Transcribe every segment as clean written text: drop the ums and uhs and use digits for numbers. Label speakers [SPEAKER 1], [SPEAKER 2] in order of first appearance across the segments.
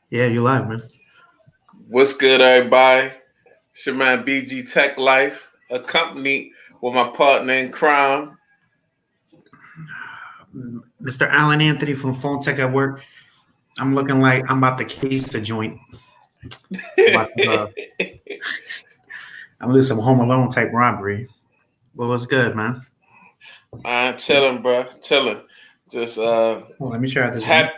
[SPEAKER 1] Yeah, you live, man.
[SPEAKER 2] What's good, everybody? It's your man BG Tech Life, accompanied with my partner in crime.
[SPEAKER 1] Mr. Alan Anthony from Phone Tech at Work. I'm looking like I'm about to case the joint. I'm about to, I'm gonna do some Home Alone type robbery. Well, what's good, man?
[SPEAKER 2] I'm chilling, bro. Chilling. Just
[SPEAKER 1] Oh, let me share this link.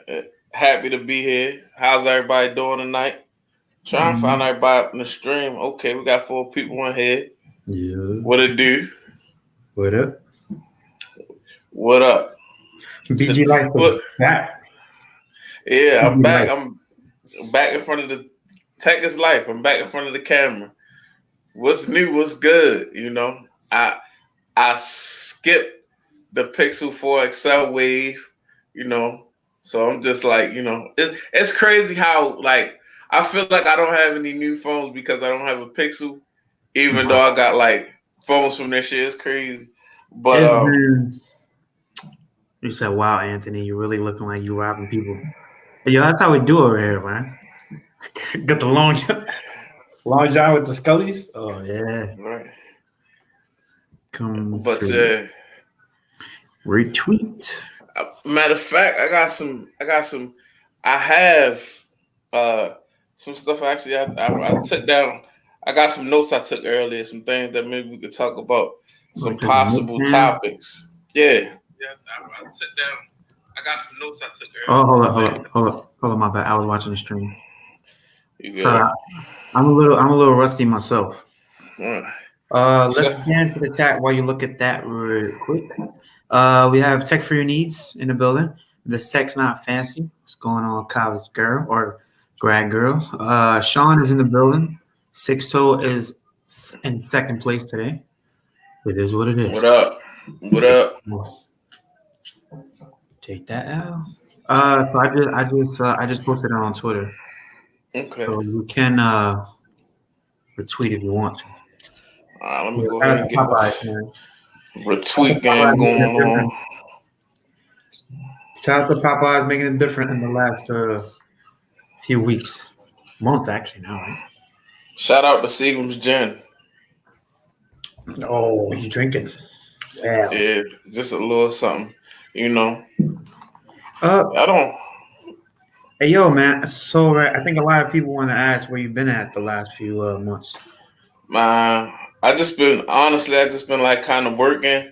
[SPEAKER 2] happy, happy to be here. How's everybody doing tonight? Trying to find
[SPEAKER 1] Mm,
[SPEAKER 2] everybody up in the stream. Okay, we got 4 people in here.
[SPEAKER 1] yeah.
[SPEAKER 2] What it do?
[SPEAKER 1] What up?
[SPEAKER 2] What up?
[SPEAKER 1] BG Life is
[SPEAKER 2] What?
[SPEAKER 1] back.
[SPEAKER 2] Yeah, I'm
[SPEAKER 1] BG
[SPEAKER 2] back.
[SPEAKER 1] Life.
[SPEAKER 2] I'm back in front of the Tech is Life. I'm back in front of the camera. What's new? What's good? I skipped the Pixel 4 Excel wave, you know. So I'm just like, it's crazy how like I feel like I don't have any new phones because I don't have a Pixel, even though
[SPEAKER 1] Nah.
[SPEAKER 2] I got like phones from this year. It's crazy. But
[SPEAKER 1] It's been. You said, "Wow, Anthony, you're really looking like you robbing people." Yo, that's how we do over here, man. Got the long john with the scullies. Oh yeah,
[SPEAKER 2] right.
[SPEAKER 1] come
[SPEAKER 2] But
[SPEAKER 1] through. Retweet.
[SPEAKER 2] matter of fact, I got some I have uh some stuff actually I took down. I got some notes I took earlier, some things that maybe we could talk about,
[SPEAKER 1] Like
[SPEAKER 2] some
[SPEAKER 1] this note
[SPEAKER 2] possible
[SPEAKER 1] down.
[SPEAKER 2] topics. Yeah. Yeah, I took down. I got some notes I took
[SPEAKER 1] Oh,
[SPEAKER 2] earlier.
[SPEAKER 1] hold
[SPEAKER 2] Some
[SPEAKER 1] up, hold
[SPEAKER 2] things.
[SPEAKER 1] up, hold up, hold up. My bad. I was watching the stream.
[SPEAKER 2] You
[SPEAKER 1] Sorry,
[SPEAKER 2] good?
[SPEAKER 1] I'm a little rusty myself.
[SPEAKER 2] All right.
[SPEAKER 1] Let's
[SPEAKER 2] So,
[SPEAKER 1] get into the chat while you look at that real quick. We have tech for your needs in the building. This tech's not fancy. What's going on, college girl or grad girl? Sean is in the building. Six toe is in second place today. It is what it
[SPEAKER 2] what
[SPEAKER 1] is.
[SPEAKER 2] up? What up?
[SPEAKER 1] Well, take that out. So I just posted it on Twitter,
[SPEAKER 2] Okay.
[SPEAKER 1] so you can retweet if you want to.
[SPEAKER 2] All right, let me
[SPEAKER 1] Yeah,
[SPEAKER 2] go
[SPEAKER 1] shout
[SPEAKER 2] ahead
[SPEAKER 1] out
[SPEAKER 2] and
[SPEAKER 1] to
[SPEAKER 2] get
[SPEAKER 1] Popeyes,
[SPEAKER 2] this
[SPEAKER 1] man. Shout out to
[SPEAKER 2] retweet game
[SPEAKER 1] Popeyes making
[SPEAKER 2] going
[SPEAKER 1] a
[SPEAKER 2] on.
[SPEAKER 1] difference. Shout out to Popeyes making it different in the last few weeks, months actually now, right?
[SPEAKER 2] Shout out to Seagram's Gin.
[SPEAKER 1] Oh, you drinking? Yeah.
[SPEAKER 2] Yeah, just a little something, you know.
[SPEAKER 1] Uh,
[SPEAKER 2] I don't,
[SPEAKER 1] hey yo, man. So right, I think a lot of people want to ask where you've been at the last few months.
[SPEAKER 2] man. I just been honestly, I just been like kind of working,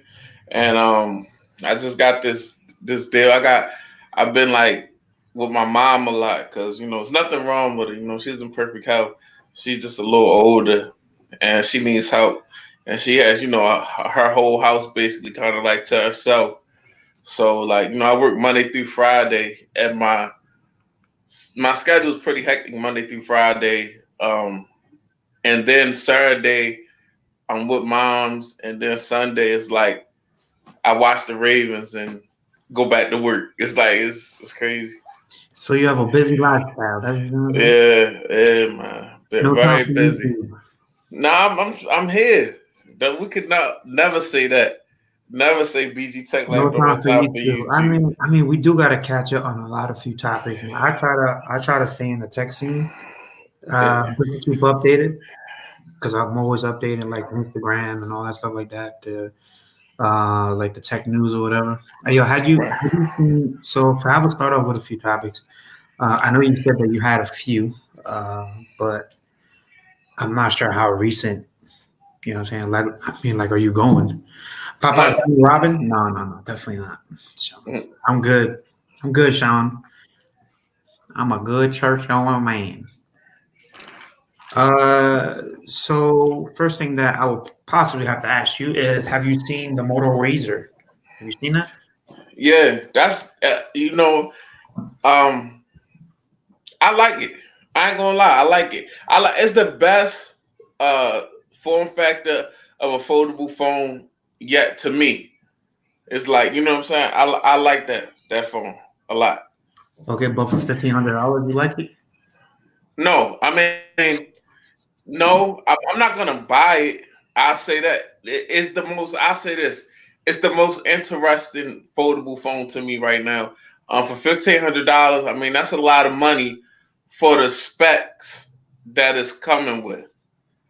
[SPEAKER 2] and I just got this deal. I've been like with my mom a lot because there's nothing wrong with her. She's in perfect health. She's just a little older, and she needs help, and she has her whole house basically kind of like to herself. So like I work Monday through Friday, and my schedule is pretty hectic Monday through Friday. And then Saturday I'm with moms, and then Sunday is like I watch the Ravens and go back to work. It's like it's crazy.
[SPEAKER 1] So you have a busy lifestyle. That's what you're gonna say.
[SPEAKER 2] Yeah, yeah, man.
[SPEAKER 1] No time
[SPEAKER 2] Very
[SPEAKER 1] for
[SPEAKER 2] busy.
[SPEAKER 1] YouTube.
[SPEAKER 2] Nah, I'm here. But we could not never say that. Never say BG Tech
[SPEAKER 1] No
[SPEAKER 2] Life don't
[SPEAKER 1] time
[SPEAKER 2] have
[SPEAKER 1] for
[SPEAKER 2] time for
[SPEAKER 1] YouTube.
[SPEAKER 2] YouTube.
[SPEAKER 1] I mean, we do got to catch up on a lot of few topics. I try to stay in the tech scene,
[SPEAKER 2] Yeah,
[SPEAKER 1] just to keep updated because I'm always updating like Instagram and all that stuff like that. Like the tech news or whatever. Yo,
[SPEAKER 2] right.
[SPEAKER 1] had you seen? So I will start off with a few topics. I know you said that you had a few, but I'm not sure how recent. You know what I'm saying? Like, I mean, like, are you going? Popeye's
[SPEAKER 2] No,
[SPEAKER 1] Robin? No, no, no, definitely not. Sean.
[SPEAKER 2] mm,
[SPEAKER 1] I'm good. I'm good, Sean. I'm a good church going man. So first thing that I would possibly have to ask you is, have you seen the Moto Razor? Have you seen that?
[SPEAKER 2] yeah, that's um, I like it. I ain't gonna lie, I like it. I like it's the best uh form factor of a foldable phone yet to me. It's like what I'm saying. I like that phone a lot.
[SPEAKER 1] Okay, but for $1,500, you like it?
[SPEAKER 2] No, I mean no, I'm not gonna buy it. I'll say that it's the most. I'll say this: it's the most interesting foldable phone to me right now. For $1,500, I mean that's a lot of money for the specs that it's coming with,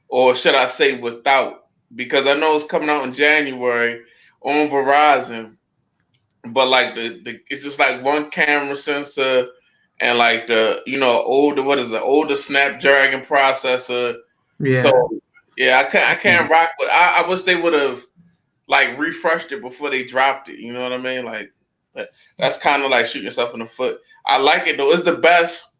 [SPEAKER 2] or should I say without? Because I know it's coming out in January on Verizon, but like the it's just like one camera sensor and like the older older Snapdragon processor.
[SPEAKER 1] Yeah.
[SPEAKER 2] So yeah, I can't rock with. I wish they would have like refreshed it before they dropped it. You know what I mean? Like that's kind of like shooting yourself in the foot. I like it though. It's the best.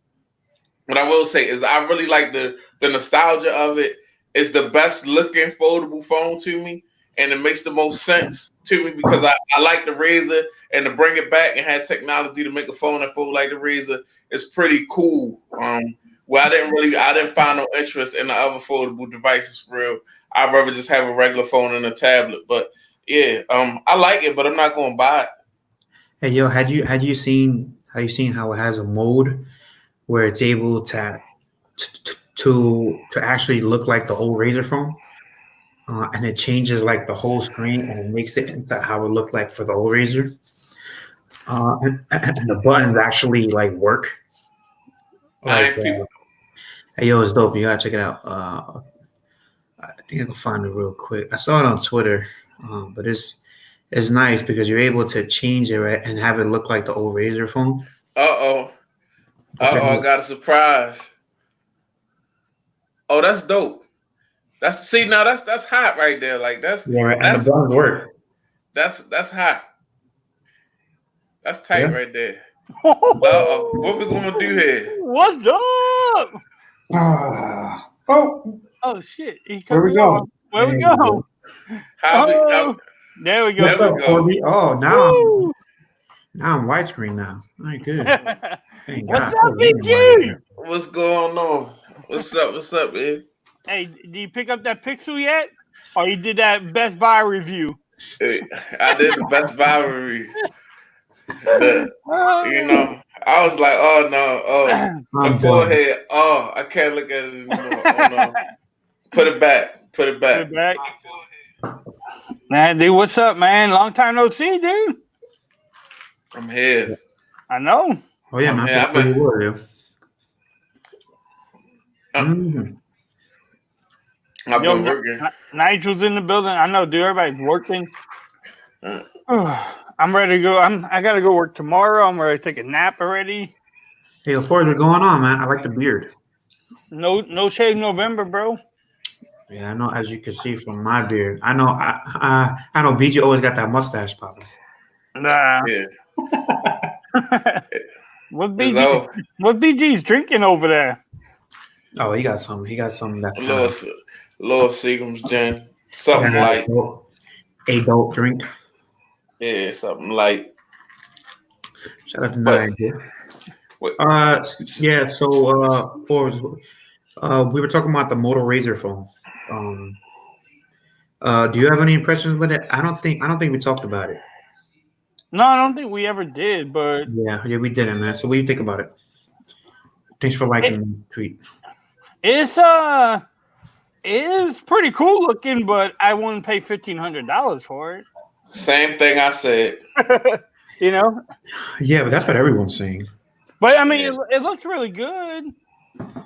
[SPEAKER 2] What I will say is I really like the nostalgia of it. It's the best looking foldable phone to me, and it makes the most sense to me because I like the Razor, and to bring it back and have technology to make a phone that fold like the Razor is pretty cool. Well, I didn't find no interest in the other foldable devices for real. I'd rather just have a regular phone and a tablet. But yeah, I like it, but I'm not gonna buy it.
[SPEAKER 1] Hey, yo, had you seen how it has a mode where it's able to actually look like the old Razor phone, and it changes like the whole screen and it makes it into how it looked like for the old Razor, and the buttons actually like work.
[SPEAKER 2] I
[SPEAKER 1] Like,
[SPEAKER 2] ain't peep.
[SPEAKER 1] hey, yo, it's dope. You gotta check it out. I think I can find it real quick. I saw it on Twitter, but it's nice because you're able to change it, right, and have it look like the old Razor phone.
[SPEAKER 2] Uh-oh.
[SPEAKER 1] Which I
[SPEAKER 2] Uh-oh, I got a surprise. Oh, that's dope. That's hot right there. Like
[SPEAKER 1] Yeah, right, and the
[SPEAKER 2] that's
[SPEAKER 1] buttons work.
[SPEAKER 2] that's hot. That's
[SPEAKER 1] Yeah.
[SPEAKER 2] tight right there. Uh-oh. What we gonna do here?
[SPEAKER 3] What's up?
[SPEAKER 1] Oh,
[SPEAKER 3] Oh shit! He
[SPEAKER 1] where
[SPEAKER 3] cut
[SPEAKER 1] we
[SPEAKER 3] me off.
[SPEAKER 1] go?
[SPEAKER 3] Where
[SPEAKER 1] There
[SPEAKER 3] we
[SPEAKER 1] you
[SPEAKER 3] go?
[SPEAKER 1] go.
[SPEAKER 3] Oh, there we
[SPEAKER 2] There
[SPEAKER 1] What's
[SPEAKER 3] go.
[SPEAKER 2] we
[SPEAKER 1] up,
[SPEAKER 2] go.
[SPEAKER 1] Corby? Oh,
[SPEAKER 3] Woo!
[SPEAKER 1] now I'm widescreen now. All right, good. Thank
[SPEAKER 3] What's
[SPEAKER 1] God.
[SPEAKER 3] up, BG?
[SPEAKER 2] What's going on? What's up? What's up, man?
[SPEAKER 3] Hey, did you pick up that Pixel yet? Or you did that Best Buy review?
[SPEAKER 2] Hey, I did the Best Buy review. The
[SPEAKER 3] Oh.
[SPEAKER 2] I was like, oh no, oh the
[SPEAKER 1] I'm done.
[SPEAKER 2] forehead, oh I can't look at it anymore. Oh no. Put it back. Put it
[SPEAKER 3] Put
[SPEAKER 2] back.
[SPEAKER 3] it back. Man, dude, what's up, man? Long time no see, dude.
[SPEAKER 2] I'm here.
[SPEAKER 3] I know.
[SPEAKER 1] Oh yeah,
[SPEAKER 2] I'm
[SPEAKER 1] man.
[SPEAKER 2] here.
[SPEAKER 1] I forgot who you were, yo. Mhm.
[SPEAKER 2] I've
[SPEAKER 3] Yo,
[SPEAKER 2] been working.
[SPEAKER 3] Nigel's in the building. I know, dude. Everybody's working.
[SPEAKER 2] Uh,
[SPEAKER 3] I'm ready to go. I gotta go work tomorrow. I'm ready to take a nap already.
[SPEAKER 1] Hey, yo, Forrest, what's going on, man? I like the beard.
[SPEAKER 3] No shave November, bro.
[SPEAKER 1] Yeah, I know. As you can see from my beard, I know. I know. BG always got that mustache popping.
[SPEAKER 3] Nah.
[SPEAKER 2] yeah.
[SPEAKER 3] what
[SPEAKER 2] It's
[SPEAKER 3] BG?
[SPEAKER 2] all
[SPEAKER 3] What BG's drinking over there?
[SPEAKER 1] Oh, he got some. He got something that's
[SPEAKER 2] a
[SPEAKER 1] kind of
[SPEAKER 2] little Seagram's gin. Something
[SPEAKER 1] yeah,
[SPEAKER 2] like
[SPEAKER 1] adult drink.
[SPEAKER 2] yeah, something like
[SPEAKER 1] Shout out to
[SPEAKER 2] but
[SPEAKER 1] Nigel.
[SPEAKER 2] what
[SPEAKER 1] Yeah. So, Forrest, we were talking about the Moto Razr phone. Um, do you have any impressions with it? I don't think we talked about it.
[SPEAKER 3] No, I don't think we ever did, but
[SPEAKER 1] Yeah, we didn't, man. So, what do you think about it? Thanks for
[SPEAKER 3] it,
[SPEAKER 1] liking the tweet.
[SPEAKER 3] it's it is pretty cool looking, but I wouldn't pay $1,500 for it.
[SPEAKER 2] same thing I said.
[SPEAKER 3] you know,
[SPEAKER 1] Yeah, but that's what everyone's saying.
[SPEAKER 3] but I mean,
[SPEAKER 2] Yeah.
[SPEAKER 3] it looks really good.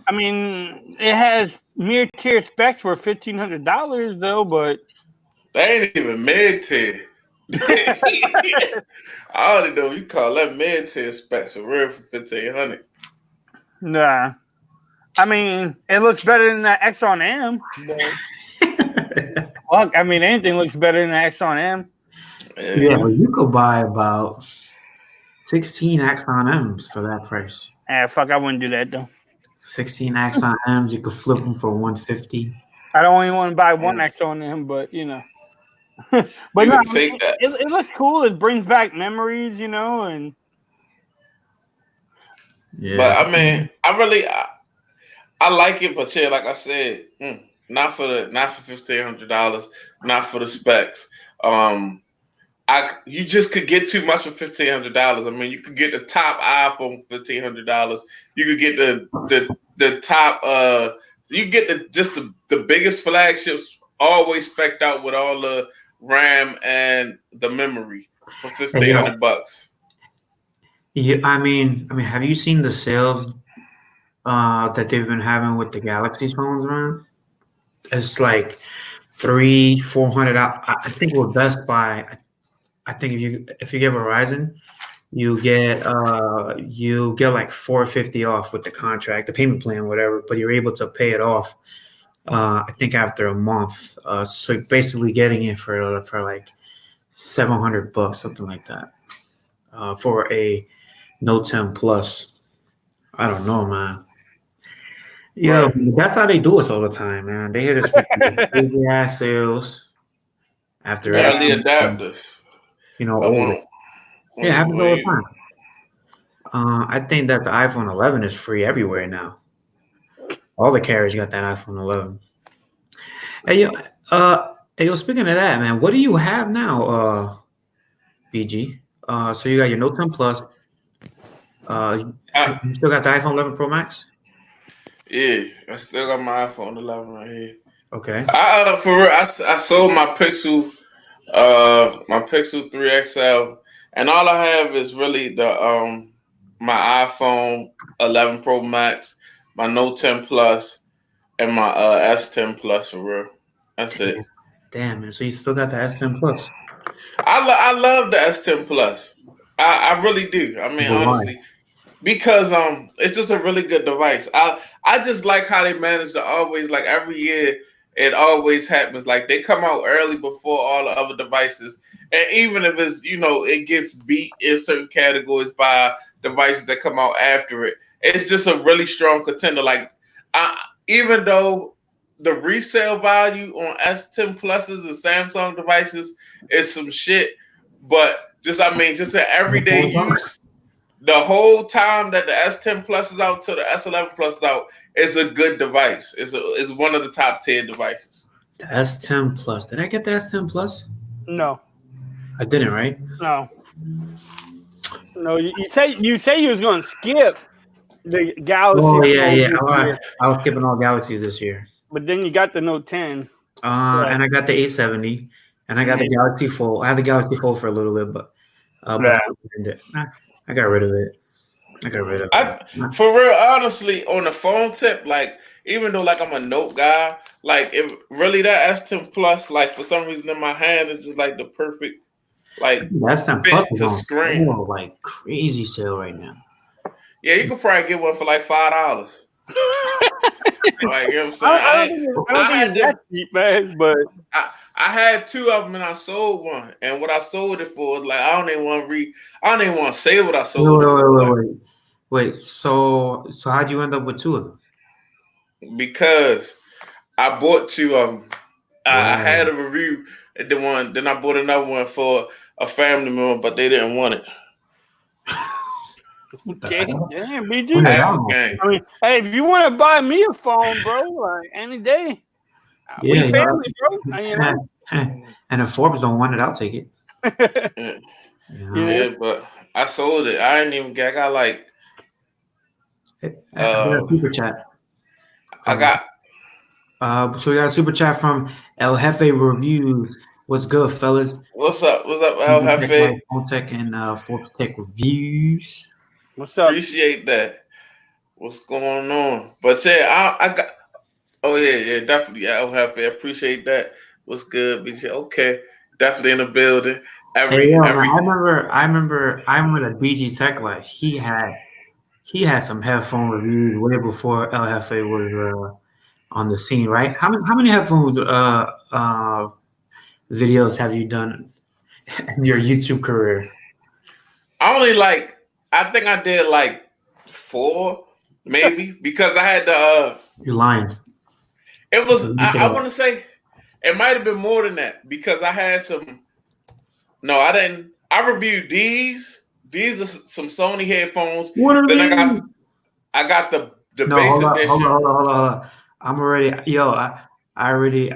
[SPEAKER 3] I mean, it has mere tier specs for $1,500 though, but
[SPEAKER 2] They ain't even mid tier. I already know you call that mid tier specs for real for 1,500.
[SPEAKER 3] nah. I mean, it looks better than that Exxon M. But fuck, I mean, anything looks better than that Exxon M.
[SPEAKER 1] Yeah, but you could buy about 16 Axon M's for that price.
[SPEAKER 3] Fuck, I wouldn't do that though.
[SPEAKER 1] 16 Axon M's, you could flip them for 150.
[SPEAKER 3] I don't even want to buy one
[SPEAKER 2] Mm.
[SPEAKER 3] Exxon M, but
[SPEAKER 2] You
[SPEAKER 3] but no,
[SPEAKER 2] could take that.
[SPEAKER 3] it looks cool. It brings back memories, and
[SPEAKER 1] Yeah.
[SPEAKER 2] But I mean, I like it, but yeah, like I said, not for $1,500, not for the specs. You just could get too much for $1,500. I mean, you could get the top iPhone for $1,500. You could get the top you get the biggest flagships always specced out with all the RAM and the memory for $1,500.
[SPEAKER 1] Yeah, I mean, have you seen the sales that they've been having with the Galaxy phones, man? It's like three, 400. I think with Best Buy, I think if you get Verizon, you get like 450 off with the contract, the payment plan, whatever. But you're able to pay it off. I think after a month. So you're basically getting it for like $700, something like that. For a Note 10 Plus. I don't know, man. Yeah,
[SPEAKER 2] Right.
[SPEAKER 1] that's how they do us all the time, man. They hit us with these crazy ass sales after
[SPEAKER 3] Yeah.
[SPEAKER 2] Early
[SPEAKER 1] everything,
[SPEAKER 2] adapters. But
[SPEAKER 1] order. Yeah, it happens
[SPEAKER 2] when
[SPEAKER 1] all the
[SPEAKER 2] you,
[SPEAKER 1] time. I think that the iPhone 11 is free everywhere now. All the carriers got that iPhone 11. Hey, yo, speaking of that, man, what do you have now, BG? So you got your Note 10 Plus. Uh,
[SPEAKER 2] I,
[SPEAKER 1] you still got the iPhone 11 Pro Max?
[SPEAKER 2] yeah, I still got my iPhone 11 right here.
[SPEAKER 1] Okay.
[SPEAKER 2] For real, I sold my Pixel 3 XL, and all I have is really the my iPhone 11 Pro Max, my Note 10 Plus, and my S10 Plus for real. That's it.
[SPEAKER 1] Damn, man. So you still got the S10 Plus?
[SPEAKER 2] I love the S10 Plus. I really do. I mean,
[SPEAKER 1] But why?
[SPEAKER 2] honestly, because it's just a really good device. I just like how they manage to always, like, every year it always happens, like they come out early before all the other devices, and even if it's, it gets beat in certain categories by devices that come out after it, it's just a really strong contender. Like, I even though the resale value on S10 pluses and Samsung devices is some shit, but just an everyday use, the whole time that the S10 Plus is out to the S11 Plus is out, is a good device. It's one of the top 10 devices.
[SPEAKER 1] The S10 Plus. Did I get the S10 Plus?
[SPEAKER 3] No,
[SPEAKER 1] I didn't, right?
[SPEAKER 3] no, no. You say you was gonna skip the Galaxy
[SPEAKER 1] Oh yeah,
[SPEAKER 3] phone
[SPEAKER 1] yeah.
[SPEAKER 3] this year,
[SPEAKER 1] I was skipping all Galaxies this year.
[SPEAKER 3] but then you got the Note 10. Yeah.
[SPEAKER 1] And I got the A70, and I got the
[SPEAKER 3] Yeah.
[SPEAKER 1] Galaxy Fold. I had the Galaxy Fold for a little bit, but
[SPEAKER 3] Yeah.
[SPEAKER 1] I got rid of it. I got rid of it.
[SPEAKER 2] For real, honestly, on the phone tip, like, even though, like, I'm a Note guy, like, if really that S10 Plus, like, for some reason in my hand is just like the perfect, like,
[SPEAKER 1] The S10 Plus
[SPEAKER 2] fit
[SPEAKER 1] is
[SPEAKER 2] to
[SPEAKER 1] on
[SPEAKER 2] screen.
[SPEAKER 1] sale, like crazy sale right now.
[SPEAKER 2] Yeah, you could probably get one for like $5. Like, you know what I'm saying?
[SPEAKER 3] I don't think it's that cheap, man. But
[SPEAKER 2] I had two of them and I sold one. And what I sold it for, like, I don't even want to say what I sold it for. Like,
[SPEAKER 1] Wait. So how'd you end up with two of them?
[SPEAKER 2] because I bought two of them. I had
[SPEAKER 1] Wow.
[SPEAKER 2] a review at the one, then I bought another one for a family member, but they didn't want it.
[SPEAKER 1] What the
[SPEAKER 3] okay,
[SPEAKER 1] hell?
[SPEAKER 3] damn,
[SPEAKER 1] When
[SPEAKER 3] BG.
[SPEAKER 1] did that
[SPEAKER 2] Apple
[SPEAKER 1] happen?
[SPEAKER 2] game.
[SPEAKER 3] I mean, hey, if you want to buy me a phone, bro, like any day, we
[SPEAKER 1] Yeah,
[SPEAKER 3] family, bro. You
[SPEAKER 1] yeah.
[SPEAKER 3] know.
[SPEAKER 1] And if Forbes don't want it, I'll take it.
[SPEAKER 2] Yeah,
[SPEAKER 1] You
[SPEAKER 3] You
[SPEAKER 1] know,
[SPEAKER 3] know.
[SPEAKER 2] yeah, but I sold it. I didn't even get. I got like
[SPEAKER 1] I got a
[SPEAKER 2] uh,
[SPEAKER 1] super chat
[SPEAKER 2] I
[SPEAKER 1] from.
[SPEAKER 2] got
[SPEAKER 1] So we got a super chat from El Jefe Reviews. What's good, fellas?
[SPEAKER 2] what's up? What's up, El
[SPEAKER 1] Super Tech Live,
[SPEAKER 2] Jefe?
[SPEAKER 1] Phone Tech, and Forbes Tech Reviews.
[SPEAKER 3] What's up?
[SPEAKER 2] Appreciate that. What's going on? But yeah, I got. Oh yeah, definitely. El Jefe, appreciate that. What's good, BJ? Okay, definitely in the building.
[SPEAKER 1] Hey, yo, man,
[SPEAKER 2] Every
[SPEAKER 1] I remember that BG Tech Life. He had some headphone reviews way before El Jefe was on the scene, right? How many headphone videos have you done in your YouTube career?
[SPEAKER 2] I only like. I think I did like four, maybe, because I had the.
[SPEAKER 1] You're lying.
[SPEAKER 2] It was.
[SPEAKER 1] Look it
[SPEAKER 2] I
[SPEAKER 1] up.
[SPEAKER 2] want to say it might have been more than that because I had some. No, I didn't. I reviewed these. These are some Sony headphones.
[SPEAKER 1] What are
[SPEAKER 2] Then I got
[SPEAKER 1] these?
[SPEAKER 2] I got the
[SPEAKER 1] No,
[SPEAKER 2] base
[SPEAKER 1] hold on, hold on,
[SPEAKER 2] edition.
[SPEAKER 1] hold on, hold on. Hold on. I'm already, yo, I already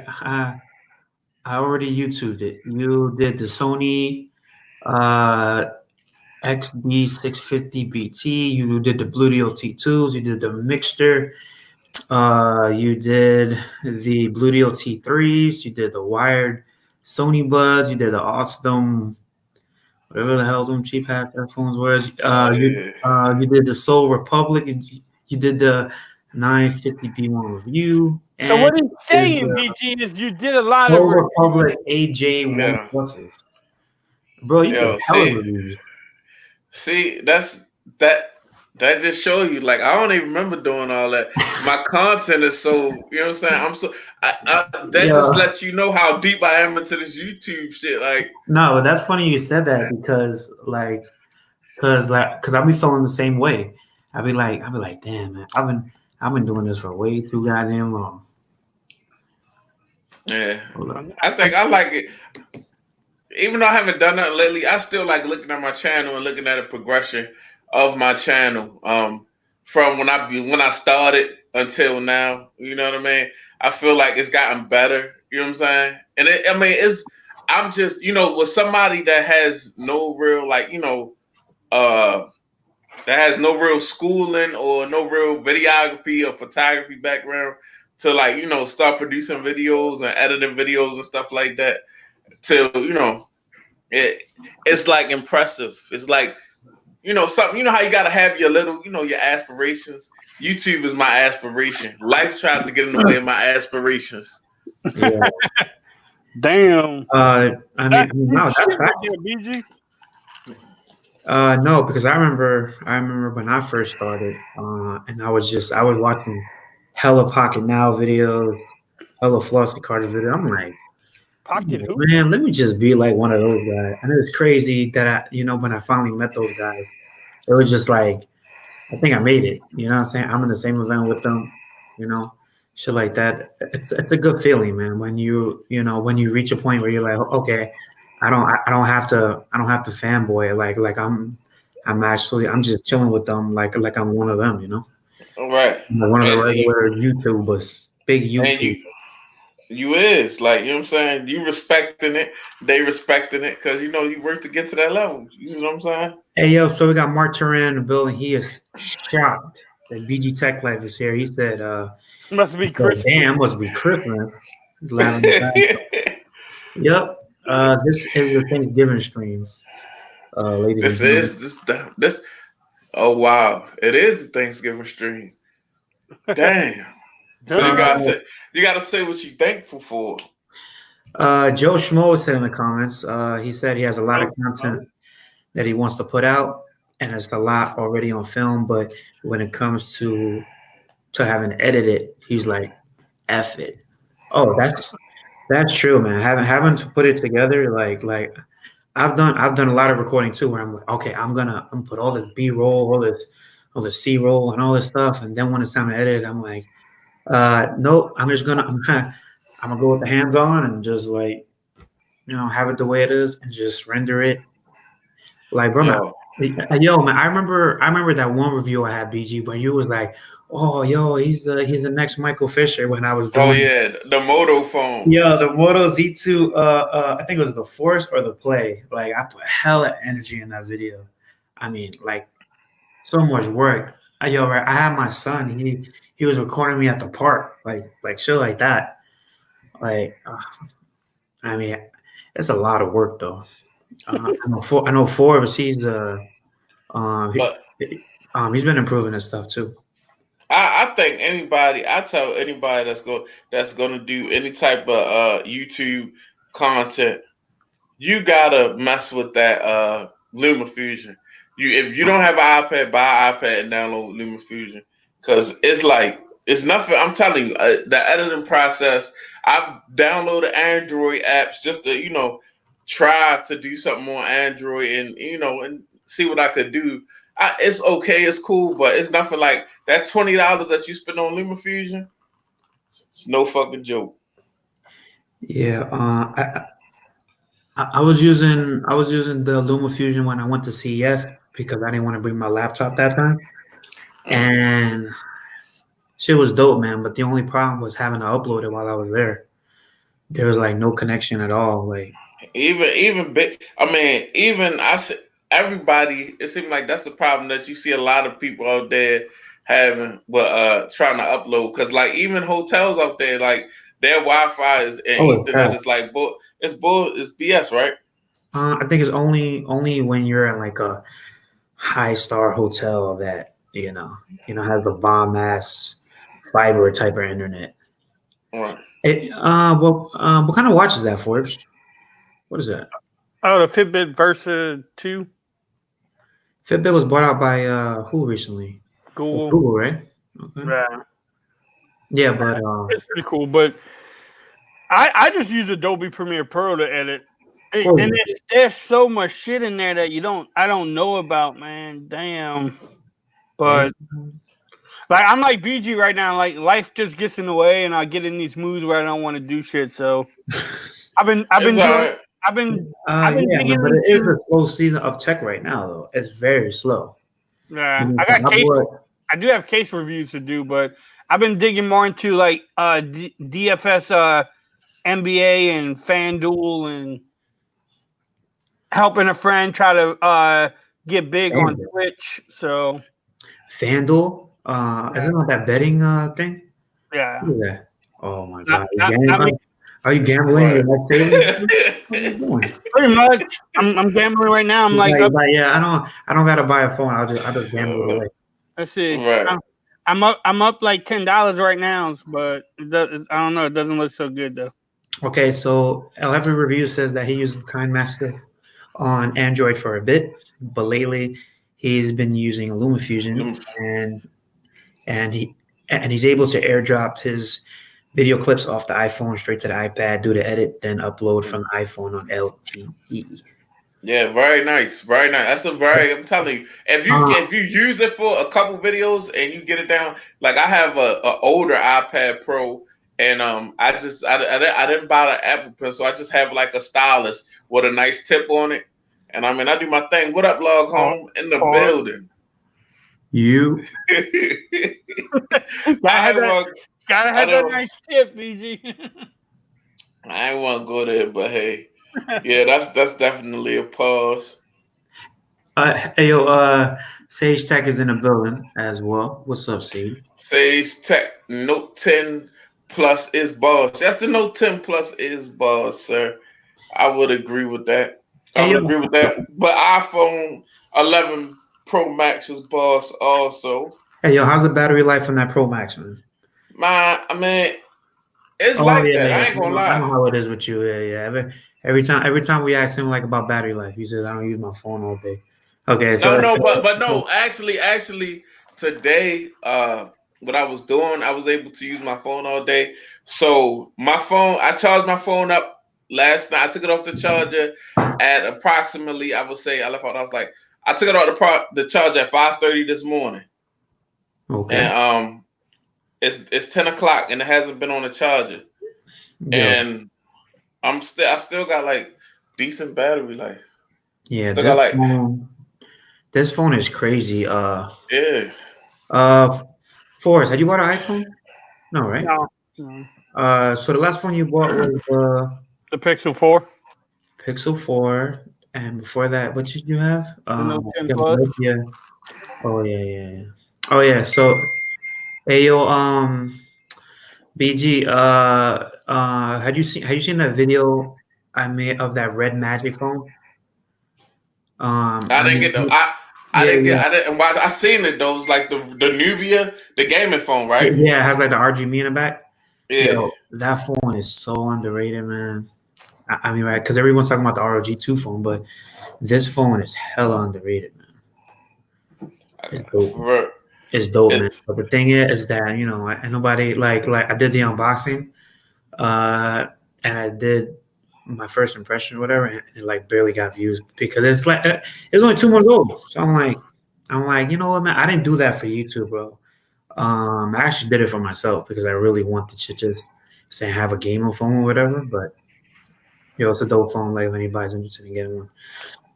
[SPEAKER 1] YouTubed it. You did the Sony uh, XD650 BT. You did the Bluetooth T2s. You did the mixture. You did the Bluetooth T3s. You did the wired Sony Buds. You did the Osdom whatever the hell them cheap ass headphones was.
[SPEAKER 2] Oh yeah.
[SPEAKER 1] You did the Soul Republic. You did the 950p1 review,
[SPEAKER 3] So
[SPEAKER 1] and
[SPEAKER 3] what he's
[SPEAKER 1] you did
[SPEAKER 3] saying,
[SPEAKER 1] the
[SPEAKER 3] BG, is you did a lot of
[SPEAKER 1] Soul
[SPEAKER 3] reviews.
[SPEAKER 1] Republic AJ1
[SPEAKER 2] Yeah.
[SPEAKER 1] pluses. Bro, you did
[SPEAKER 2] Yo,
[SPEAKER 1] hella
[SPEAKER 2] see,
[SPEAKER 1] reviews.
[SPEAKER 2] see, that that just show you. Like I don't even remember doing all that. My content is so, you know what I'm saying. That just
[SPEAKER 1] Yeah.
[SPEAKER 2] lets you know how deep I am into this YouTube shit. Like,
[SPEAKER 1] No, but that's funny you said that because I'll be feeling the same way. I'll be like, damn man, I've been doing this for way too goddamn long.
[SPEAKER 2] yeah, I think I like it. Even though I haven't done that lately, I still like looking at my channel and looking at the progression of my channel. From when I started until now, you know what I mean. I feel like it's gotten better. You know what I'm saying? And I'm just, with somebody that has no real, like, uh, that has no real schooling or no real videography or photography background to, like, start producing videos and editing videos and stuff like that. To, it's like impressive. It's like, something, how you gotta have your little, your aspirations. YouTube is my aspiration. Life tried to get in the way of my aspirations.
[SPEAKER 1] Yeah.
[SPEAKER 3] Damn.
[SPEAKER 1] I mean, no, that's
[SPEAKER 3] shit
[SPEAKER 1] fact.
[SPEAKER 3] right there, BG.
[SPEAKER 1] No, because I remember when I first started, and I was watching hella Pocket Now videos, hella Flossie Carter videos.
[SPEAKER 3] Pocket who?
[SPEAKER 1] Man, let me just be like one of those guys. And it was crazy that when I finally met those guys, it was just like, I think I made it. You know what I'm saying? I'm in the same event with them, shit like that. It's a good feeling, man. When when you reach a point where you're like, okay, I don't have to fanboy. I'm just chilling with them like I'm one of them,
[SPEAKER 2] All right.
[SPEAKER 1] Like one of the
[SPEAKER 2] And
[SPEAKER 1] regular YouTubers, big
[SPEAKER 2] and
[SPEAKER 1] YouTube.
[SPEAKER 2] you is like, you know what I'm saying? You respecting it, they respecting it, because you work to get to that level. You know what I'm saying?
[SPEAKER 1] Hey yo, so we got Mark Turan in the building. He is shocked that BG Tech Life is here. He said,
[SPEAKER 3] Must be Chris.
[SPEAKER 1] damn, must be Christmas. He's laughing back. Yep. This is the Thanksgiving stream, ladies and
[SPEAKER 2] This
[SPEAKER 1] gentlemen.
[SPEAKER 2] is this. Oh wow, it is the Thanksgiving stream. Damn. So you gotta say what you thankful for.
[SPEAKER 1] Joe Schmo said in the comments, he said he has a lot of content that he wants to put out, and it's a lot already on film. But when it comes to having to edit it, he's like, "F it." Oh, that's true, man. Having to put it together, like I've done a lot of recording too, where I'm like, okay, I'm gonna put all this B roll, all this C roll, and all this stuff, and then when it's time to edit, I'm like, nope, I'm gonna go with the hands on and just like, have it the way it is and just render it. Like, bro, man, I remember that one review I had, BG, when you was like, oh, yo, he's the next Michael Fisher when I was doing.
[SPEAKER 2] Oh yeah, the Moto phone.
[SPEAKER 1] Yeah, the Moto Z2. I think it was the Force or the Play. Like, I put hella energy in that video. I mean, like, so much work. Right, I had my son. He was recording me at the park, like shit like that. Like, I mean, it's a lot of work though. I know Forbes.
[SPEAKER 2] But
[SPEAKER 1] He's been improving his stuff too.
[SPEAKER 2] I think I tell anybody that's gonna do any type of YouTube content, you gotta mess with that LumaFusion. If you don't have an iPad, buy an iPad and download LumaFusion, because it's nothing. I'm telling you, the editing process. I've downloaded Android apps just to try to do something on Android and see what I could do. It's okay, it's cool, but it's nothing like that $20 that you spend on LumaFusion. It's no fucking joke.
[SPEAKER 1] Yeah, I was using the LumaFusion when I went to CES because I didn't want to bring my laptop that time, and shit was dope, man. But the only problem was having to upload it while I was there. There was like no connection at all. Like
[SPEAKER 2] Even big. I mean, even I said everybody. It seems like that's the problem that you see a lot of people out there having, trying to upload, because like even hotels out there, like their Wi-Fi is and Ethernet is like it's BS, right?
[SPEAKER 1] I think it's only when you're at like a high star hotel that has the bomb ass fiber type of internet.
[SPEAKER 2] Right.
[SPEAKER 1] What kind of watch is that, Forbes? What is that?
[SPEAKER 3] Oh, the Fitbit Versa 2,
[SPEAKER 1] Fitbit was bought out by who recently?
[SPEAKER 3] Google.
[SPEAKER 1] Google, right? Okay.
[SPEAKER 3] Yeah,
[SPEAKER 1] Yeah, but
[SPEAKER 3] it's pretty cool. But I just use Adobe Premiere Pro to edit. And
[SPEAKER 1] course.
[SPEAKER 3] there's so much shit in there that I don't know about, man. Damn. But like I'm like BG right now. Like life just gets in the way, and I get in these moods where I don't want to do shit. So I've been
[SPEAKER 2] It's
[SPEAKER 3] doing.
[SPEAKER 2] all right.
[SPEAKER 3] I've been
[SPEAKER 1] yeah,
[SPEAKER 3] digging
[SPEAKER 1] but it is
[SPEAKER 3] into-
[SPEAKER 1] a slow season of tech right now, though. It's very slow.
[SPEAKER 3] Yeah, I do have case reviews to do, but I've been digging more into like DFS, NBA, and FanDuel, and helping a friend try to get big on Twitch. So
[SPEAKER 1] FanDuel, isn't it that betting thing?
[SPEAKER 3] yeah.
[SPEAKER 1] Look at that. Oh my god.
[SPEAKER 3] Not
[SPEAKER 1] Are you gambling?
[SPEAKER 2] Right.
[SPEAKER 1] What are you doing?
[SPEAKER 3] pretty much. I'm gambling right now. I'm like,
[SPEAKER 1] yeah, I don't gotta buy a phone. I'll just gamble away.
[SPEAKER 3] let's see.
[SPEAKER 2] Right.
[SPEAKER 3] I'm up like $10 right now, but I don't know. It doesn't look so good though.
[SPEAKER 1] Okay, so Eleven Review says that he used KineMaster on Android for a bit, but lately he's been using LumaFusion, and he's able to airdrop his video clips off the iPhone straight to the iPad, do the edit, then upload from the iPhone on LTE.
[SPEAKER 2] Yeah, very nice, very nice. I'm telling you, if you use it for a couple videos and you get it down, like I have a older iPad Pro, and I didn't buy the Apple Pencil, I just have like a stylus with a nice tip on it, and I mean I do my thing. What up, Log Home in the building?
[SPEAKER 1] You
[SPEAKER 3] Gotta have that nice tip, BG.
[SPEAKER 2] I ain't want to go there, but hey, yeah, that's definitely a pause.
[SPEAKER 1] Sage Tech is in the building as well. What's up, Sage?
[SPEAKER 2] Sage Tech Note 10 Plus is boss. Yes, the Note 10 Plus is boss, sir. I would agree with that. But iPhone 11 Pro Max is boss also.
[SPEAKER 1] Hey, yo, how's the battery life on that Pro Max, man?
[SPEAKER 2] I mean, it's that. I ain't gonna lie.
[SPEAKER 1] I know how it is with you. Yeah. Every time we ask him like about battery life, he says I don't use my phone all day. Okay, so
[SPEAKER 2] no. Actually, today, what I was doing, I was able to use my phone all day. So my phone, I charged my phone up last night. I took it off the charger at approximately, I would say, I took it off the charger at 5:30 this morning.
[SPEAKER 1] Okay.
[SPEAKER 2] And it's 10 o'clock and it hasn't been on the charger. Yeah. And I still got like decent battery life.
[SPEAKER 1] Yeah, this phone is crazy.
[SPEAKER 2] Yeah.
[SPEAKER 1] Forrest, had you bought an iPhone? No, right?
[SPEAKER 3] No.
[SPEAKER 1] So the last phone you bought was
[SPEAKER 3] the Pixel 4.
[SPEAKER 1] Pixel 4, and before that, what did you have?
[SPEAKER 3] The Note 10 Plus.
[SPEAKER 1] Yeah. Oh yeah. Oh yeah. So, hey yo, BG, had you seen that video I made of that red Magic phone?
[SPEAKER 2] I didn't get the I didn't watch. I seen it though. It was like the Nubia, the gaming phone, right?
[SPEAKER 1] Yeah, it has like the RGB in the back.
[SPEAKER 2] Yeah,
[SPEAKER 1] yo, that phone is so underrated, man. I mean, right? Because everyone's talking about the ROG 2 phone, but this phone is hella underrated, man. It's dope, man. But the thing is that and nobody like I did the unboxing, and I did my first impression or whatever, and it like barely got views because it's only 2 months old. So I'm like, you know what, man? I didn't do that for YouTube, bro. I actually did it for myself because I really wanted to just say have a gamer phone or whatever. But it's a dope phone. Like if anybody's interested in getting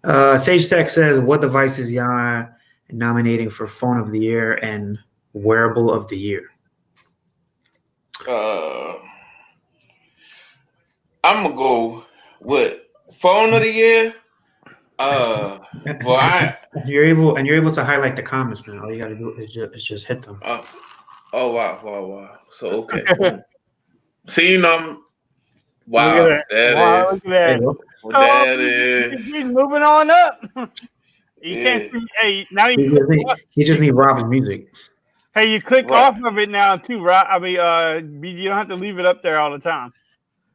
[SPEAKER 1] one. Sage Tech says, what devices y'all nominating for Phone of the Year and Wearable of the Year?
[SPEAKER 2] I'm gonna go with Phone of the Year.
[SPEAKER 1] You're able to highlight the comments, man. All you gotta do is just hit them.
[SPEAKER 2] Oh wow. So okay. See, wow,
[SPEAKER 3] look at that.
[SPEAKER 2] Well, that is.
[SPEAKER 3] He's moving on up. You
[SPEAKER 2] Yeah.
[SPEAKER 3] can't see. Hey, now
[SPEAKER 1] He just need Rob's music.
[SPEAKER 3] hey, you click
[SPEAKER 2] Right.
[SPEAKER 3] off of it now too, right? I mean, you don't have to leave it up there all the time.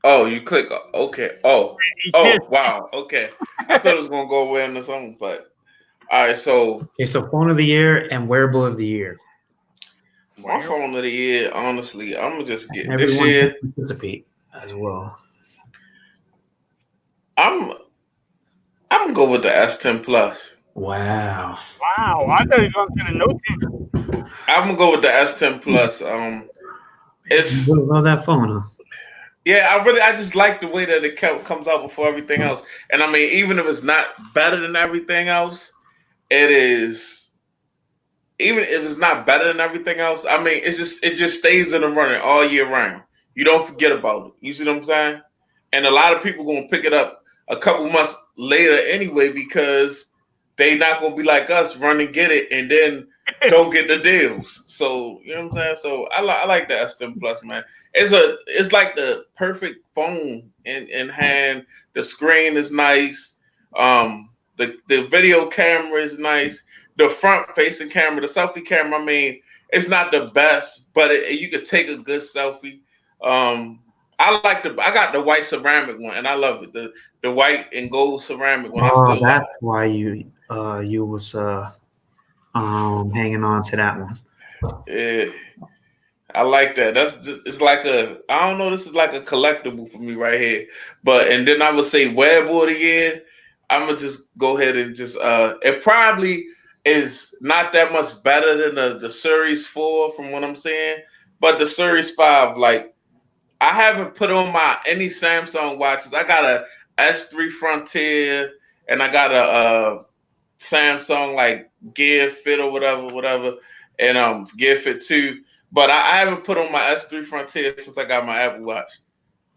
[SPEAKER 2] Oh, you click. Okay. Oh.
[SPEAKER 3] You
[SPEAKER 2] Oh.
[SPEAKER 3] can't-
[SPEAKER 2] Wow. Okay. I thought it was gonna go away on the song, but all right. So
[SPEAKER 1] Okay, so phone of the year and wearable of the year.
[SPEAKER 2] my phone of the year, honestly, I'm gonna just get this
[SPEAKER 1] Everyone
[SPEAKER 2] year.
[SPEAKER 1] can participate as well.
[SPEAKER 2] I'm gonna go with the S10 Plus.
[SPEAKER 1] Wow.
[SPEAKER 3] Wow, I thought he was going to the Note 10.
[SPEAKER 2] I'm gonna go with the S10 Plus. It's
[SPEAKER 1] You really love that phone, huh?
[SPEAKER 2] yeah. I just like the way that it comes out before everything else. And I mean, even if it's not better than everything else, it is. Even if it's not better than everything else, I mean, it just stays in the running all year round. You don't forget about it. You see what I'm saying? And a lot of people gonna pick it up a couple months later anyway because they not gonna be like us, run and get it, and then don't get the deals. So you know what I'm saying? So I like the S10 Plus, man. It's like the perfect phone in hand. The screen is nice. The video camera is nice. The front facing camera, the selfie camera, I mean, it's not the best, but you could take a good selfie. I got the white ceramic one and I love it. The white and gold ceramic one. I
[SPEAKER 1] Oh,
[SPEAKER 2] still
[SPEAKER 1] that's why you was hanging on to that one.
[SPEAKER 2] Yeah, I like that. It's like I don't know, this is like a collectible for me right here. And then I would say wearable of the year. I'm gonna just go ahead and just it probably is not that much better than the Series 4 from what I'm saying, but the Series 5, like I haven't put on any Samsung watches. I got a S3 Frontier and I got a Samsung like Gear Fit or whatever, and Gear Fit 2. But I haven't put on my S3 Frontier since I got my Apple Watch.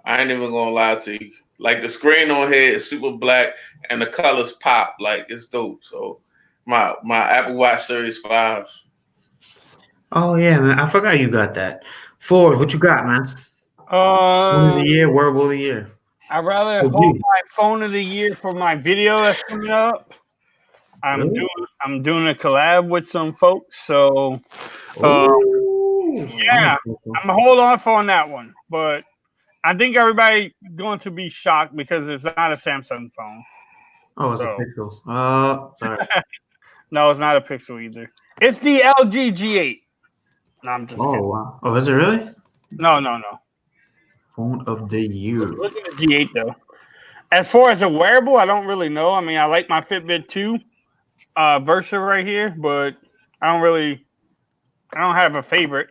[SPEAKER 2] I ain't even gonna lie to you. Like the screen on here is super black and the colors pop. Like it's dope. So my Apple Watch Series 5.
[SPEAKER 1] Oh yeah, man. I forgot you got that. Ford, what you got, man? Phone of the year, wearable of the year.
[SPEAKER 3] I'd rather hold my phone of the year for my video that's coming up. I'm doing a collab with some folks, so yeah, I'm gonna hold off on that one. But I think everybody going to be shocked because it's not a Samsung phone.
[SPEAKER 1] Oh, it's a Pixel. Sorry.
[SPEAKER 3] No, it's not a Pixel either. It's the LG G8. No, I'm just kidding.
[SPEAKER 1] Wow. Oh, is it really?
[SPEAKER 3] No.
[SPEAKER 1] Phone of the year.
[SPEAKER 3] Look at the G8 though. As far as a wearable, I don't really know. I mean, I like my Fitbit 2 Versa right here, but I don't have a favorite.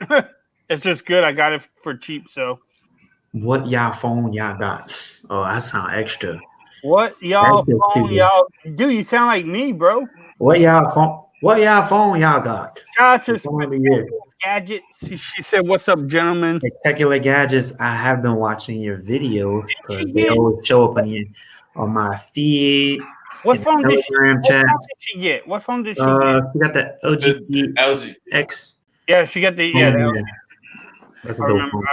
[SPEAKER 3] It's just good. I got it for cheap, so.
[SPEAKER 1] What y'all phone y'all got? Oh, that sound extra.
[SPEAKER 3] What y'all phone y'all? Dude, you sound like me, bro.
[SPEAKER 1] What y'all phone y'all got?
[SPEAKER 3] Shout out to Gadgets. She said, "What's up, gentlemen?"
[SPEAKER 1] Spectacular Gadgets. I have been watching your videos because they always show up on my feed.
[SPEAKER 3] What phone did she get? What phone did she get?
[SPEAKER 1] She got the LG X.
[SPEAKER 3] Yeah, she got the LG.
[SPEAKER 1] That's a dope phone.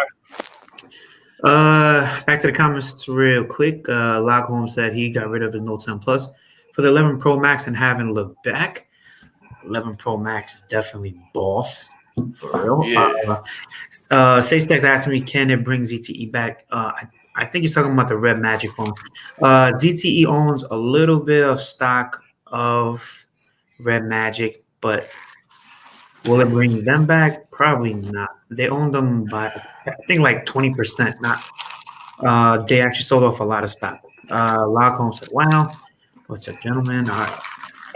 [SPEAKER 1] Back to the comments real quick. Lockholm said he got rid of his Note 10 Plus for the 11 Pro Max and haven't looked back. 11 Pro Max is definitely boss for real.
[SPEAKER 2] Yeah.
[SPEAKER 1] SageTex asked me, can it bring ZTE back? I think he's talking about the Red Magic phone. ZTE owns a little bit of stock of Red Magic, but will it bring them back? Probably not. They own them by, I think, like 20%. Not. They actually sold off a lot of stock. Lockholm said, "Wow, what's up, gentlemen?" All right.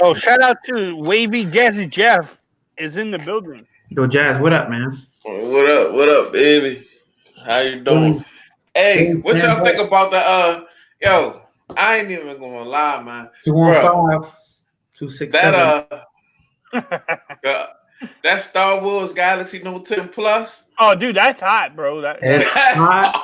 [SPEAKER 3] Oh, shout out to Wavy Jazzy Jeff is in the building.
[SPEAKER 1] Yo, Jazz, what up, man?
[SPEAKER 2] What up, baby? How you doing? Hey, what y'all think about the yo? I ain't even gonna lie, man.
[SPEAKER 1] 215, 267.
[SPEAKER 2] That Star Wars Galaxy Note 10 Plus.
[SPEAKER 3] Oh, dude, that's hot, bro.
[SPEAKER 1] It's hot.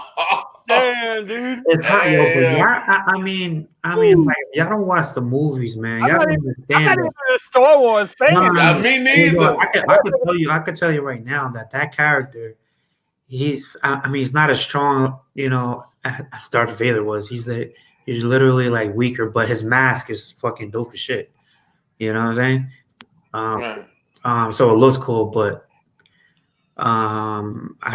[SPEAKER 3] Damn, dude.
[SPEAKER 1] It's hot, yo. But I mean, like, y'all don't watch the movies, man. Y'all don't understand.
[SPEAKER 3] I'm not even a Star Wars fan.
[SPEAKER 2] Me neither.
[SPEAKER 1] I could tell you right now that character, he's not as strong, as Darth Vader was. He's He's literally like weaker, but his mask is fucking dope as shit. You know what I'm saying? So it looks cool, but I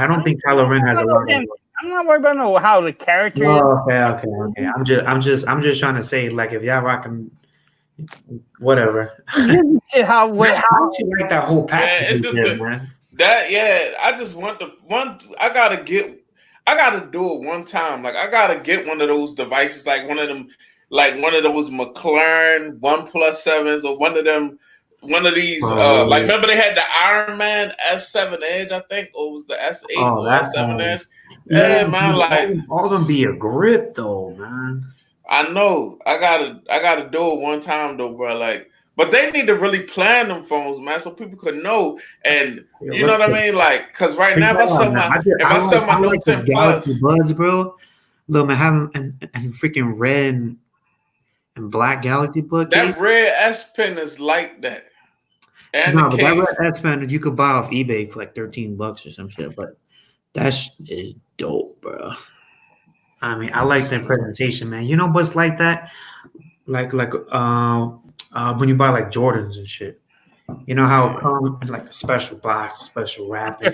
[SPEAKER 1] don't think Kylo Ren has a lot of.
[SPEAKER 3] I'm not worried about how the character.
[SPEAKER 1] Oh, okay. I'm just trying to say, like, if y'all rocking, whatever.
[SPEAKER 3] How
[SPEAKER 1] you like that whole package,
[SPEAKER 2] man? I just want I gotta do it one time. Like I gotta get one of those devices, like one of those McLaren OnePlus 7s, or one of these. Like remember they had the Iron Man S7 Edge, I think, or it was the S8 or S7 Edge. Yeah, man, like
[SPEAKER 1] all of them be a grip though, man.
[SPEAKER 2] I know. I gotta do it one time though, bro. Like, but they need to really plan them phones, man, so people could know. And you know what I mean? Like, cause right now, if I sell my Note 10 Plus,
[SPEAKER 1] Buds, bro. Look, man, having and freaking red and black Galaxy Bud.
[SPEAKER 2] That red S Pen is like that.
[SPEAKER 1] And no, but that red S Pen you could buy off eBay for like $13 or some shit. But that is dope, bro. I mean, I like that presentation, man. You know what's like that? Like when you buy like Jordans and shit. You know how it comes in like a special box, special wrapping.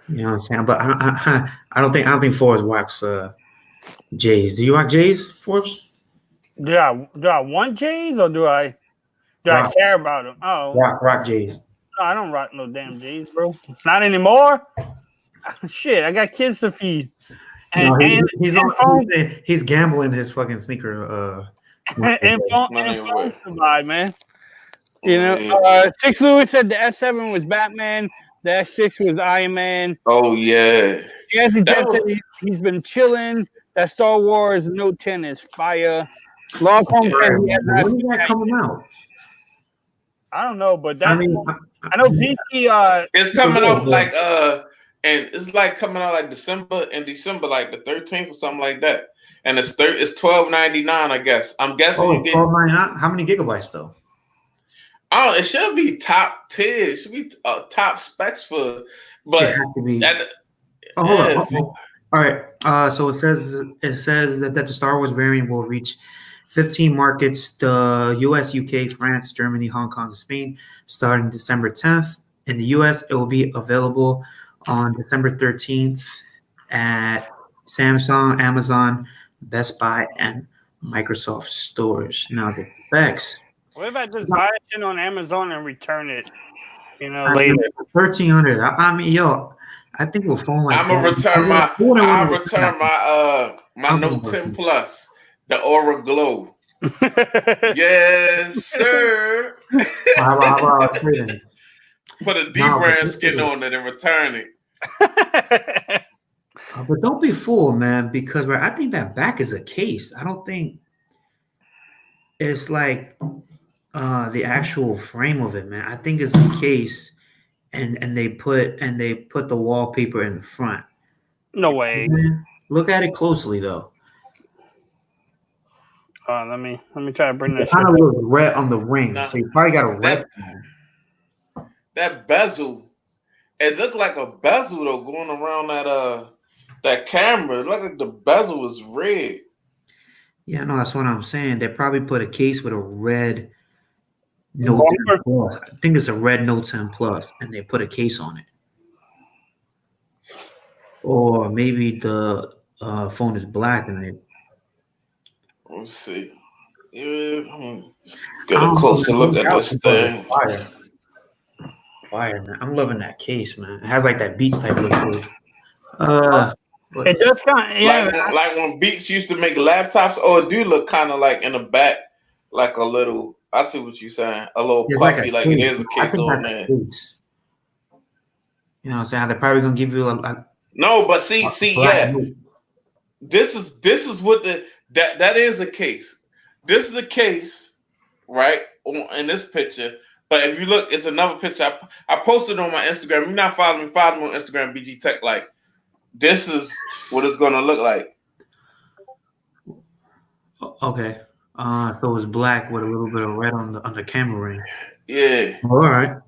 [SPEAKER 1] You know what I'm saying? But I don't think Forbes rocks J's. Do you rock J's, Forbes?
[SPEAKER 3] Do I want J's or do I care about them? Oh,
[SPEAKER 1] rock J's.
[SPEAKER 3] No, I don't rock no damn J's, bro. Not anymore. Shit, I got kids to feed. And,
[SPEAKER 1] he's gambling his fucking sneaker.
[SPEAKER 3] And phone to buy, man. You know, Six Lewis said the S7 was Batman, the S6 was Iron Man.
[SPEAKER 2] Oh yeah.
[SPEAKER 3] Jazzy Jet said he's been chilling. That Star Wars Note 10 is fire. Long Home said
[SPEAKER 1] when is that coming out?
[SPEAKER 3] I don't know, but that I know BT
[SPEAKER 2] it's coming out like and it's like coming out like in December, like the 13th or something like that. And it's $12.99, I guess. I'm guessing you get
[SPEAKER 1] $12.99. How many gigabytes though?
[SPEAKER 2] Oh, it should be top tier. It should be top specs for, but
[SPEAKER 1] hold on. All right. So it says that the Star Wars variant will reach 15 markets: the U.S., UK, France, Germany, Hong Kong, and Spain, starting December 10th. In the U.S., it will be available on December 13th at Samsung, Amazon, Best Buy, and Microsoft stores. Now the specs.
[SPEAKER 3] What if I just buy it on Amazon and return it? You know, later.
[SPEAKER 1] $1,300. I mean, yo, I think we'll phone like.
[SPEAKER 2] I'm gonna return my Note 10 Plus, the Aura Glow. Yes, sir.
[SPEAKER 1] How about trading?
[SPEAKER 2] Put a D-brand skin on it and return it.
[SPEAKER 1] But don't be fooled, man, because I think that back is a case. I don't think it's like the actual frame of it, man. I think it's the case, and they put the wallpaper in the front.
[SPEAKER 3] No way.
[SPEAKER 1] Look at it closely, though.
[SPEAKER 3] Let me try to bring that.
[SPEAKER 1] It kind of looks red on the ring, so you probably got a red.
[SPEAKER 2] That bezel, it looked like a bezel though, going around that camera. It looked like the bezel was red.
[SPEAKER 1] Yeah, no, that's what I'm saying. They probably put a case with a red Note 10 Plus. I think it's a red Note 10 Plus, and they put a case on it. Or maybe the phone is black and they.
[SPEAKER 2] Let's see. Yeah, get a closer look at this thing.
[SPEAKER 1] Fire, man. I'm loving that case, man. It has like that Beats type look to it.
[SPEAKER 3] It does kind of,
[SPEAKER 2] like when Beats used to make laptops. Oh, it do look kind of like in the back, like a little. I see what you're saying. A little puffy, like it is a case on there. You
[SPEAKER 1] know what I'm saying? They're probably gonna give you a
[SPEAKER 2] no, but see, yeah. This is what that is a case. This is a case, right? In this picture. But if you look, it's another picture. I posted on my Instagram. You're not following me, follow me on Instagram, BG Tech. Like, this is what it's gonna look like.
[SPEAKER 1] Okay. So it's black with a little bit of red on the camera ring.
[SPEAKER 2] Yeah.
[SPEAKER 1] All right.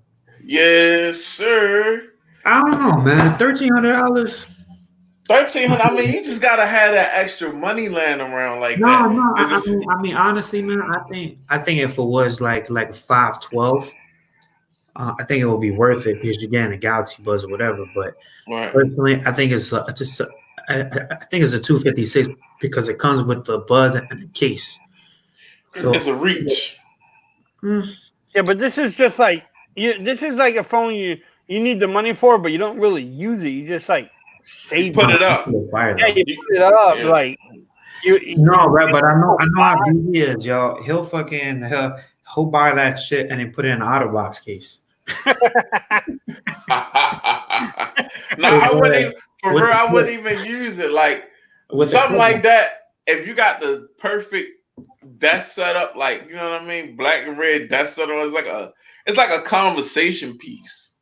[SPEAKER 2] Yes, sir.
[SPEAKER 1] I don't know, man. $1,300.
[SPEAKER 2] $1,300. I mean, you just gotta have that extra money laying around like
[SPEAKER 1] No,
[SPEAKER 2] that.
[SPEAKER 1] no.
[SPEAKER 2] It's just
[SPEAKER 1] I mean, honestly, man, I think if it was like a 512, I think it would be worth it because you're getting a Galaxy Buzz or whatever. But
[SPEAKER 2] right.
[SPEAKER 1] personally, I think it's I think it's a 256 because it comes with the bud and the case. So,
[SPEAKER 2] It's a reach.
[SPEAKER 3] Yeah, but this is just like this is like a phone you need the money for, but you don't really use it. You just like save
[SPEAKER 2] Put
[SPEAKER 3] it.
[SPEAKER 2] it up.
[SPEAKER 3] Yeah, you put it up
[SPEAKER 2] Yeah.
[SPEAKER 3] like
[SPEAKER 1] no, right? But I know how BB is, y'all. He'll buy that shit and then put it in an OtterBox case.
[SPEAKER 2] No, I wouldn't even, for real. I wouldn't even use it like something like that. If you got the perfect desk setup, like you know what I mean, black and red desk setup, it's like a conversation piece.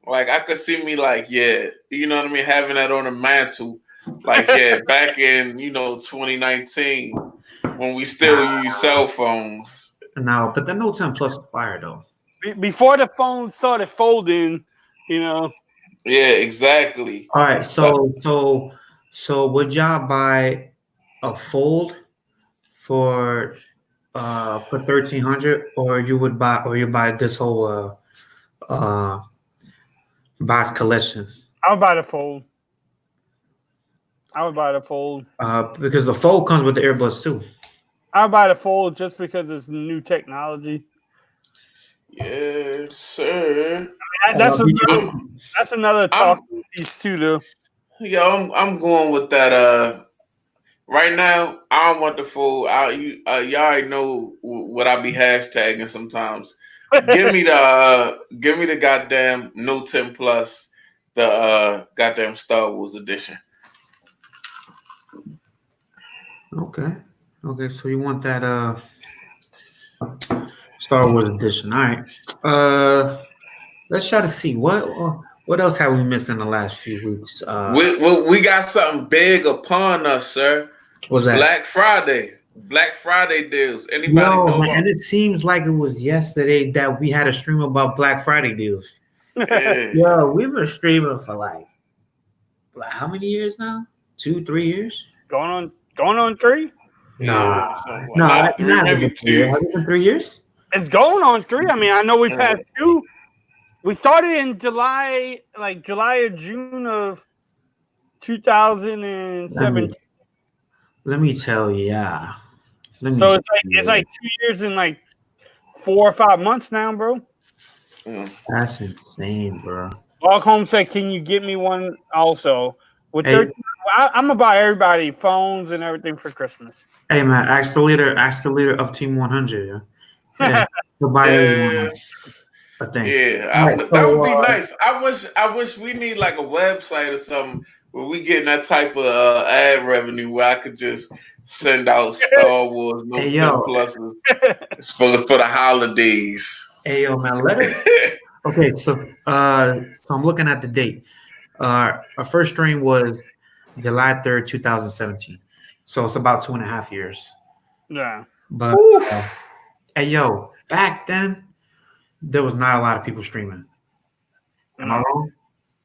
[SPEAKER 2] Like I could see me like, yeah, you know what I mean, having that on the mantle, like yeah, back in 2019 when we still use cell phones.
[SPEAKER 1] No, but the Note 10 Plus is fire though.
[SPEAKER 3] Before the phone started folding,
[SPEAKER 2] Yeah, exactly.
[SPEAKER 1] All right, so would y'all buy a fold for 1,300, or you buy this whole box collection?
[SPEAKER 3] I would buy the fold.
[SPEAKER 1] Because the fold comes with the earbuds too.
[SPEAKER 3] I would buy the fold just because it's new technology.
[SPEAKER 2] Yes, sir.
[SPEAKER 3] That's another talking piece too, though.
[SPEAKER 2] Yo, I'm going with that. Right now, I don't want the fold. Y'all already know what I be hashtagging sometimes. Give me the goddamn Note 10 Plus, the goddamn Star Wars edition.
[SPEAKER 1] Okay, so you want that Star Wars edition? All right. Let's try to see what else have we missed in the last few weeks.
[SPEAKER 2] We got something big upon us, sir.
[SPEAKER 1] What's that?
[SPEAKER 2] Black Friday deals. Anybody know?
[SPEAKER 1] And it seems like it was yesterday that we had a stream about Black Friday deals.
[SPEAKER 2] Yeah.
[SPEAKER 1] Yo, we've been streaming for like how many years now? 2-3 years?
[SPEAKER 3] Going on 3?
[SPEAKER 2] No,
[SPEAKER 1] not
[SPEAKER 2] 3, maybe 2.
[SPEAKER 1] Has it been 3 years?
[SPEAKER 3] It's going on 3. I mean, I know we passed 2. We started in July or June of 2017.
[SPEAKER 1] Let me tell you, yeah.
[SPEAKER 3] It's like 2 years and like 4 or 5 months now, bro.
[SPEAKER 1] That's insane, bro.
[SPEAKER 2] Log
[SPEAKER 3] Home said, "Can you get me one also?" With I'm gonna buy everybody phones and everything for Christmas.
[SPEAKER 1] Hey man, ask the leader of Team 100. Yeah,
[SPEAKER 2] yes.
[SPEAKER 1] I think.
[SPEAKER 2] Yeah, that would be nice. I wish we need like a website or something where we get that type of ad revenue where I could just send out Star Wars Note 10 Pluses for the holidays.
[SPEAKER 1] Hey yo, man, let it. Okay, so I'm looking at the date. Our first stream was July 3rd, 2017. So it's about 2.5 years.
[SPEAKER 3] Yeah.
[SPEAKER 1] But hey yo, back then there was not a lot of people streaming. Am I wrong?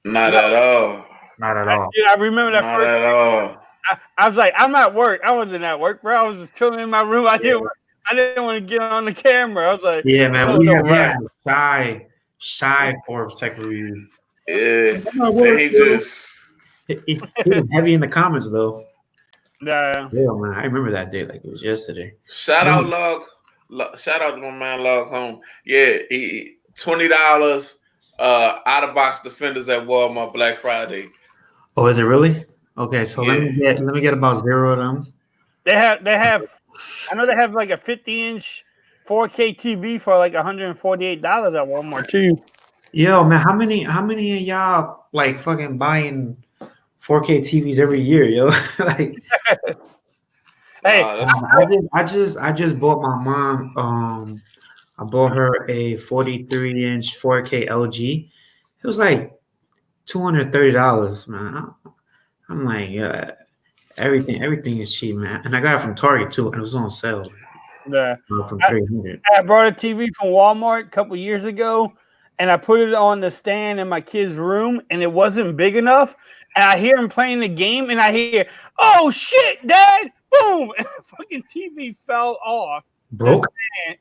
[SPEAKER 2] Not at all.
[SPEAKER 3] I remember that.
[SPEAKER 2] Not at all.
[SPEAKER 3] I was like, I'm at work. I wasn't at work, bro. I was just chilling in my room. I didn't want to get on the camera. I was like,
[SPEAKER 1] yeah, man, we have shy Forbes Tech Review.
[SPEAKER 2] Yeah,
[SPEAKER 1] he was heavy in the comments though.
[SPEAKER 3] Yeah,
[SPEAKER 1] man, I remember that day like it was yesterday.
[SPEAKER 2] Shout out to my man Log Home. Yeah, $20 out of box defenders at Walmart Black Friday.
[SPEAKER 1] Oh, is it really? Okay, so let me get about 0 of them.
[SPEAKER 3] They have I know they have like a 50-inch 4K TV for like $148 at Walmart too.
[SPEAKER 1] Yo, man, how many of y'all like fucking buying 4K TVs every year, yo? Like,
[SPEAKER 3] hey,
[SPEAKER 1] I just bought my mom. I bought her a 43-inch 4K LG. It was like $230, man. I'm like, everything is cheap, man. And I got it from Target too, and it was on sale.
[SPEAKER 3] Yeah,
[SPEAKER 1] from $300.
[SPEAKER 3] I brought a TV from Walmart a couple years ago, and I put it on the stand in my kid's room, and it wasn't big enough. And I hear him playing the game, and I hear, "Oh shit, Dad!" Boom, and the fucking TV fell off,
[SPEAKER 1] Broke?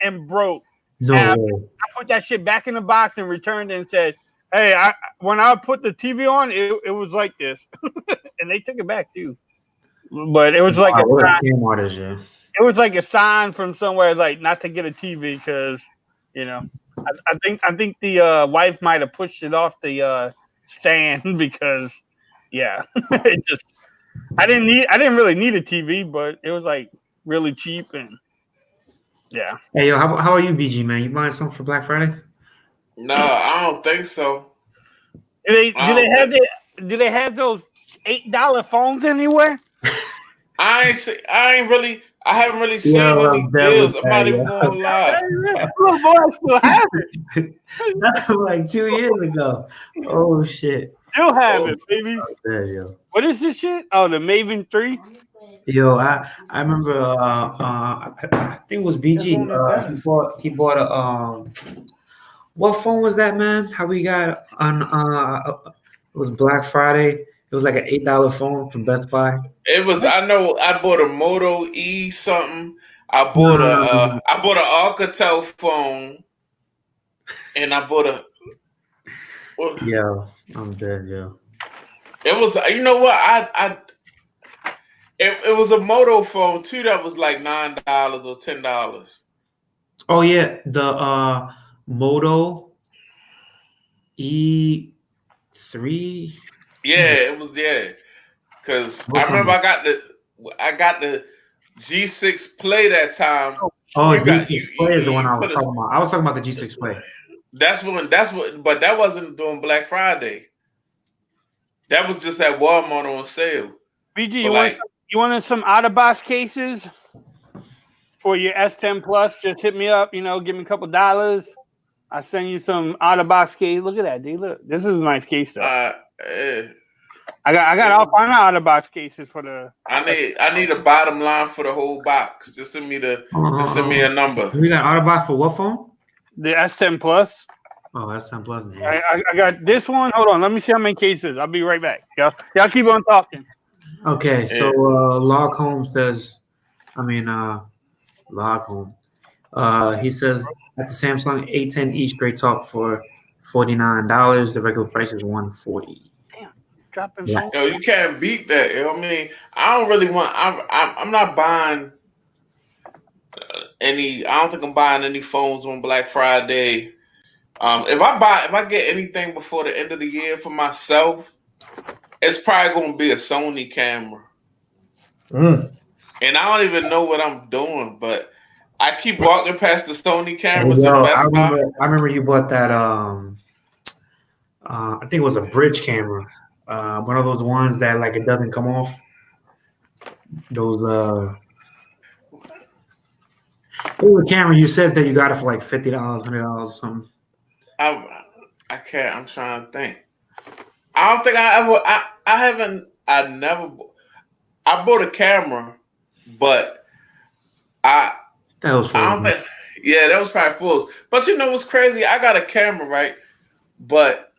[SPEAKER 3] and broke.
[SPEAKER 1] No
[SPEAKER 3] And
[SPEAKER 1] way.
[SPEAKER 3] I put that shit back in the box and returned it and said, "Hey, when I put the TV on, it was like this," and they took it back too. But it was like
[SPEAKER 1] Wow,
[SPEAKER 3] a
[SPEAKER 1] what a
[SPEAKER 3] sign.
[SPEAKER 1] scam artist, yeah.
[SPEAKER 3] It was like a sign from somewhere, like not to get a TV because I think the wife might have pushed it off the stand because it just I didn't really need a TV, but it was like really cheap and yeah.
[SPEAKER 1] Hey, yo, how are you, BG, man? You buying something for Black Friday?
[SPEAKER 2] No, I don't think so.
[SPEAKER 3] Do they have those $8 phones anywhere?
[SPEAKER 2] I haven't really seen
[SPEAKER 1] Yo,
[SPEAKER 2] any
[SPEAKER 1] I'm done
[SPEAKER 2] deals.
[SPEAKER 1] with
[SPEAKER 2] I'm not
[SPEAKER 1] that,
[SPEAKER 2] even
[SPEAKER 1] yo.
[SPEAKER 2] going to lie.
[SPEAKER 3] Little boy, I still have it.
[SPEAKER 1] That's from like 2 years ago. Oh shit.
[SPEAKER 3] Still have it, baby.
[SPEAKER 1] Yeah, yo.
[SPEAKER 3] What is this shit? Oh, the Maven 3?
[SPEAKER 1] Yo, I remember I think it was BG. He bought a what phone was that, man? How we got on it was Black Friday. It was like an $8 phone from Best Buy.
[SPEAKER 2] It was. I know. I bought a Moto E something. I bought an Alcatel phone, and I bought a.
[SPEAKER 1] Yo, I'm dead, yo.
[SPEAKER 2] It was. You know what? It was a Moto phone too. That was like $9 or $10.
[SPEAKER 1] Oh yeah, the Moto E3.
[SPEAKER 2] Yeah, it was because I remember I got the G6 Play that time.
[SPEAKER 1] Oh, G6 Play is the one I was talking about. I was talking about the G6 Play.
[SPEAKER 2] But that wasn't during Black Friday. That was just at Walmart on sale.
[SPEAKER 3] BG, you wanted some out of box cases for your S10 Plus? Just hit me up. Give me a couple dollars. I send you some out of box case. Look at that, dude. Look, this is a nice case though. I got all kind of out of box cases for the.
[SPEAKER 2] I need a bottom line for the whole box. Just send me a number.
[SPEAKER 1] We got out of box for what phone?
[SPEAKER 3] The S10 Plus.
[SPEAKER 1] Oh, S10 Plus.
[SPEAKER 3] Yeah. I got this one. Hold on, let me see how many cases. I'll be right back. Y'all keep on talking.
[SPEAKER 1] Okay, so Log Home says, Log Home. He says at the Samsung A10e straight talk for $49. The regular price is $140.
[SPEAKER 3] Damn, dropping.
[SPEAKER 1] Yeah.
[SPEAKER 2] Yo, you can't beat that. I mean, I don't really want. I'm not buying any. I don't think I'm buying any phones on Black Friday. If I get anything before the end of the year for myself, it's probably going to be a Sony camera. And I don't even know what I'm doing, but I keep walking past the Sony cameras at Best Buy.
[SPEAKER 1] I remember you bought that. I think it was a bridge camera. One of those ones that like it doesn't come off. Those it was a camera. You said that you got it for like $50, $100 or something.
[SPEAKER 2] I can't. I'm trying to think. I don't think I bought a camera, but that was probably fools. But you know what's crazy? I got a camera, right? But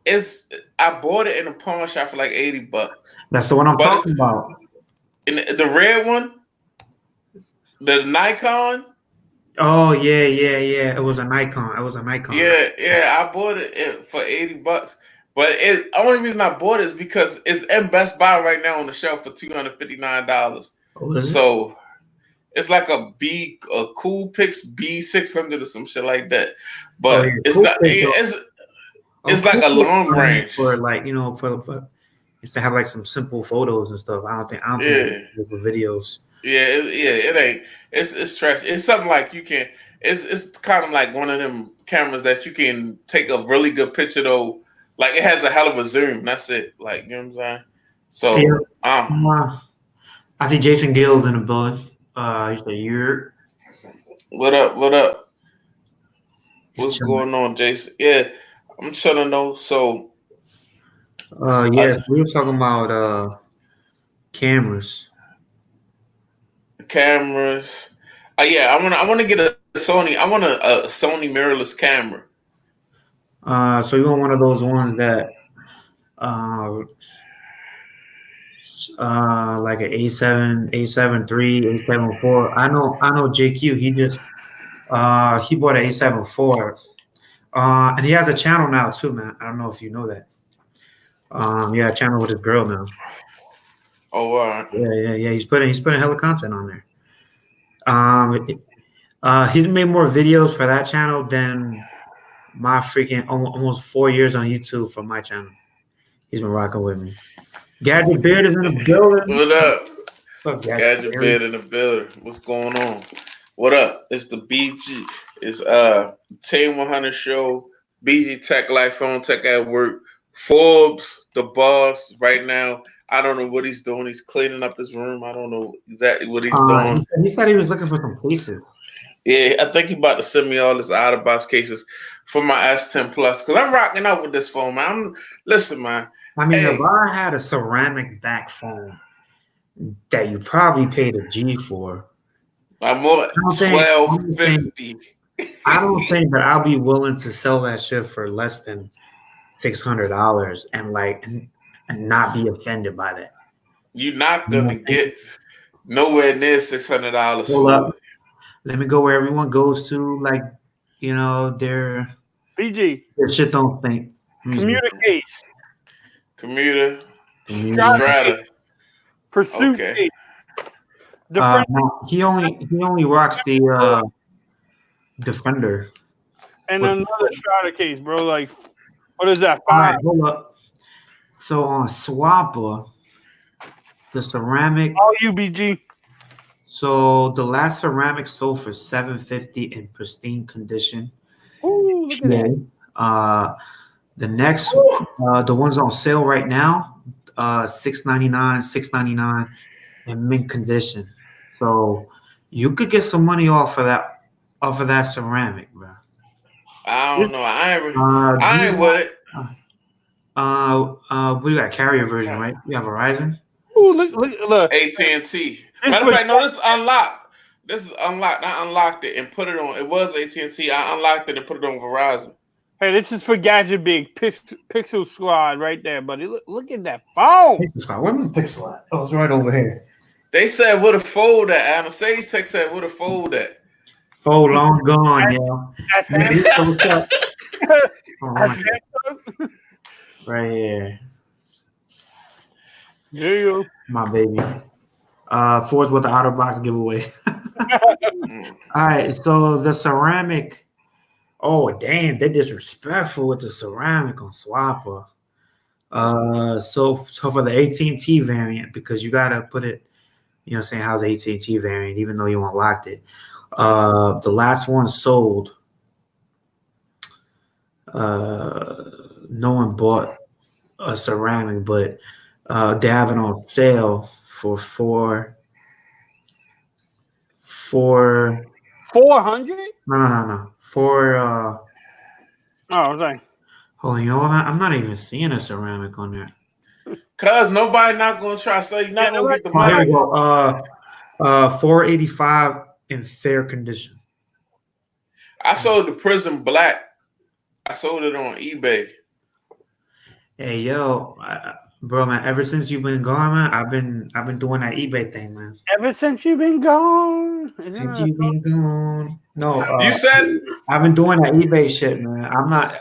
[SPEAKER 2] I bought it in a pawn shop for like $80.
[SPEAKER 1] That's the one I'm talking about.
[SPEAKER 2] In the red one, the Nikon.
[SPEAKER 1] Oh yeah. It was a Nikon.
[SPEAKER 2] Yeah. I bought it for $80. But the only reason I bought it is because it's in Best Buy right now on the shelf for $259. So it's like a Coolpix B600 or some shit like that. But it's not. It's like a long range
[SPEAKER 1] for like for it's to have like some simple photos and stuff. I don't think it's for videos.
[SPEAKER 2] It ain't. It's trash. It's something like you can. It's kind of like one of them cameras that you can take a really good picture though. Like it has a hell of a zoom. That's it. Like, you know what I'm saying? So
[SPEAKER 1] I see Jason Gills in the building. He said, "You're
[SPEAKER 2] what up? What's going on, Jason? Yeah, I'm chilling though. So
[SPEAKER 1] we were talking about cameras.
[SPEAKER 2] I want to get a Sony. I want a Sony mirrorless camera.
[SPEAKER 1] So you want one of those ones that uh like an A7, A7 III, A7 IV. I know JQ, he bought an A7 IV. And he has a channel now too, man. I don't know if you know that. Yeah, a channel with his girl now.
[SPEAKER 2] Oh, all right.
[SPEAKER 1] Yeah. He's putting hella content on there. He's made more videos for that channel than my freaking almost 4 years on YouTube for my channel. He's been rocking with me. Gadget Beard is in the building.
[SPEAKER 2] What up?
[SPEAKER 1] What's up,
[SPEAKER 2] Gadget Beard in the building. What's going on? What up? It's the BG. It's Team 100 show. BG Tech Life, Phone Tech at Work. Forbes, the boss, right now. I don't know what he's doing. He's cleaning up his room. I don't know exactly what he's doing.
[SPEAKER 1] He said he was looking for some cases.
[SPEAKER 2] Yeah, I think he's about to send me all his out of box cases for my S10 Plus because I'm rocking out with this phone, man. Listen, man.
[SPEAKER 1] I mean, if I had a ceramic back phone that you probably paid a G for,
[SPEAKER 2] I'm more $12.50.
[SPEAKER 1] I don't think that I'll be willing to sell that shit for less than $600 and not be offended by that.
[SPEAKER 2] You're not gonna get nowhere near $600.
[SPEAKER 1] Hold up. Let me go where everyone goes to, like, their
[SPEAKER 3] BG.
[SPEAKER 1] Their shit don't think.
[SPEAKER 3] Communicate.
[SPEAKER 2] Commuter. Strata.
[SPEAKER 3] Pursuit.
[SPEAKER 2] Okay.
[SPEAKER 1] No, he only rocks the Defender.
[SPEAKER 3] And another Strata case, bro. Like, what is that? 5.
[SPEAKER 1] All right, hold up. So on Swapper, the ceramic.
[SPEAKER 3] All UBG.
[SPEAKER 1] So the last ceramic sold for $750 in pristine condition.
[SPEAKER 3] Ooh, look at that.
[SPEAKER 1] The next, the ones on sale right now, $699 in mint condition. So you could get some money off of that ceramic, bro.
[SPEAKER 2] I don't know. I ain't with it.
[SPEAKER 1] We got carrier version, right? We have Verizon.
[SPEAKER 3] Ooh, look.
[SPEAKER 2] AT&T. Matter of fact, no, this is unlocked. This is unlocked. I unlocked it and put it on. It was AT&T. I unlocked it and put it on Verizon.
[SPEAKER 3] Hey, this is for Gadget Big Pixel Squad right there, buddy. Look at that phone.
[SPEAKER 1] Pixel Squad. Where's my Pixel at? Oh, it's right over here.
[SPEAKER 2] They said what a fold at. Anna Sage Tech said what a fold at.
[SPEAKER 1] Fold long gone, yo. Right here.
[SPEAKER 3] Yeah.
[SPEAKER 1] My baby. Fourth with the outer box giveaway. All right, so the ceramic. Oh damn, they're disrespectful with the ceramic on Swapper. So for the AT&T variant, because you gotta put it, how's AT&T variant, even though you unlocked it. The last one sold. No one bought a ceramic, but they have it on sale for
[SPEAKER 3] $400?
[SPEAKER 1] No. For
[SPEAKER 3] oh, okay.
[SPEAKER 1] Hold on, you know what? I'm not even seeing a ceramic on there.
[SPEAKER 2] Cause nobody not gonna try. So you're not gonna get the money.
[SPEAKER 1] Here we go. $485 in fair condition.
[SPEAKER 2] I sold the Prism Black. I sold it on eBay.
[SPEAKER 1] Hey yo, bro, man. Ever since you've been gone, man, I've been doing that eBay thing, man.
[SPEAKER 3] Ever since you've been gone.
[SPEAKER 1] Since you've been gone. No,
[SPEAKER 2] you said
[SPEAKER 1] I've been doing that eBay shit, man. I'm not,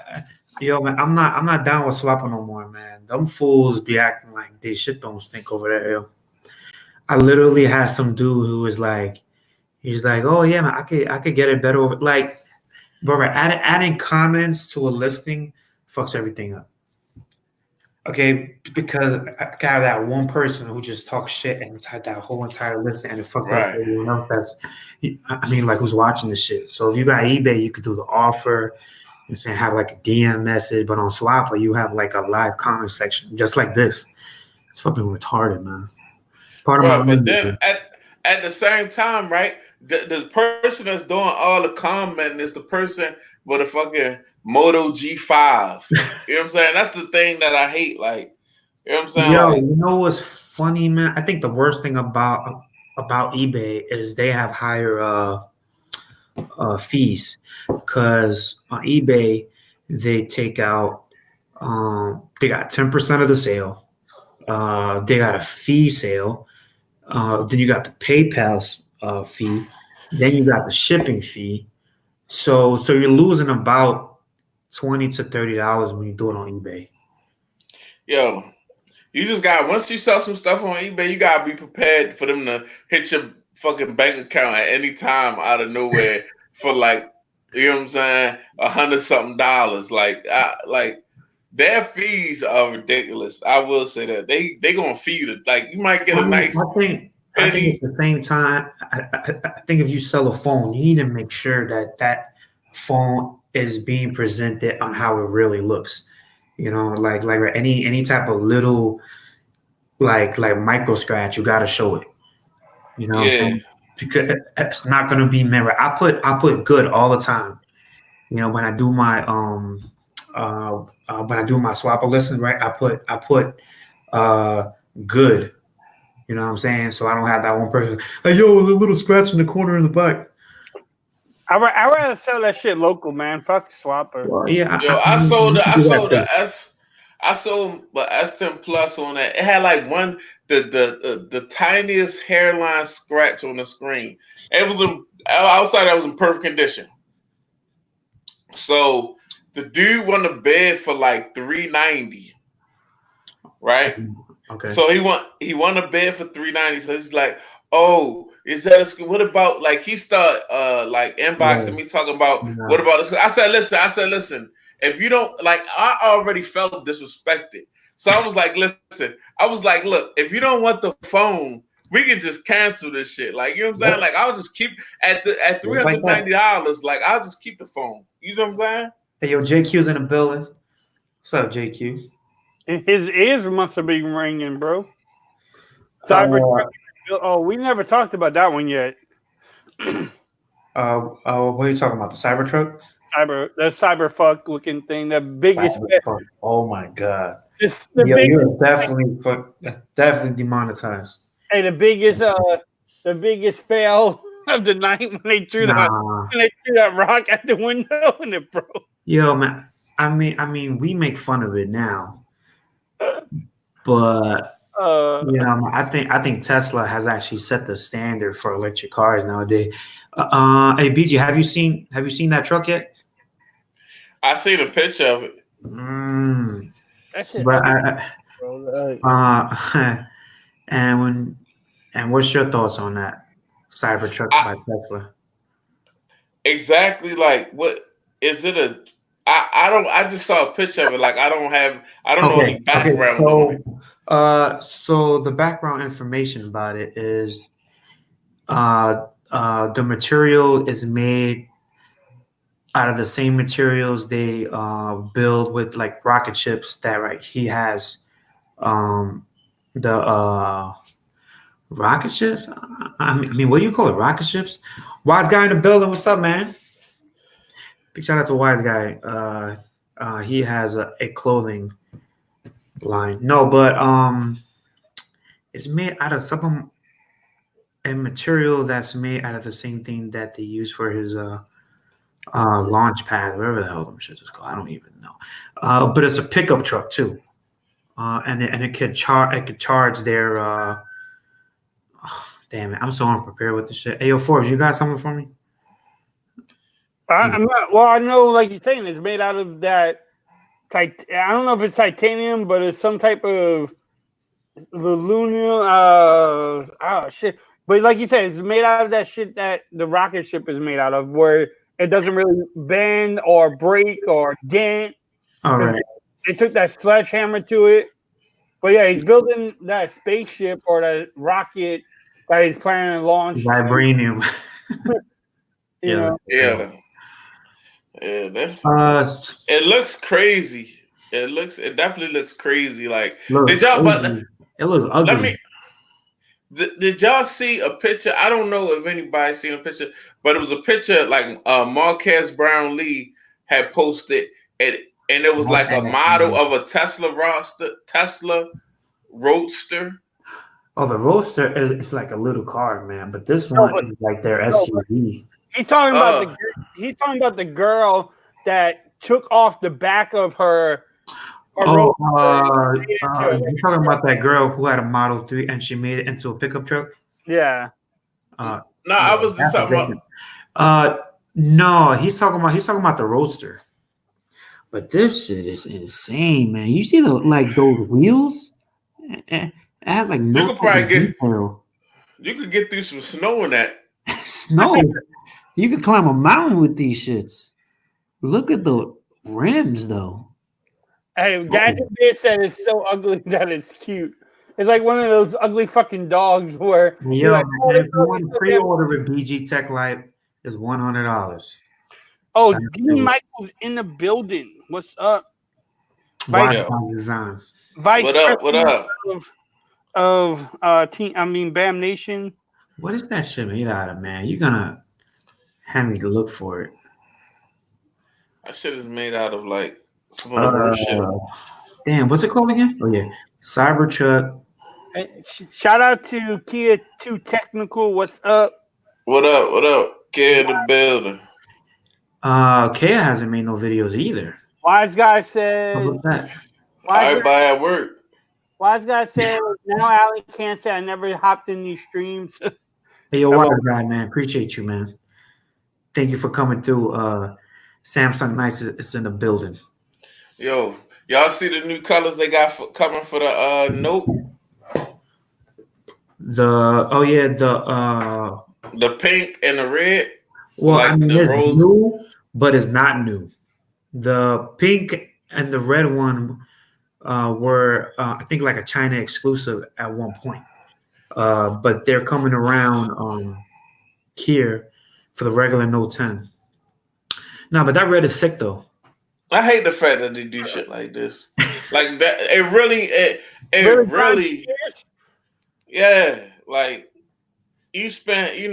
[SPEAKER 1] man. I'm not down with Swapper no more, man. Them fools be acting like they shit don't stink over there, yo. I literally had some dude who was like, he's like, oh yeah, man, I could get it better over. Like, bro, adding comments to a listing fucks everything up. Okay, because I have that one person who just talks shit and type that whole entire list and it fucks up everyone else who's watching the shit. So if you got eBay, you could do the offer and say have like a DM message, but on Swapper you have like a live comment section just like this. It's fucking retarded, man.
[SPEAKER 2] But then at the same time, right? The person that's doing all the commenting is the person with a fucking Moto G5. You know what I'm saying? That's the thing that I hate. Like, you know what I'm saying?
[SPEAKER 1] Yo, you know what's funny, man? I think the worst thing about eBay is they have higher fees. Because on eBay, they take out. They got 10% of the sale. They got a fee sale. Then you got the PayPal fee. Then you got the shipping fee. So you're losing about $20 to $30 when you do it on eBay.
[SPEAKER 2] Yo, you just got once you sell some stuff on eBay, you gotta be prepared for them to hit your fucking bank account at any time out of nowhere for like, you know what I'm saying, $100-something. Like their fees are ridiculous. I will say that they gonna feed it. Like you might get a nice.
[SPEAKER 1] I think at the same time, I think if you sell a phone, you need to make sure that phone is being presented on how it really looks. You know, like any type of little like micro scratch, you got to show it. You know, what I'm saying? Because it's not gonna be mirror. I put good all the time. You know, when I do my when I do my swapper listen, right? I put good. You know what I'm saying? So I don't have that one person. Hey, yo, a little scratch in the corner in the back.
[SPEAKER 3] I rather sell that shit local, man. Fuck swapper.
[SPEAKER 1] Well, yeah,
[SPEAKER 2] I sold the S10 Plus on that. It had like the tiniest hairline scratch on the screen. It was outside. That was in perfect condition. So the dude won the bid for like $390, right?
[SPEAKER 1] Okay.
[SPEAKER 2] So he won a bid for $390. So he's like, "Oh, is that a what about like?" He started like inboxing me talking about what about this? I said, listen. If you don't like, I already felt disrespected. So I was like, listen. I was like, look, if you don't want the phone, we can just cancel this shit. Like, you know what I'm saying? Like, I'll just keep at $390. Like, I'll just keep the phone. You know what I'm saying?
[SPEAKER 1] Hey, yo, JQ's in the building. What's up, JQ?
[SPEAKER 3] His ears must have been ringing, bro. Cybertruck. Oh, we never talked about that one yet.
[SPEAKER 1] What are you talking about? The Cybertruck?
[SPEAKER 3] That cyberfuck looking thing, the biggest.
[SPEAKER 1] Oh my god!
[SPEAKER 3] You're
[SPEAKER 1] definitely demonetized.
[SPEAKER 3] Hey, the biggest fail of the night when they threw that rock at the window and it broke.
[SPEAKER 1] Yo, man. I mean, we make fun of it now, but you know, I think Tesla has actually set the standard for electric cars nowadays. Hey, BG, have you seen that truck yet?
[SPEAKER 2] I seen a picture of it.
[SPEAKER 3] That's it.
[SPEAKER 1] And what's your thoughts on that Cybertruck by Tesla?
[SPEAKER 2] Exactly. What is it? I just saw a picture of it. Like I don't know any background on it.
[SPEAKER 1] So the background information about it is, the material is made out of the same materials they build with like rocket ships that he has the rocket ships. I mean, what do you call it? Rocket ships? Wise guy in the building. What's up, man? Big shout out to Wise guy. He has a clothing line. No, but it's made out of a material that's made out of the same thing that they use for his launch pad, whatever the hell them shit is called. I don't even know. But it's a pickup truck too, and it could charge their. Damn it! I'm so unprepared with this shit. Hey, yo, Forbes, you got something for me?
[SPEAKER 3] I'm not. Well, I know, like you're saying, it's made out of that. I don't know if it's titanium, but it's some type of aluminum. Oh shit! But like you said, it's made out of that shit that the rocket ship is made out of, where it doesn't really bend or break or dent.
[SPEAKER 1] All right.
[SPEAKER 3] They took that sledgehammer to it. But yeah, he's building that spaceship or that rocket that he's planning to launch.
[SPEAKER 1] Vibranium.
[SPEAKER 2] Yeah. It looks crazy. It definitely looks crazy. Like
[SPEAKER 1] it looks ugly.
[SPEAKER 2] Did y'all see a picture? I don't know if anybody's seen a picture, but it was a picture like Marquez Brownlee had posted, and it was like a model of a Tesla Roadster.
[SPEAKER 1] Oh, the Roadster is like a little car, man. But this one is like their SUV.
[SPEAKER 3] He's talking about the girl that took off the back of her.
[SPEAKER 1] Oh, you're talking about that girl who had a Model 3 and she made it into a pickup truck?
[SPEAKER 3] Yeah.
[SPEAKER 2] No, I was just talking about.
[SPEAKER 1] No, he's talking about the Roadster. But this shit is insane, man. You see those wheels? It has like no.
[SPEAKER 2] You could probably
[SPEAKER 1] detail.
[SPEAKER 2] You could get through some snow in that.
[SPEAKER 1] Snow. You could climb a mountain with these shits. Look at the rims, though.
[SPEAKER 3] Hey, Gadget Bear said it's so ugly that it's cute. It's like one of those ugly fucking dogs where
[SPEAKER 1] yo, like, man, if you want to pre-order with BG Tech Life, it's $100.
[SPEAKER 3] Oh, Dean Michael's in the building. What's up?
[SPEAKER 1] Vice Designs.
[SPEAKER 2] What up? What up?
[SPEAKER 3] Bam Nation.
[SPEAKER 1] What is that shit made out of, man? You're gonna have me to look for it.
[SPEAKER 2] That shit is made out of like some of the worst shit.
[SPEAKER 1] Damn, what's it called again? Oh yeah, Cybertruck.
[SPEAKER 3] Hey, shout out to Kia 2 Technical. What's up?
[SPEAKER 2] What up? What up? Kia in the building.
[SPEAKER 1] Kia hasn't made no videos either.
[SPEAKER 3] Wise guy said.
[SPEAKER 1] How about that?
[SPEAKER 2] Everybody at work.
[SPEAKER 3] Wise guy said, now Allie can't say I never hopped in these streams.
[SPEAKER 1] Hey, yo, Wise guy, man. Appreciate you, man. Thank you for coming through. Samsung Nights is in the building.
[SPEAKER 2] Yo, y'all see the new colors they got coming for the Note? The pink and the red.
[SPEAKER 1] Well, like it's new, but it's not new. The pink and the red one were, I think, like a China exclusive at one point. But they're coming around here for the regular Note 10. No, but that red is sick though.
[SPEAKER 2] I hate the fact that they do shit like this. Like that, it really, yeah. Like you spent, you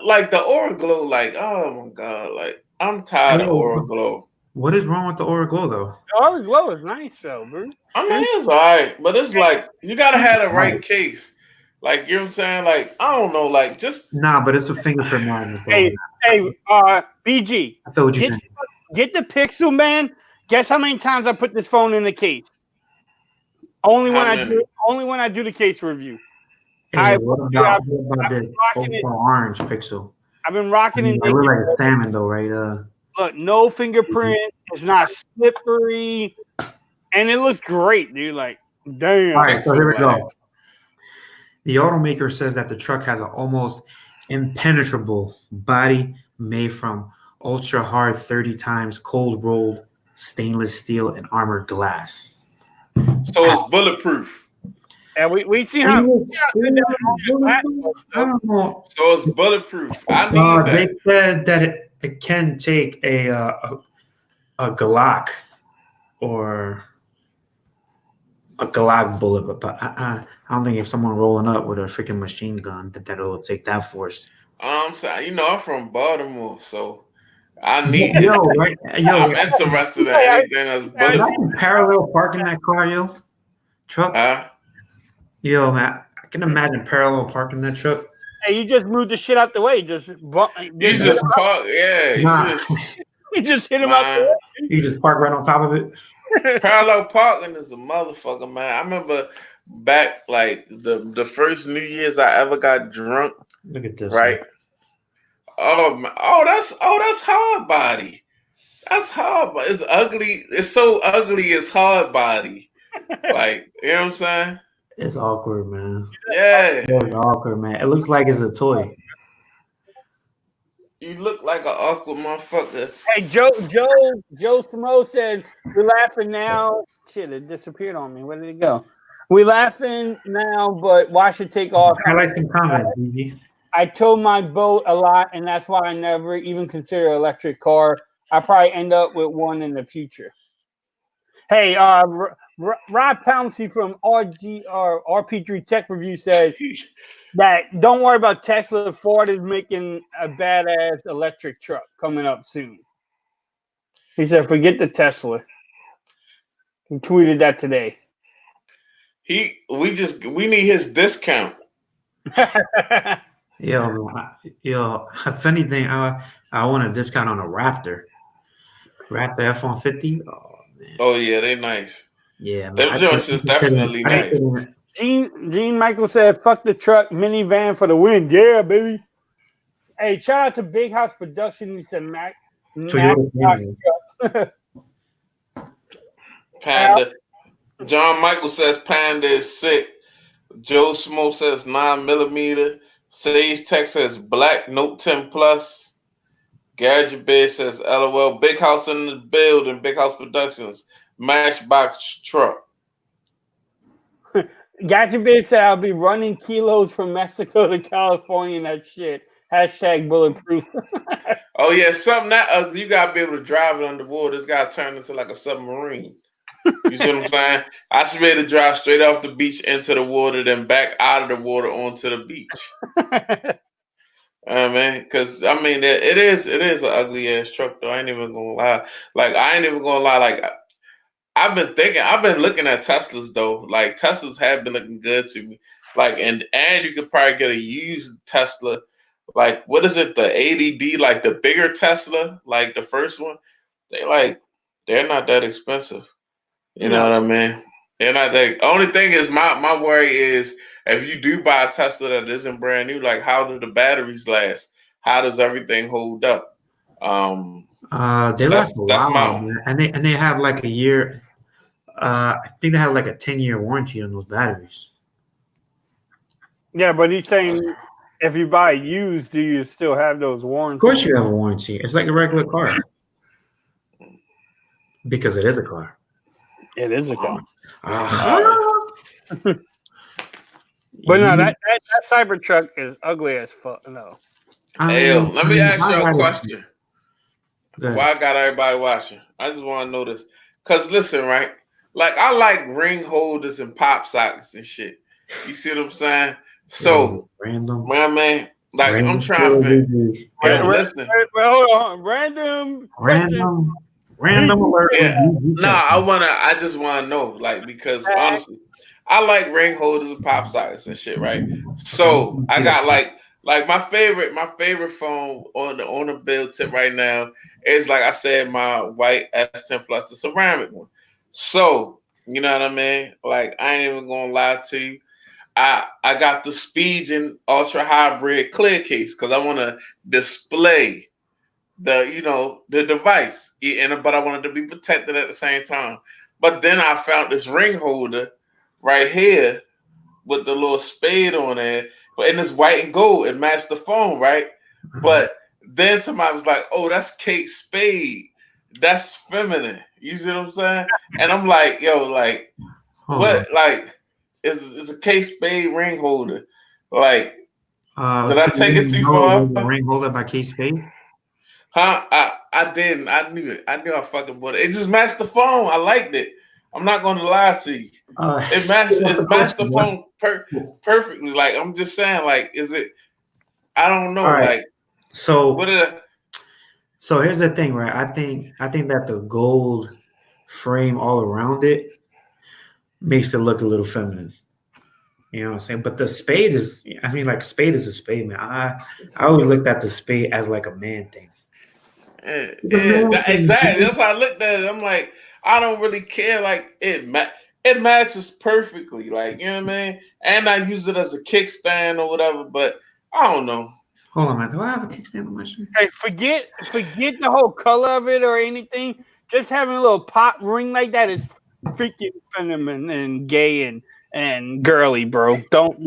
[SPEAKER 2] like the Aura Glow. Like, oh my god, like I'm tired of Aura Glow.
[SPEAKER 1] What is wrong with the Aura Glow though?
[SPEAKER 3] The Aura Glow is nice though, bro.
[SPEAKER 2] I mean, it's alright, but it's like you gotta have the right case. Like, you know what I'm saying? Like, I don't know, like just
[SPEAKER 1] but it's a fingerprint magnet.
[SPEAKER 3] Hey, BG.
[SPEAKER 1] I thought what you said.
[SPEAKER 3] Get the Pixel, man. Guess how many times I put this phone in the case? Only when I do the case review.
[SPEAKER 1] Hey, what about the orange Pixel?
[SPEAKER 3] I've been rocking it.
[SPEAKER 1] I look like a salmon though, right?
[SPEAKER 3] Look, no fingerprint. It's not slippery, and it looks great, dude. Like, damn.
[SPEAKER 1] All right, so here we go. The automaker says that the truck has an almost impenetrable body made from ultra hard 30 times cold rolled stainless steel and armored glass.
[SPEAKER 2] So it's bulletproof.
[SPEAKER 3] And we see how.
[SPEAKER 1] I don't know.
[SPEAKER 2] So it's bulletproof. I need that.
[SPEAKER 1] They said that it can take a Glock or a Glock bullet, but I don't think if someone rolling up with a freaking machine gun that'll take that force.
[SPEAKER 2] I'm saying, I'm from Baltimore, so I need.
[SPEAKER 1] Right?
[SPEAKER 2] I'm interested in anything that's bulletproof.
[SPEAKER 1] I can parallel parking that car, truck. Yo, man, I can imagine parallel parking that truck.
[SPEAKER 3] Hey, you just moved the shit out the way. You just park.
[SPEAKER 2] Yeah.
[SPEAKER 3] You just hit him out the way.
[SPEAKER 1] You just park right on top of it.
[SPEAKER 2] Parallel parking is a motherfucker, man. I remember back like the first New Year's I ever got drunk.
[SPEAKER 1] Look at this,
[SPEAKER 2] right? Man. Oh, that's hard body. That's hard, but it's ugly. It's so ugly. It's hard body. Like, you know what I'm saying?
[SPEAKER 1] It's awkward, man.
[SPEAKER 2] Yeah,
[SPEAKER 1] it's awkward, man. It looks like it's a toy.
[SPEAKER 2] You look like an awkward motherfucker.
[SPEAKER 3] Hey, Joe Smo said, we're laughing now. Shit, it disappeared on me. Where did it go? We're laughing now, but why should take off?
[SPEAKER 1] I like some comments, BG.
[SPEAKER 3] I tow my boat a lot, and that's why I never even consider an electric car. I probably end up with one in the future. Hey, Rob Pouncey from RP3 Tech Review said that don't worry about Tesla. Ford is making a badass electric truck coming up soon. He said, forget the Tesla. He tweeted that today.
[SPEAKER 2] We need his discount.
[SPEAKER 1] Yo, if anything, I want a discount on a Raptor. Raptor F-150. Oh man.
[SPEAKER 2] Oh yeah, they nice.
[SPEAKER 1] Yeah, man.
[SPEAKER 2] Them joints is definitely nice.
[SPEAKER 3] Gene Michael said, "Fuck the truck, minivan for the win." Yeah, baby. Hey, shout out to Big House Productions. He said, "Mac,
[SPEAKER 1] Toyota
[SPEAKER 2] Panda. John Michael says Panda is sick. Joe Smo says 9mm. Sage Tech says Black Note 10 Plus. Gadget Bay says LOL. Big House in the building. Big House Productions. Matchbox truck.
[SPEAKER 3] Gadget Bay said, "I'll be running kilos from Mexico to California." And that shit. Hashtag bulletproof.
[SPEAKER 2] Oh yeah, something that you gotta be able to drive it underwater. This guy turned into like a submarine. You see what I'm saying? I should be able to drive straight off the beach into the water, then back out of the water onto the beach. Man, because I mean, it is an ugly ass truck though. I ain't even gonna lie. Like I ain't even gonna lie. Like I've been looking at Teslas though. Like Teslas have been looking good to me. Like and you could probably get a used Tesla. Like what is it? The ADD, like the bigger Tesla, like the first one. They're not that expensive. You know what I mean? They're not that. Only thing is, my worry is if you do buy a Tesla that isn't brand new, like how do the batteries last? How does everything hold up?
[SPEAKER 1] They last a while, man. And they have like a year. I think they have like a 10-year warranty on those batteries.
[SPEAKER 3] Yeah, but he's saying if you buy used, do you still have those warranties?
[SPEAKER 1] Of course, you have a warranty. It's like a regular car because it is a car.
[SPEAKER 3] It is a car.
[SPEAKER 1] Uh-huh.
[SPEAKER 3] But no, that Cybertruck is ugly as fuck. No.
[SPEAKER 2] Hey, let me ask you a question. Why I got everybody watching? I just want to know this. Cause listen, right? Like I like ring holders and pop sockets and shit. You see what I'm saying? So,
[SPEAKER 1] random,
[SPEAKER 2] man, like random, I'm trying to figure. Listen,
[SPEAKER 3] hold on, random
[SPEAKER 1] alert.
[SPEAKER 2] Yeah, I just wanna know, like, because honestly, I like ring holders and pop sockets and shit, right? So I got like my favorite phone on the build tip right now is, like I said, my white S10 Plus, the ceramic one. So you know what I mean? Like I ain't even gonna lie to you. I got the Spigen Ultra Hybrid clear case because I want to display the device, but I wanted to be protected at the same time. But then I found this ring holder right here with the little spade on it, but in this white and gold, it matched the phone, right? But then somebody was like, "Oh, that's Kate Spade. That's feminine." You see what I'm saying? And I'm like, "Yo, like, what? Like, is a Kate Spade ring holder? Like, did I take it too far?"
[SPEAKER 1] Ring holder by Kate Spade.
[SPEAKER 2] Huh? I didn't. I knew it. I knew I fucking bought it. It just matched the phone. I liked it. I'm not going to lie to you. It matched the phone perfectly. Like I'm just saying. Like, is it? I don't know.
[SPEAKER 1] Right.
[SPEAKER 2] Like,
[SPEAKER 1] so
[SPEAKER 2] what did I?
[SPEAKER 1] So here's the thing, right? I think that the gold frame all around it makes it look a little feminine. You know what I'm saying? But the spade is, I mean, like spade is a spade, man. I always looked at the spade as like a man thing.
[SPEAKER 2] Exactly. That's how I looked at it. I'm like, I don't really care. Like it matches perfectly. Like, you know what I mean? And I use it as a kickstand or whatever, but I don't know.
[SPEAKER 1] Hold on, man. Do I have a kickstand on my shirt?
[SPEAKER 3] Hey, forget the whole color of it or anything. Just having a little pop ring like that is freaking feminine and gay and girly, bro. Don't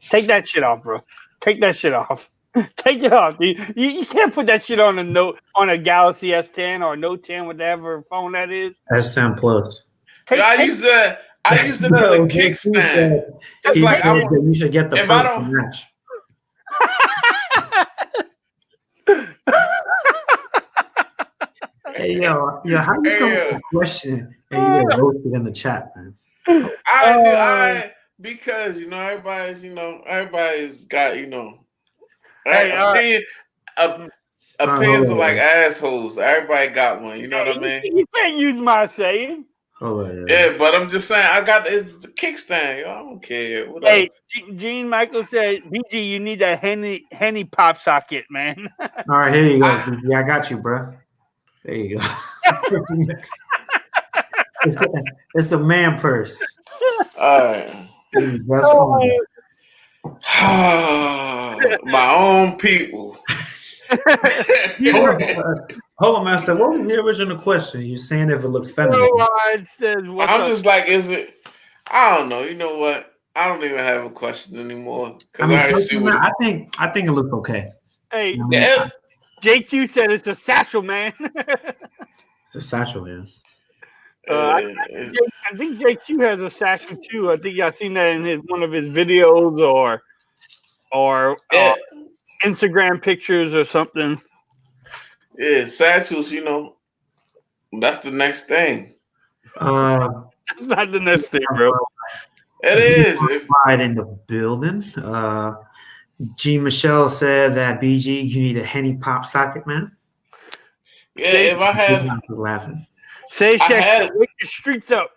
[SPEAKER 3] take that shit off, bro. Take that shit off. Take it off. You can't put that shit on a Galaxy S10 or Note 10, whatever phone that is.
[SPEAKER 1] S10 Plus.
[SPEAKER 2] I use it as a kickstand. It's like
[SPEAKER 1] you should get the
[SPEAKER 2] if I don't
[SPEAKER 1] match. Hey yo, how you come with a question and you get roasted in the chat, man?
[SPEAKER 2] Because everybody's got opinions are like assholes. Everybody got one. You know what I mean?
[SPEAKER 3] You can't use my saying.
[SPEAKER 2] Yeah, but I'm just saying it's the kickstand. Yo, I don't care. Whatever.
[SPEAKER 3] Hey, Gene Michael said, "BG, you need a Henny pop socket, man."
[SPEAKER 1] All right, here you go. I got you, bro. There you go. it's a man purse.
[SPEAKER 2] All right.
[SPEAKER 1] That's funny.
[SPEAKER 2] My own people.
[SPEAKER 1] Hold on, Master. What was the original question? You saying if it looks feminine?
[SPEAKER 2] I'm just like, is it? I don't know. You know what? I don't even have a question anymore because I already see what.
[SPEAKER 1] I think it looks okay.
[SPEAKER 3] Hey,
[SPEAKER 2] Yeah.
[SPEAKER 3] JQ said it's a satchel, man.
[SPEAKER 1] It's a satchel, yeah.
[SPEAKER 3] I think JQ has a satchel too. I think I've seen that in one of his videos or Instagram pictures or something.
[SPEAKER 2] Yeah, satchels. You know, that's the next thing.
[SPEAKER 3] Not the next thing, bro.
[SPEAKER 2] It is.
[SPEAKER 1] Right in the building. G. Michelle said that BG, you need a Henny pop socket, man.
[SPEAKER 2] Yeah, if I had
[SPEAKER 1] laughing.
[SPEAKER 3] Say Shaq, wake the streets up.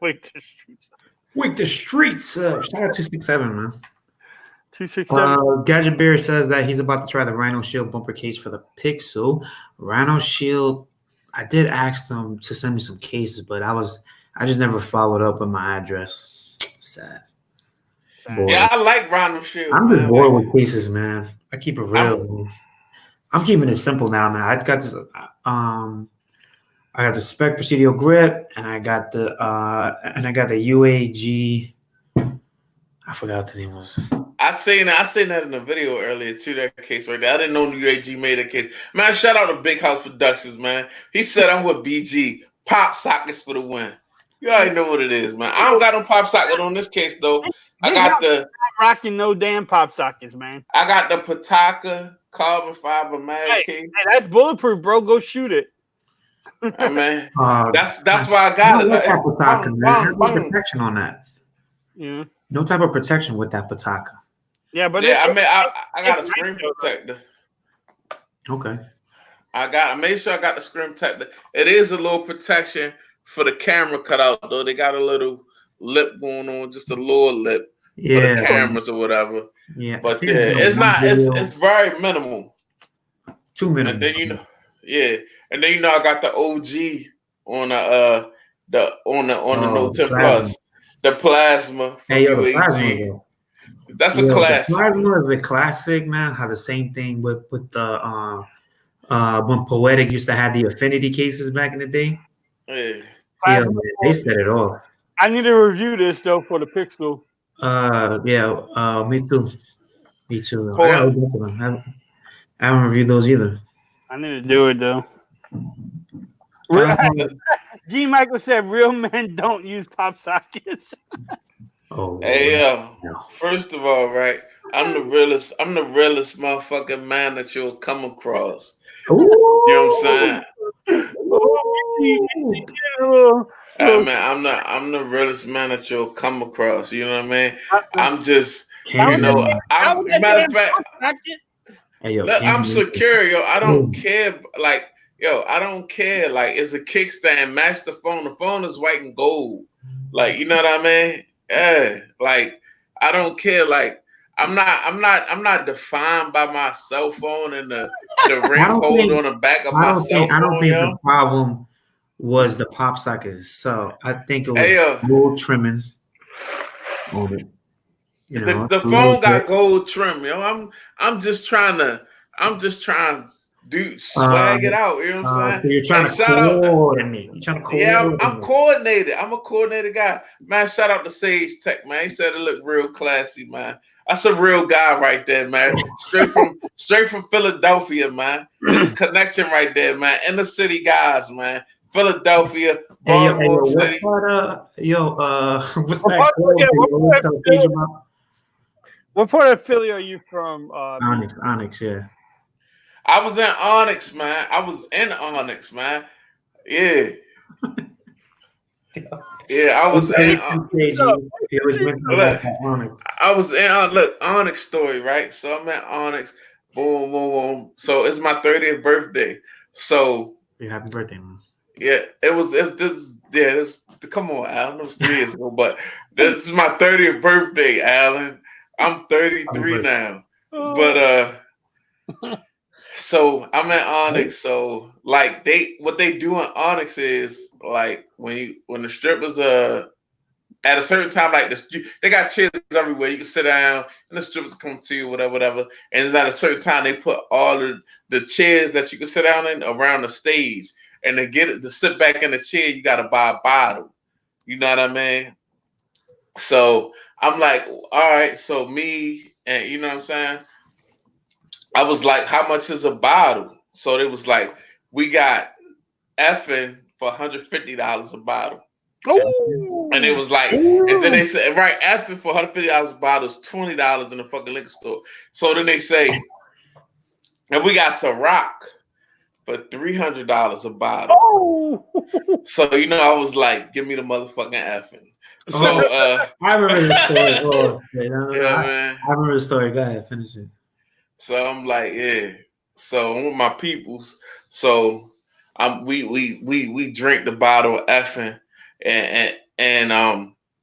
[SPEAKER 3] Wake the streets up.
[SPEAKER 1] Wake the streets up. Shout out 267, man.
[SPEAKER 3] 267.
[SPEAKER 1] Gadget Bear says that he's about to try the Rhino Shield bumper case for the Pixel. Rhino Shield, I did ask them to send me some cases, but I just never followed up with my address. Sad.
[SPEAKER 2] Boy. Yeah, I like Rhino Shield.
[SPEAKER 1] I'm just bored with cases, man. I keep it real. I'm keeping it simple now, man. I got this. I got the Spec Presidio grip, and I got the UAG. I forgot what the name was. I seen
[SPEAKER 2] that in the video earlier too. That case right there. I didn't know UAG made a case. Man, shout out to Big House Productions, man. He said I'm with BG. Pop sockets for the win. You already know what it is, man. I don't got no pop socket on this case though. I got the
[SPEAKER 3] rocking no damn pop sockets, man.
[SPEAKER 2] I got the Pataka carbon fiber mag case.
[SPEAKER 3] Hey, that's bulletproof, bro. Go shoot it.
[SPEAKER 2] Man, that's why I got it.
[SPEAKER 1] No protection on that.
[SPEAKER 3] Yeah.
[SPEAKER 1] No type of protection with that Pataka.
[SPEAKER 3] Yeah, but
[SPEAKER 2] I got a screen protector.
[SPEAKER 1] Okay.
[SPEAKER 2] I made sure I got the screen protector. It is a little protection for the camera cutout though. They got a little lip going on, just a lower lip for the cameras or whatever.
[SPEAKER 1] Yeah.
[SPEAKER 2] But it's not. It's very minimal.
[SPEAKER 1] Too minimal.
[SPEAKER 2] And then and then I got the OG on the Note 10 Plus, the plasma.
[SPEAKER 1] Hey, yo, the plasma.
[SPEAKER 2] That's a classic.
[SPEAKER 1] The plasma is a classic, man. How the same thing with the when Poetic used to have the Affinity cases back in the day.
[SPEAKER 2] Yeah,
[SPEAKER 1] man, they set it off.
[SPEAKER 3] I need to review this though for the Pixel.
[SPEAKER 1] Me too. Me too. I haven't reviewed those either.
[SPEAKER 3] I need to do it though. G. Michael said, "Real men don't use pop sockets."
[SPEAKER 2] Hey, first of all, right, I'm the realest motherfucking man that you'll come across.
[SPEAKER 1] Ooh.
[SPEAKER 2] You know what I'm saying? Man, I'm the realest man that you'll come across. You know what I mean? I'm just, matter of fact, I'm secure, yo. I don't care, like, I don't care. Like, it's a kickstand, match the phone. The phone is white and gold. Like, you know what I mean? Yeah. Like, I don't care. Like, I'm not defined by my cell phone and the ring hold on the back of my cell phone.
[SPEAKER 1] I don't think the problem was the pop sockets. So I think it was gold trimming on it.
[SPEAKER 2] The phone got gold trim, yo. I'm just trying to swag it out. You know what I'm saying?
[SPEAKER 1] So you're trying to coordinate. You're trying to coordinate.
[SPEAKER 2] Yeah, I'm coordinated. I'm a coordinated guy. Man, shout out to Sage Tech, man. He said it looked real classy, man. That's a real guy right there, man. Straight from Philadelphia, man. There's a connection right there, man. Inner city guys, man. Philadelphia, Baltimore City.
[SPEAKER 1] What's that?
[SPEAKER 3] What part of Philly are you from?
[SPEAKER 1] Onyx, yeah.
[SPEAKER 2] I was in Onyx, man. Yeah. Yeah, I was in. Onyx story, right? So I'm at Onyx. Boom, boom, boom. So it's my 30th birthday. So
[SPEAKER 1] happy birthday, man.
[SPEAKER 2] Yeah, it was. Come on, Alan. It was 3 years ago, but this is my 30th birthday, Alan. I'm 33 now. But So I'm at Onyx. So like what they do in Onyx is like when the strippers at a certain time, like they got chairs everywhere. You can sit down and the strippers come to you, whatever. And then at a certain time, they put all of the chairs that you can sit down in around the stage. And to sit back in the chair, you got to buy a bottle. You know what I mean? So I'm like, all right. So me and you know what I'm saying? I was like, how much is a bottle? So it was like, we got effing for $150 a bottle.
[SPEAKER 3] Ooh.
[SPEAKER 2] And it was like, and then they said, right after for $150 a bottle is $20 in the fucking liquor store. So then they say, and we got Ciroc for $300 a bottle.
[SPEAKER 3] Oh.
[SPEAKER 2] So you know, I was like, give me the motherfucking effing. So
[SPEAKER 1] I remember the story. Oh,
[SPEAKER 2] man.
[SPEAKER 1] I remember the story. Go ahead, finish it.
[SPEAKER 2] So I'm like, yeah. So I'm with my peoples. So we drink the bottle of effing and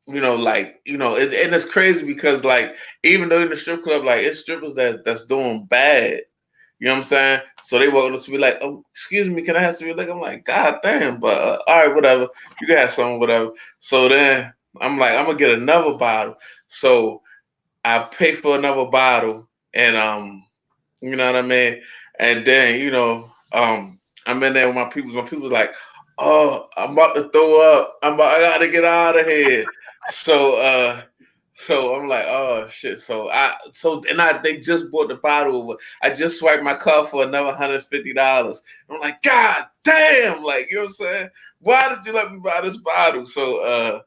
[SPEAKER 2] you know, like, you know, and it's crazy because like even though in the strip club, like it's strippers that's doing bad. You know what I'm saying? So they walk up to me like, oh, excuse me, can I have some? Like, I'm like, God damn, but all right, whatever. You can have some, whatever. So then I'm like, I'm gonna get another bottle. So I pay for another bottle, and you know what I mean? And then, you know, I'm in there with my people. My people's like, oh, I'm about to throw up. I gotta get out of here. So I'm like, oh shit. They just bought the bottle over. I just swiped my card for another $150. I'm like, God damn, like, you know what I'm saying? Why did you let me buy this bottle? So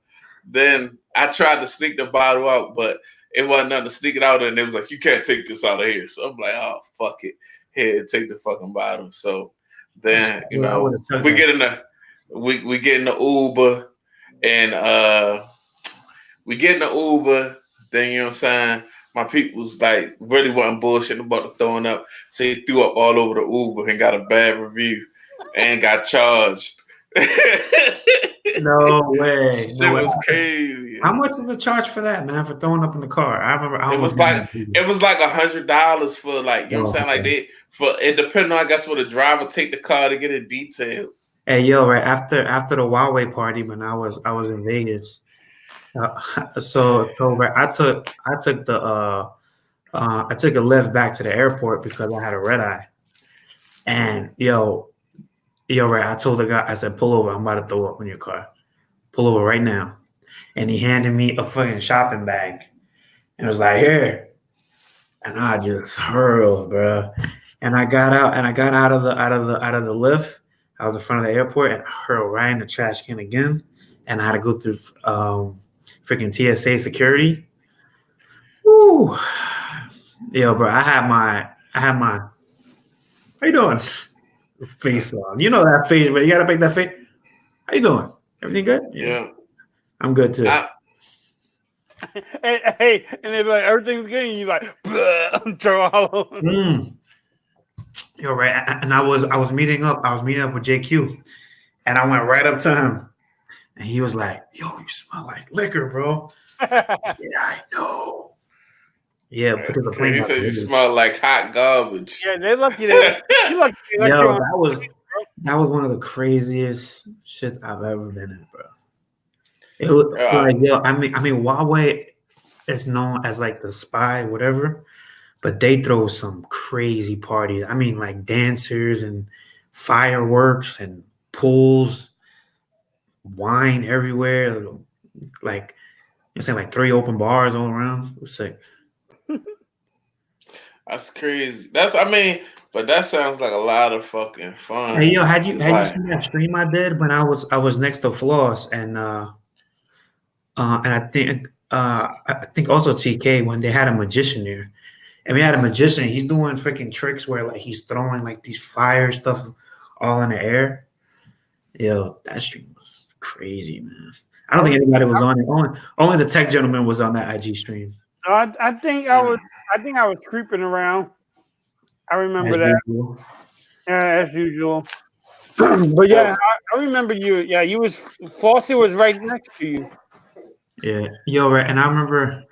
[SPEAKER 2] then I tried to sneak the bottle out, but it wasn't nothing to sneak it out, and it was like, you can't take this out of here. So I'm like, oh fuck it. Here, take the fucking bottle. So then, you know, we get in the Uber, and we get in the Uber, then you know what I'm saying? My people's like really wasn't bullshitting about the throwing up. So he threw up all over the Uber and got a bad review and got charged.
[SPEAKER 1] No way.
[SPEAKER 2] Shit was crazy.
[SPEAKER 1] How much was the charge for that, man? For throwing up in the car? I remember
[SPEAKER 2] it was like $100 for like, you know what I'm saying? Like it depending on, I guess, what the driver take the car to get it detailed.
[SPEAKER 1] Hey yo, right after the Huawei party when I was in Vegas. So right, I took a lift back to the airport because I had a red eye. And yo, right, I told the guy, I said, pull over, I'm about to throw up in your car. Pull over right now. And he handed me a fucking shopping bag. And it was like, here. And I just hurled, bro. And I got out of the lift. I was in front of the airport and I hurled right in the trash can again. And I had to go through freaking TSA security. Woo. Yo, bro, I had my how you doing? Face on. You know that face, but you gotta make that face. How you doing? Everything good?
[SPEAKER 2] Yeah.
[SPEAKER 1] I'm good too.
[SPEAKER 3] Hey, and they're like, everything's good, and you're like, throw all over.
[SPEAKER 1] You're right. And I was meeting up with JQ, and I went right up to him, and he was like, "Yo, you smell like liquor, bro." Yeah, I know. Yeah, because the plane.
[SPEAKER 2] He said you smell like hot garbage.
[SPEAKER 3] Yeah, they're lucky that you lucky.
[SPEAKER 1] Yo, that was one of the craziest shits I've ever been in, bro. It was like, yo, I mean, Huawei is known as like the spy, whatever, but they throw some crazy parties. I mean, like dancers and fireworks and pools, wine everywhere. Like, you're saying like 3 open bars all around. It was sick.
[SPEAKER 2] That's crazy. But that sounds like a lot of fucking fun.
[SPEAKER 1] Hey, yo, had you seen that stream I did when I was next to Floss and I think also TK when they had a magician there, and we had a magician. He's doing freaking tricks where like he's throwing like these fire stuff all in the air. Yo, that stream was crazy, man. I don't think anybody was on it. Only the tech gentleman was on that IG stream.
[SPEAKER 3] I think I was creeping around. I remember that. Usual. Yeah, as usual. But yeah, I remember you. Yeah, Flossie was right next to you.
[SPEAKER 1] Yeah, yo, right, and I remember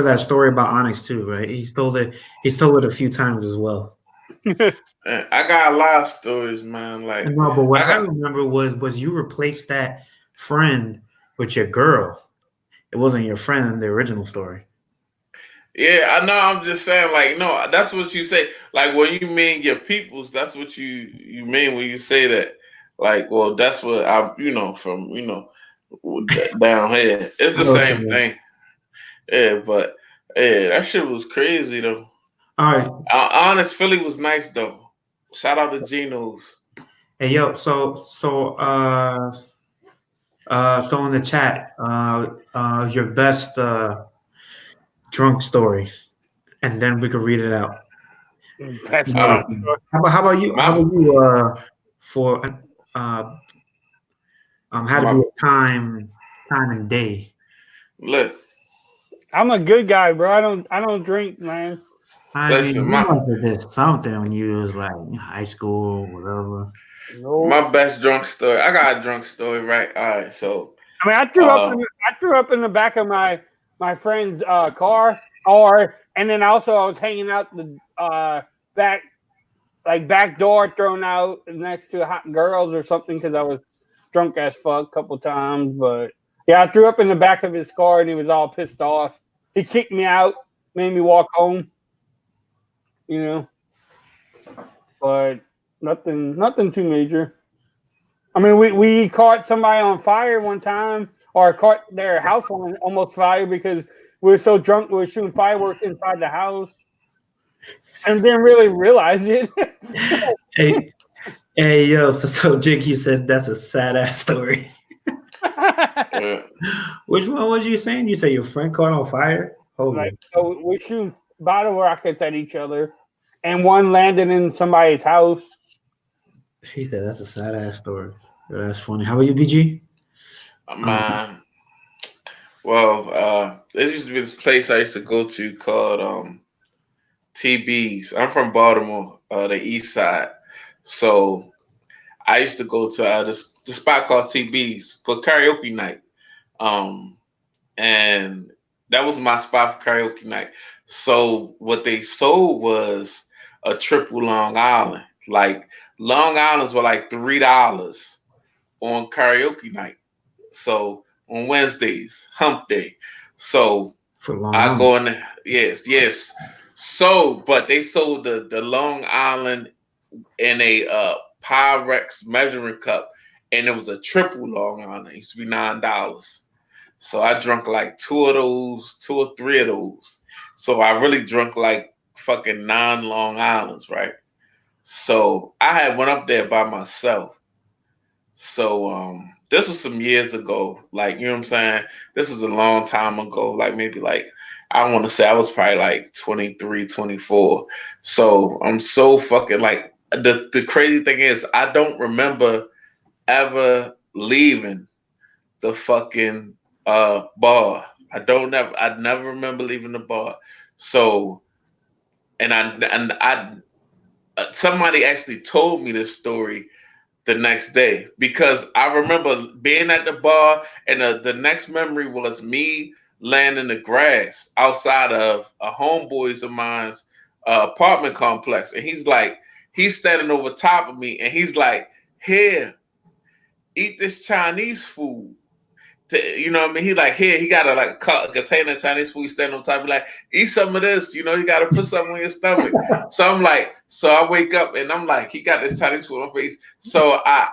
[SPEAKER 1] that story about Onyx too, right? He stole it a few times as well.
[SPEAKER 2] I got a lot of stories, man. Like
[SPEAKER 1] No, but what
[SPEAKER 2] I
[SPEAKER 1] I
[SPEAKER 2] got,
[SPEAKER 1] remember was you replaced that friend with your girl. It wasn't your friend in the original story.
[SPEAKER 2] yeah, I know. I'm just saying, like, no, that's what you say. Like when you mean your peoples, that's what you mean when you say that. Like, well, that's what from down here. It's the same
[SPEAKER 1] Okay.
[SPEAKER 2] thing. Yeah, but yeah, that shit was crazy though.
[SPEAKER 1] All right.
[SPEAKER 2] Honest, Philly was nice though. Shout out to Geno's.
[SPEAKER 1] Hey yo, so in the chat, your best drunk story, and then we could read it out.
[SPEAKER 3] That's
[SPEAKER 2] Uh,
[SPEAKER 1] How about you? How
[SPEAKER 2] my
[SPEAKER 1] about you? For uh, how to be
[SPEAKER 2] my
[SPEAKER 1] a time and day.
[SPEAKER 2] look,
[SPEAKER 3] I'm a good guy, bro. I don't drink, man.
[SPEAKER 1] I mean,
[SPEAKER 2] listen,
[SPEAKER 1] you must have did something when you was like in high school, whatever.
[SPEAKER 3] No.
[SPEAKER 2] my best drunk story. I got a drunk story, right? All right, so
[SPEAKER 3] I mean,
[SPEAKER 2] uh,
[SPEAKER 3] I threw up in the back of my friend's car, and then also I was hanging out the back back door, thrown out next to hot girls or something because I was drunk as fuck a couple times. But yeah, I threw up in the back of his car, and he was all pissed off. He kicked me out, made me walk home. You know, but nothing too major. I mean, we caught somebody on fire one time, or caught their house on almost fire because we were so drunk we were shooting fireworks inside the house and didn't really realize it.
[SPEAKER 1] Hey, hey, yo, so Jake, you said that's a sad ass story.
[SPEAKER 2] uh,
[SPEAKER 1] Which one was you saying? You said your friend caught on fire? Hold
[SPEAKER 3] Like,
[SPEAKER 1] on.
[SPEAKER 3] so we're shooting bottle rockets at each other, and one landed in somebody's house.
[SPEAKER 1] He said that's a sad ass story. Yo, that's funny. How about you, BG?
[SPEAKER 2] man. Well, there used to be this place I used to go to called TB's. I'm from Baltimore, the East Side, so I used to go to this spot called TB's for karaoke night. Um, and that was my spot for karaoke night. So what they sold was a triple Long Island. Like Long Islands were like $3 on karaoke night. So on Wednesdays, hump day. So
[SPEAKER 1] For Long
[SPEAKER 2] I
[SPEAKER 1] Island.
[SPEAKER 2] go in there. Yes, yes. So, but they sold the Long Island in a Pyrex measuring cup, and it was a triple Long Island. It used to be $9. So I drunk like two of those, two or three of those. So I really drunk like fucking 9 Long Islands, right? So I had went up there by myself. So this was some years ago. Like, you know what I'm saying? This was a long time ago. Like maybe like I want to say I was probably like 23, 24. So I'm so fucking like the crazy thing is I don't remember ever leaving the fucking bar. I never remember leaving the bar. So and I somebody actually told me this story the next day because I remember being at the bar and the next memory was me laying in the grass outside of a homeboys of mine's apartment complex, and he's standing over top of me and he's like, "Here, eat this Chinese food." You know what I mean? He like here, he got a container of Chinese food. He standing on top, be like, eat some of this. You know, you got to put something on your stomach. So I'm like, so I wake up and I'm like, he got this Chinese food on my face. So I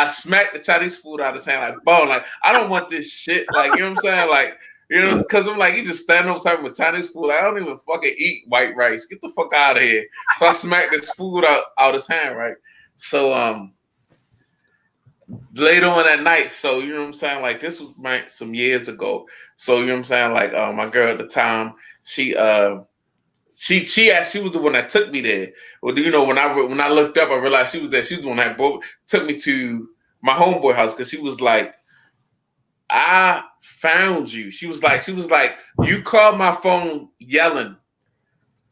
[SPEAKER 2] smacked the Chinese food out of his hand like, boom, like I don't want this shit. Like you know what I'm saying? Like you know, because I'm like, he just standing on top with Chinese food. Like, I don't even fucking eat white rice. Get the fuck out of here. So I smacked this food out his hand, right? So later on at night. So you know what I'm saying? Like this was some years ago. So you know what I'm saying? Like my girl at the time, she was the one that took me there. Well, you know when I looked up, I realized she was there. She was the one that took me to my homeboy house because she was like, I found you. She was like, you called my phone yelling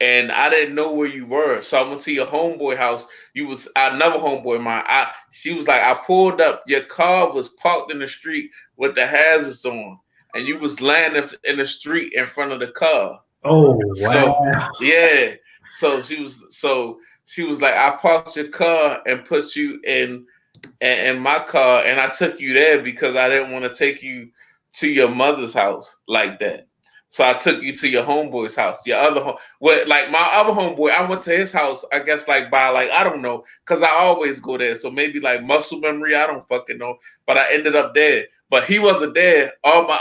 [SPEAKER 2] and I didn't know where you were. So I went to your homeboy house. You was another homeboy of mine. She was like, I pulled up. Your car was parked in the street with the hazards on, and you was laying in the street in front of the car.
[SPEAKER 1] Oh
[SPEAKER 2] So
[SPEAKER 1] wow.
[SPEAKER 2] yeah. So she was like, I parked your car and put you in my car, and I took you there because I didn't want to take you to your mother's house like that. So I took you to your homeboy's house, your other home. Well, like my other homeboy, I went to his house. I guess like by like I don't know, cause I always go there. So maybe like muscle memory, I don't fucking know. But I ended up there. But he wasn't there. All my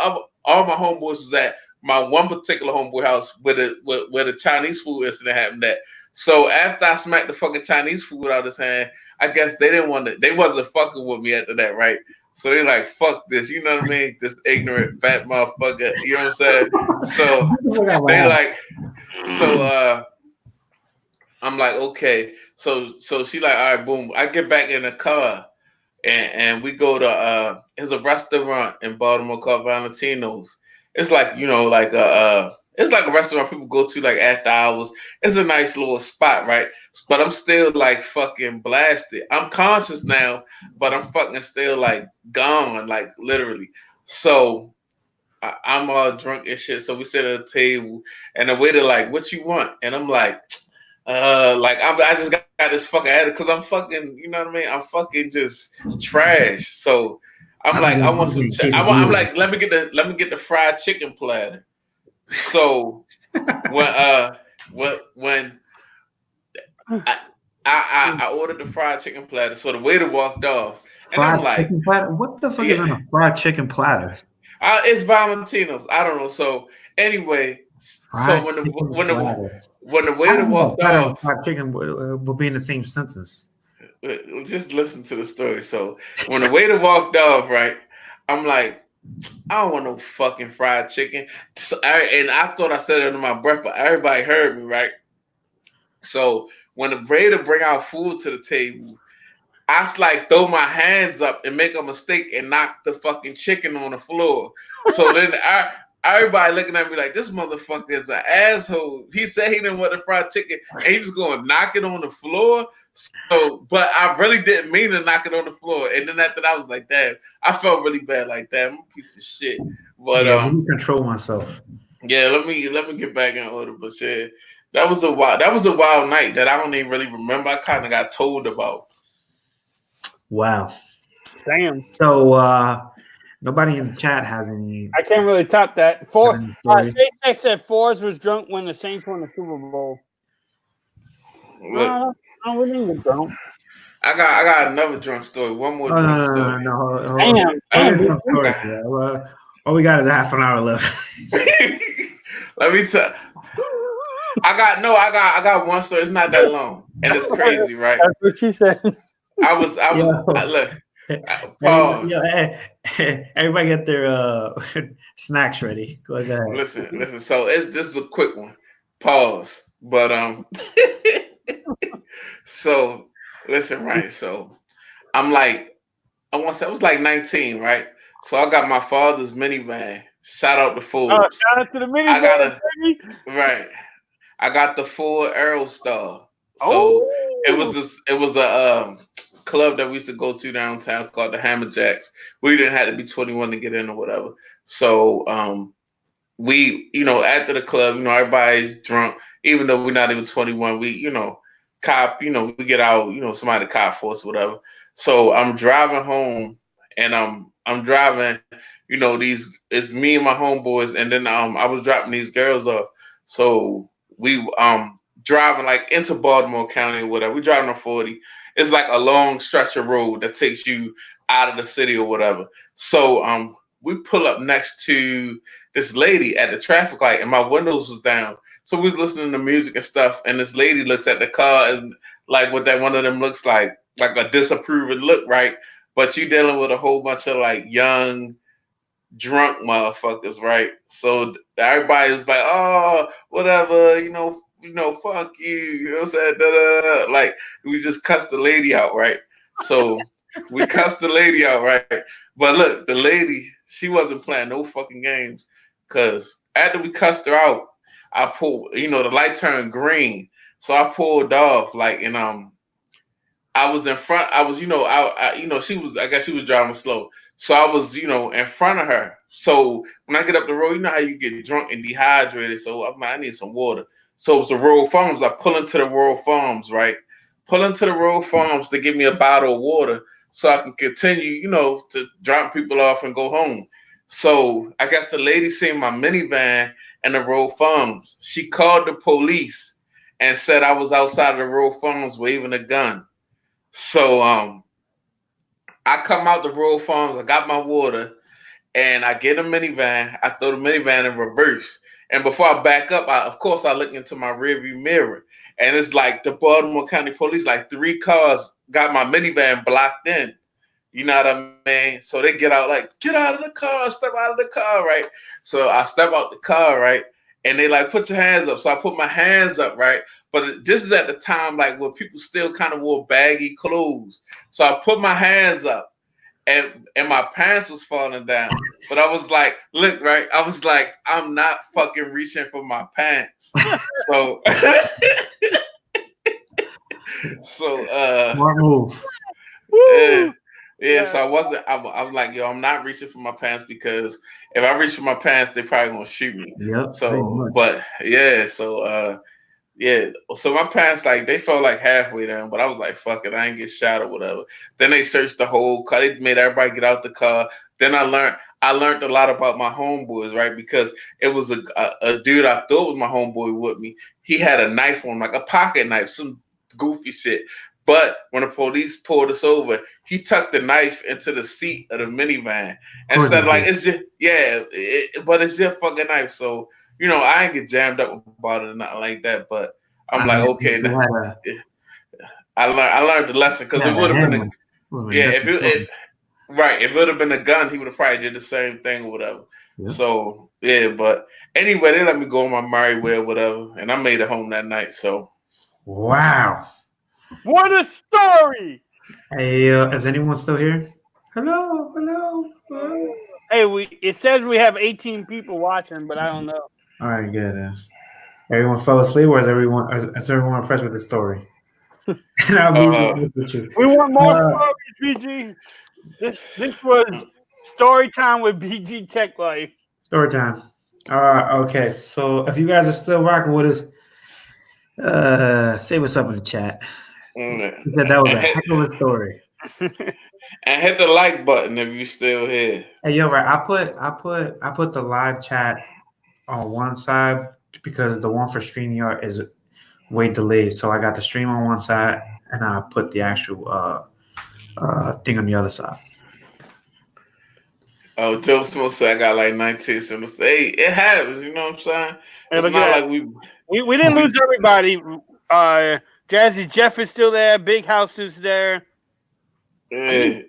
[SPEAKER 2] homeboys was at my one particular homeboy house where the Chinese food incident happened at. So after I smacked the fucking Chinese food out of his hand, I guess they didn't want to. They wasn't fucking with me after that, right? So they like, fuck this, you know what I mean? This ignorant fat motherfucker, you know what I'm saying? So they like, so I'm like, okay. So she like, all right, boom. I get back in the car and we go to there's a restaurant in Baltimore called Valentino's. It's like, you know, like it's like a restaurant people go to like after hours. It's a nice little spot, right? But I'm still like fucking blasted. I'm conscious now, but I'm fucking still like gone, like literally. So I'm all drunk and shit. So we sit at a table, and the waiter like, "What you want?" And I'm like, I just got this fucking attitude because I'm fucking, you know what I mean? I'm fucking just trash. So I'm like, I want some. I'm like, let me get the fried chicken platter. So when I ordered the fried chicken platter, so the waiter walked off, and I'm like,
[SPEAKER 1] chicken platter? What the fuck is on a fried chicken platter?
[SPEAKER 2] It's Valentino's. I don't know. So anyway, so when the waiter walked off,
[SPEAKER 1] fried chicken will be in the same sentence.
[SPEAKER 2] Just listen to the story. So when the waiter walked off, right, I'm like, I don't want no fucking fried chicken. So I thought I said it under my breath, but everybody heard me, right? So when the waiter bring out food to the table, I like throw my hands up and make a mistake and knock the fucking chicken on the floor. So then everybody looking at me like, this motherfucker is an asshole. He said he didn't want the fried chicken and he's just going to knock it on the floor. So, but I really didn't mean to knock it on the floor. And then after that, I was like, damn, I felt really bad like that. I'm a piece of shit. But
[SPEAKER 1] let me control myself.
[SPEAKER 2] Yeah, let me get back in order. But yeah, that was a wild night that I don't even really remember. I kind of got told about.
[SPEAKER 1] Wow.
[SPEAKER 3] Damn.
[SPEAKER 1] So nobody in the chat has any.
[SPEAKER 3] I can't really top that. Saints said Forbes was drunk when the Saints won the Super Bowl. I wouldn't get drunk.
[SPEAKER 2] I got another drunk story. One more drunk story.
[SPEAKER 1] No. Damn. All we got is half an hour left.
[SPEAKER 2] Let me tell. I got one story. It's not that long, and it's crazy, right?
[SPEAKER 3] That's what she said.
[SPEAKER 2] I was. Look. Pause.
[SPEAKER 1] Everybody get their snacks ready. Go ahead.
[SPEAKER 2] Listen. So this is a quick one. Pause. But so listen, right? So I'm like, I want to say I was like 19, right? So I got my father's minivan. Shout out to Ford.
[SPEAKER 3] Shout out to the minivan.
[SPEAKER 2] I got the Ford Aerostar. So it was a club that we used to go to downtown called the Hammerjacks. We didn't have to be 21 to get in or whatever. So we, after the club, everybody's drunk, even though we're not even 21, we, we get out, somebody cop for us, whatever. So I'm driving home and I'm driving, it's me and my homeboys, and then I was dropping these girls off. So we driving like into Baltimore County or whatever. We driving on 40. It's like a long stretch of road that takes you out of the city or whatever. So we pull up next to this lady at the traffic light, and my windows was down. So we was listening to music and stuff, and this lady looks at the car and like what that one of them looks like a disapproving look, right? But you dealing with a whole bunch of like young, drunk motherfuckers, right? So everybody was like, oh, whatever, fuck you. You know what I'm saying? Da-da-da. Like, we just cussed the lady out, right? So we cussed the lady out, right? But look, the lady, she wasn't playing no fucking games. Because after we cussed her out, I pulled, the light turned green. So I pulled off, like, and I was in front. I was, I guess she was driving slow. So I was, in front of her. So when I get up the road, you know how you get drunk and dehydrated. So I'm like, I need some water. So it's the rural farms. I pull into the rural farms, right? Pull into the rural farms to give me a bottle of water so I can continue, to drop people off and go home. So I guess the lady seen my minivan and the rural farms. She called the police and said I was outside of the rural farms waving a gun. So I come out the rural farms, I got my water, and I get a minivan. I throw the minivan in reverse. And before I back up, of course, I look into my rearview mirror. And it's like the Baltimore County Police, like 3 cars got my minivan blocked in. You know what I mean? So they get out, like, get out of the car, step out of the car, right? So I step out the car, right? And they like, put your hands up. So I put my hands up, right? But this is at the time, like, where people still kind of wore baggy clothes. So I put my hands up. And my pants was falling down. But I was like, look, right? I was like, I'm not fucking reaching for my pants. So
[SPEAKER 1] smart move.
[SPEAKER 2] Yeah, so I was like, yo, I'm not reaching for my pants because if I reach for my pants, they probably gonna shoot me.
[SPEAKER 1] Yep.
[SPEAKER 2] So but yeah, so yeah, so my pants, like, they felt like halfway down, but I was like, fuck it, I ain't get shot or whatever. Then they searched the whole car. They made everybody get out the car. Then I learned a lot about my homeboys, right? Because it was a dude I thought was my homeboy with me. He had a knife on, like a pocket knife, some goofy shit. But when the police pulled us over, he tucked the knife into the seat of the minivan. Instead of like, it's just, but it's just fucking knife. So, I ain't get jammed up about it or nothing like that. But I'm like, okay, I learned the lesson because it would have been if it would have been a gun, he would have probably did the same thing or whatever. Yeah. So yeah, but anyway, they let me go on my merry way or whatever, and I made it home that night. So
[SPEAKER 1] wow,
[SPEAKER 3] what a story!
[SPEAKER 1] Hey, is anyone still here? Hello.
[SPEAKER 3] Hey, it says we have 18 people watching, but I don't know.
[SPEAKER 1] All right, good. Everyone fell asleep, or is everyone impressed with the story? And I'll be with you.
[SPEAKER 3] We want more stories, BG. This was story time with BG Tech Life.
[SPEAKER 1] Story time. Okay, so if you guys are still rocking with us, say what's up in the chat. That was a heck of a story.
[SPEAKER 2] And hit the like button if you're still here.
[SPEAKER 1] Hey, yo, right? I put the live chat on one side because the one for StreamYard is way delayed. So I got the stream on one side and I put the actual thing on the other side.
[SPEAKER 2] Oh, Joe Smith said I got like 19 cents. Hey, it happens, you know what I'm saying? It's not like
[SPEAKER 3] we didn't lose everybody. Jazzy Jeff is still there. Big House is there.
[SPEAKER 2] I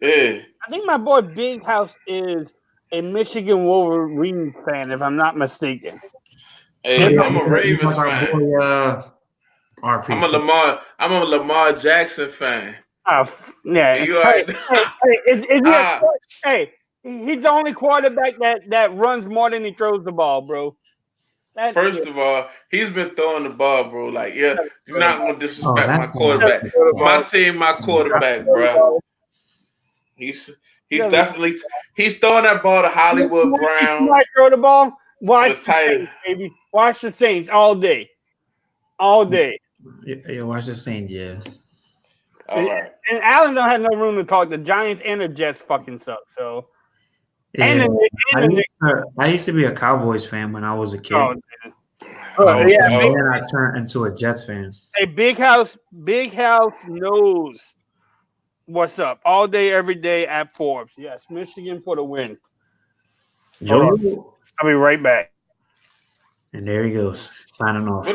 [SPEAKER 3] think my boy Big House is a Michigan Wolverines fan, if I'm not mistaken.
[SPEAKER 2] Hey, I'm a Ravens fan. I'm a Lamar Jackson fan.
[SPEAKER 3] Yeah. Hey, he's the only quarterback that runs more than he throws the ball, bro.
[SPEAKER 2] First of all, he's been throwing the ball, bro. Like, you're not gonna disrespect my quarterback. My team, my quarterback, bro. He's definitely he's throwing that ball to Hollywood Brown.
[SPEAKER 3] You might throw the ball. Watch the Saints, baby. Watch the Saints all day. All day.
[SPEAKER 1] Yeah, watch the Saints, yeah.
[SPEAKER 2] All right.
[SPEAKER 3] And Allen don't have no room to talk. The Giants and the Jets fucking suck. So
[SPEAKER 1] yeah, I used to be a Cowboys fan when I was a kid.
[SPEAKER 3] And
[SPEAKER 1] I turned into a Jets fan.
[SPEAKER 3] Hey, Big House knows what's up all day, every day at Forbes. Yes, Michigan for the win. I'll be right back.
[SPEAKER 1] And there he goes, signing off.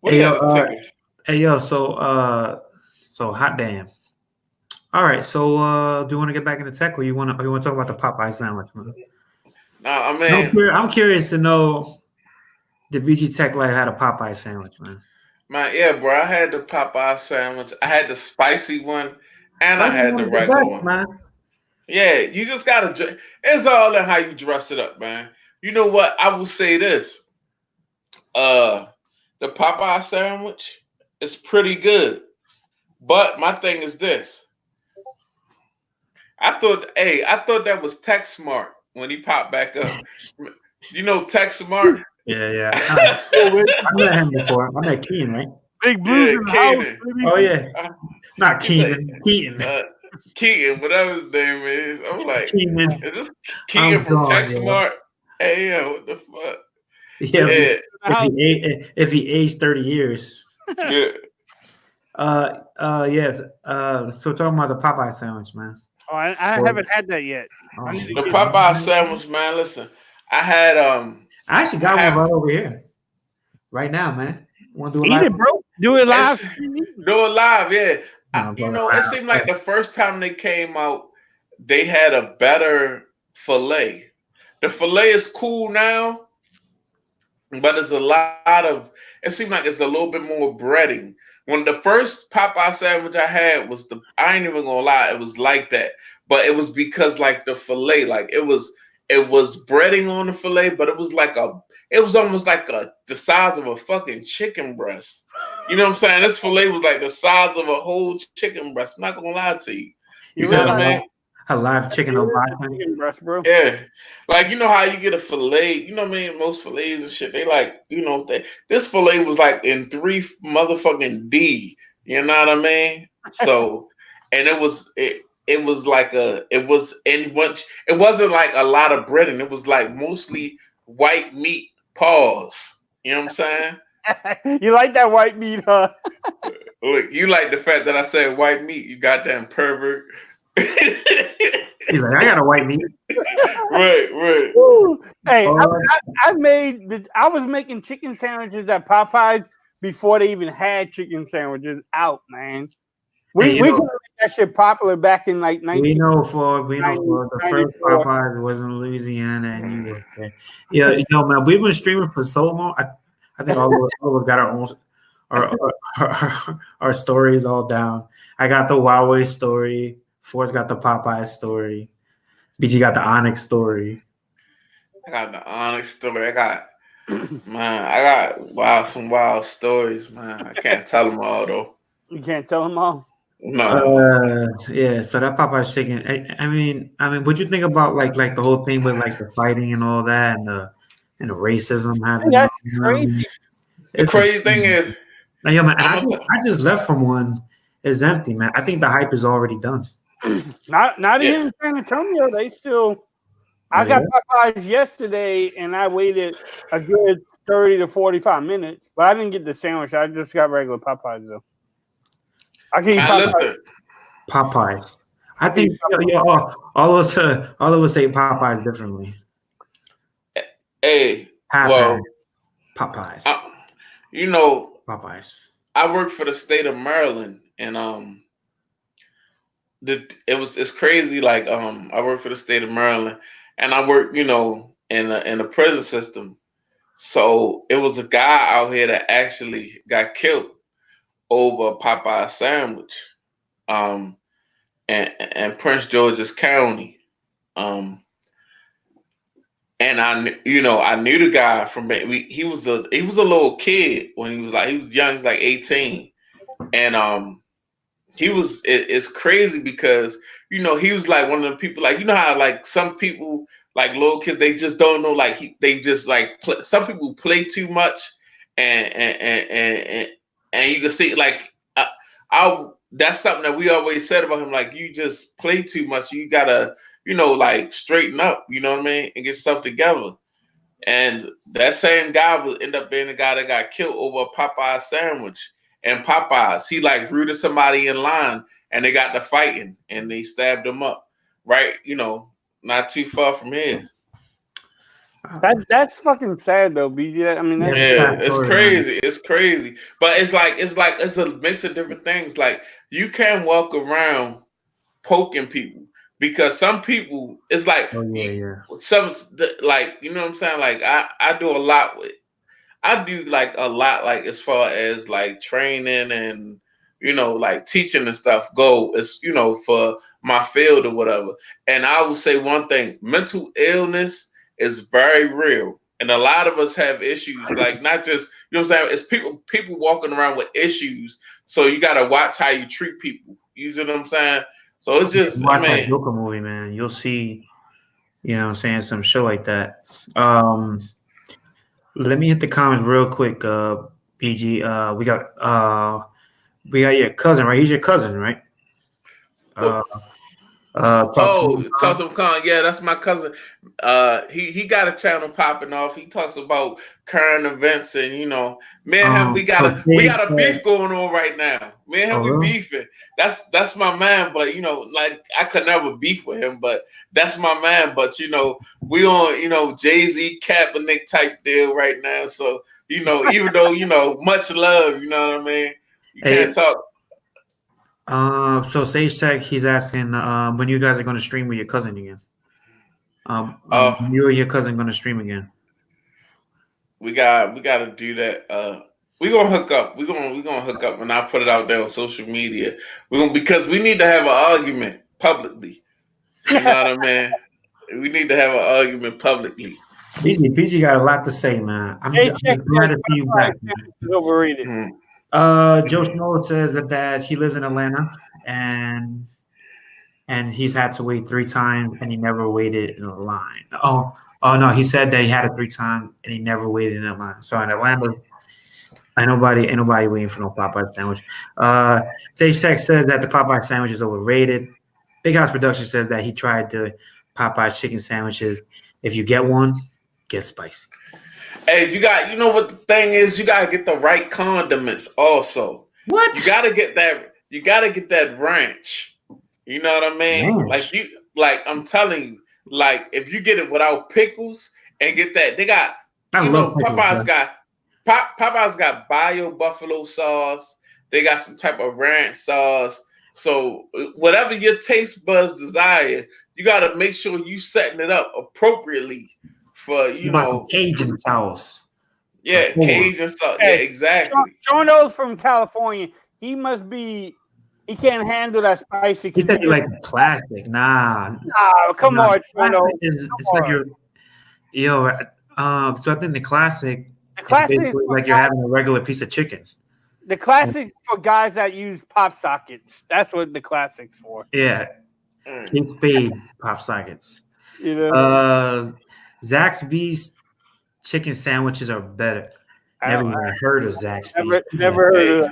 [SPEAKER 2] Hey,
[SPEAKER 1] yo, so hot damn. All right, so do you want to get back into tech, or you want to talk about the Popeye sandwich, man?
[SPEAKER 2] No, I mean,
[SPEAKER 1] I'm curious to know, did BG Tech Life had a Popeye sandwich, man?
[SPEAKER 2] Man, yeah, bro, I had the Popeye sandwich. I had the spicy one, and I had the regular one. Man. Yeah, you just gotta. It's all in how you dress it up, man. You know what? I will say this. The Popeye sandwich is pretty good, but my thing is this. I thought that was Tech Smart when he popped back up. You know Tech Smart?
[SPEAKER 1] Yeah. I met him before. I met Keaton, right?
[SPEAKER 3] Big Blues in the
[SPEAKER 2] Keenan.
[SPEAKER 3] house. Baby.
[SPEAKER 1] Oh yeah, not
[SPEAKER 2] He's like,
[SPEAKER 1] Keaton. Keaton.
[SPEAKER 2] Keaton, whatever his name is. I'm like,
[SPEAKER 1] Keaton.
[SPEAKER 2] is this
[SPEAKER 1] I'm
[SPEAKER 2] Keaton from
[SPEAKER 1] gone,
[SPEAKER 2] TechSmart? Hey, yeah, what the fuck?
[SPEAKER 1] Yeah,
[SPEAKER 2] Yeah,
[SPEAKER 1] if he aged 30 years.
[SPEAKER 2] yeah.
[SPEAKER 1] Yes. So talking about the Popeye sandwich, man.
[SPEAKER 3] Oh, I haven't had that yet.
[SPEAKER 1] Oh,
[SPEAKER 3] I need to
[SPEAKER 2] The
[SPEAKER 3] get
[SPEAKER 2] Popeye sandwich, man. Listen, I had
[SPEAKER 1] I actually got one right over here, right now, man. Want to do a
[SPEAKER 3] eat
[SPEAKER 1] live?
[SPEAKER 3] it, bro. Do it live.
[SPEAKER 2] do it live, yeah.
[SPEAKER 1] No,
[SPEAKER 2] You
[SPEAKER 1] bro,
[SPEAKER 2] know, it seemed like the first time they came out, they had a better fillet. The fillet is cool now, but it's a lot of. It seemed like it's a little bit more breading. When the first Popeye sandwich I had was I ain't even gonna lie, it was like that. But it was because like the fillet, like it was breading on the fillet, but it was almost like the size of a fucking chicken breast. You know what I'm saying? This fillet was like the size of a whole chicken breast. I'm not gonna lie to you. You know what I mean?
[SPEAKER 1] A live chicken on
[SPEAKER 3] chicken breast, bro.
[SPEAKER 2] Yeah, like you know how you get a fillet. You know what I mean? Most fillets and shit, they like this fillet was like in 3 motherfucking D. You know what I mean? So, and it was like it wasn't like a lot of breading. It was like mostly white meat. Pause. You know what I'm saying?
[SPEAKER 3] You like that white meat, huh?
[SPEAKER 2] Look, you like the fact that I said white meat, you goddamn pervert.
[SPEAKER 1] He's like, I got a white meat.
[SPEAKER 2] Right.
[SPEAKER 3] Ooh. Hey, I was making chicken sandwiches at Popeyes before they even had chicken sandwiches out, man. We could make that shit popular back in like 19.
[SPEAKER 1] We know for the first Popeyes was in Louisiana and New York. Yeah, man, we've been streaming for so long. I think all of us got our own our stories all down. I got the Huawei story. Forrest got the Popeye story. BG got the Onyx story.
[SPEAKER 2] I got the Onyx story. I got some wild stories, man. I can't tell them all though.
[SPEAKER 3] You can't tell them all.
[SPEAKER 2] No.
[SPEAKER 1] Yeah. So that Popeye's chicken. I mean, what'd you think about like the whole thing with like the fighting and all that and the racism happening?
[SPEAKER 3] That's crazy.
[SPEAKER 2] The crazy thing is,
[SPEAKER 1] man, I just left from one. It's empty, man. I think the hype is already done.
[SPEAKER 3] Not even in San Antonio. They still. I got Popeyes yesterday, and I waited a good 30 to 45 minutes, but I didn't get the sandwich. I just got regular Popeyes though. I can eat Popeyes.
[SPEAKER 1] Popeyes. I think all of us say Popeyes differently.
[SPEAKER 2] Hey,
[SPEAKER 1] Popeyes.
[SPEAKER 2] Popeyes. I work for the state of Maryland, and it's crazy. Like I work for the state of Maryland, and I work in a prison system. So it was a guy out here that actually got killed over a Popeye sandwich, and Prince George's County, and I knew the guy from he was a little kid when he was young, he was like 18, and it's crazy because he was like one of the people, like how like some people like little kids, they just don't know, like they just like some people play too much, and you can see like that's something that we always said about him, like you just play too much, you gotta like straighten up, you know what I mean, and get stuff together. And that same guy will end up being the guy that got killed over a Popeye sandwich. And Popeyes, he like rooted somebody in line, and they got to fighting, and they stabbed him up, right? Not too far from here.
[SPEAKER 3] That's fucking sad though, BG. I mean,
[SPEAKER 2] it's crazy. It's crazy, but it's a mix of different things. Like you can't walk around poking people because some people, it's like some like you know what I'm saying. Like I do a lot with. I do like a lot, like as far as like training and like teaching and stuff go. It's for my field or whatever. And I will say one thing: mental illness is very real, and a lot of us have issues. Like not just what I'm saying. It's people walking around with issues. So you got to watch how you treat people. You know what I'm saying? So it's just
[SPEAKER 1] watch that Joker movie, man. You'll see, what I'm saying, some show like that. Let me hit the comments real quick, PG. We got your cousin, right? He's your cousin, right? Uh, talk to me.
[SPEAKER 2] Oh, talks of Khan. Yeah, that's my cousin. He got a channel popping off. He talks about current events, and me and him, we got
[SPEAKER 1] So Dave
[SPEAKER 2] a
[SPEAKER 1] said,
[SPEAKER 2] beef going on right now. Me and him,
[SPEAKER 1] oh,
[SPEAKER 2] we
[SPEAKER 1] really?
[SPEAKER 2] beefing. That's my man. But like I could never beef with him. But that's my man. But we on Jay-Z Kaepernick type deal right now. So even though much love, you know what I mean. You
[SPEAKER 1] Hey,
[SPEAKER 2] can't talk.
[SPEAKER 1] so Sage Tech, he's asking when you guys are going to stream with your cousin again.
[SPEAKER 2] Uh,
[SPEAKER 1] You or your cousin going to stream again?
[SPEAKER 2] we got to do that. We gonna hook up. We gonna hook up, and I put it out there on social media. Because we need to have an argument publicly. You know what I mean? We need to have an argument publicly.
[SPEAKER 1] PG got a lot to say, man. I'm
[SPEAKER 3] Hey,
[SPEAKER 1] just
[SPEAKER 3] check
[SPEAKER 1] glad to see you back, man.
[SPEAKER 3] is overrated.
[SPEAKER 2] Mhm.
[SPEAKER 1] Joe Schmo says that he lives in Atlanta and he's had to wait 3 times and he never waited in a line. Oh no, he said that he had it 3 times and he never waited in a line. So in Atlanta, ain't nobody waiting for no Popeye sandwich. Sage Sex says that the Popeye sandwich is overrated. Big House Production says that he tried the Popeye chicken sandwiches. If you get one, get spicy.
[SPEAKER 2] Hey, you know what the thing is? You gotta get the right condiments also.
[SPEAKER 1] What?
[SPEAKER 2] You gotta get that ranch. You know what I mean?
[SPEAKER 1] Ranch?
[SPEAKER 2] Like I'm telling you, like if you get it without pickles and get that, they got
[SPEAKER 1] I love pickles,
[SPEAKER 2] Popeye's
[SPEAKER 1] bro.
[SPEAKER 2] Popeye's got bio buffalo sauce. They got some type of ranch sauce. So whatever your taste buds desire, you got to make sure you setting it up appropriately for
[SPEAKER 1] What about the Cajun sauce?
[SPEAKER 2] yeah,
[SPEAKER 1] For four.
[SPEAKER 2] Cajun sauce. Yeah, exactly.
[SPEAKER 3] Sean knows from California. He must be. He can't handle that spicy.
[SPEAKER 1] He said you like the classic. Nah,
[SPEAKER 3] Come on,
[SPEAKER 1] classic
[SPEAKER 3] Sean.
[SPEAKER 1] it's like you're, so I think the classic
[SPEAKER 3] The
[SPEAKER 1] is
[SPEAKER 3] classic,
[SPEAKER 1] basically like you're having a regular piece of chicken.
[SPEAKER 3] the classic for guys that use pop sockets. That's what the classic's for.
[SPEAKER 1] Yeah, Kate Spade pop sockets.
[SPEAKER 3] You know.
[SPEAKER 1] Zaxby's chicken sandwiches are better. Never even heard of Zaxby's.
[SPEAKER 3] Never heard of that.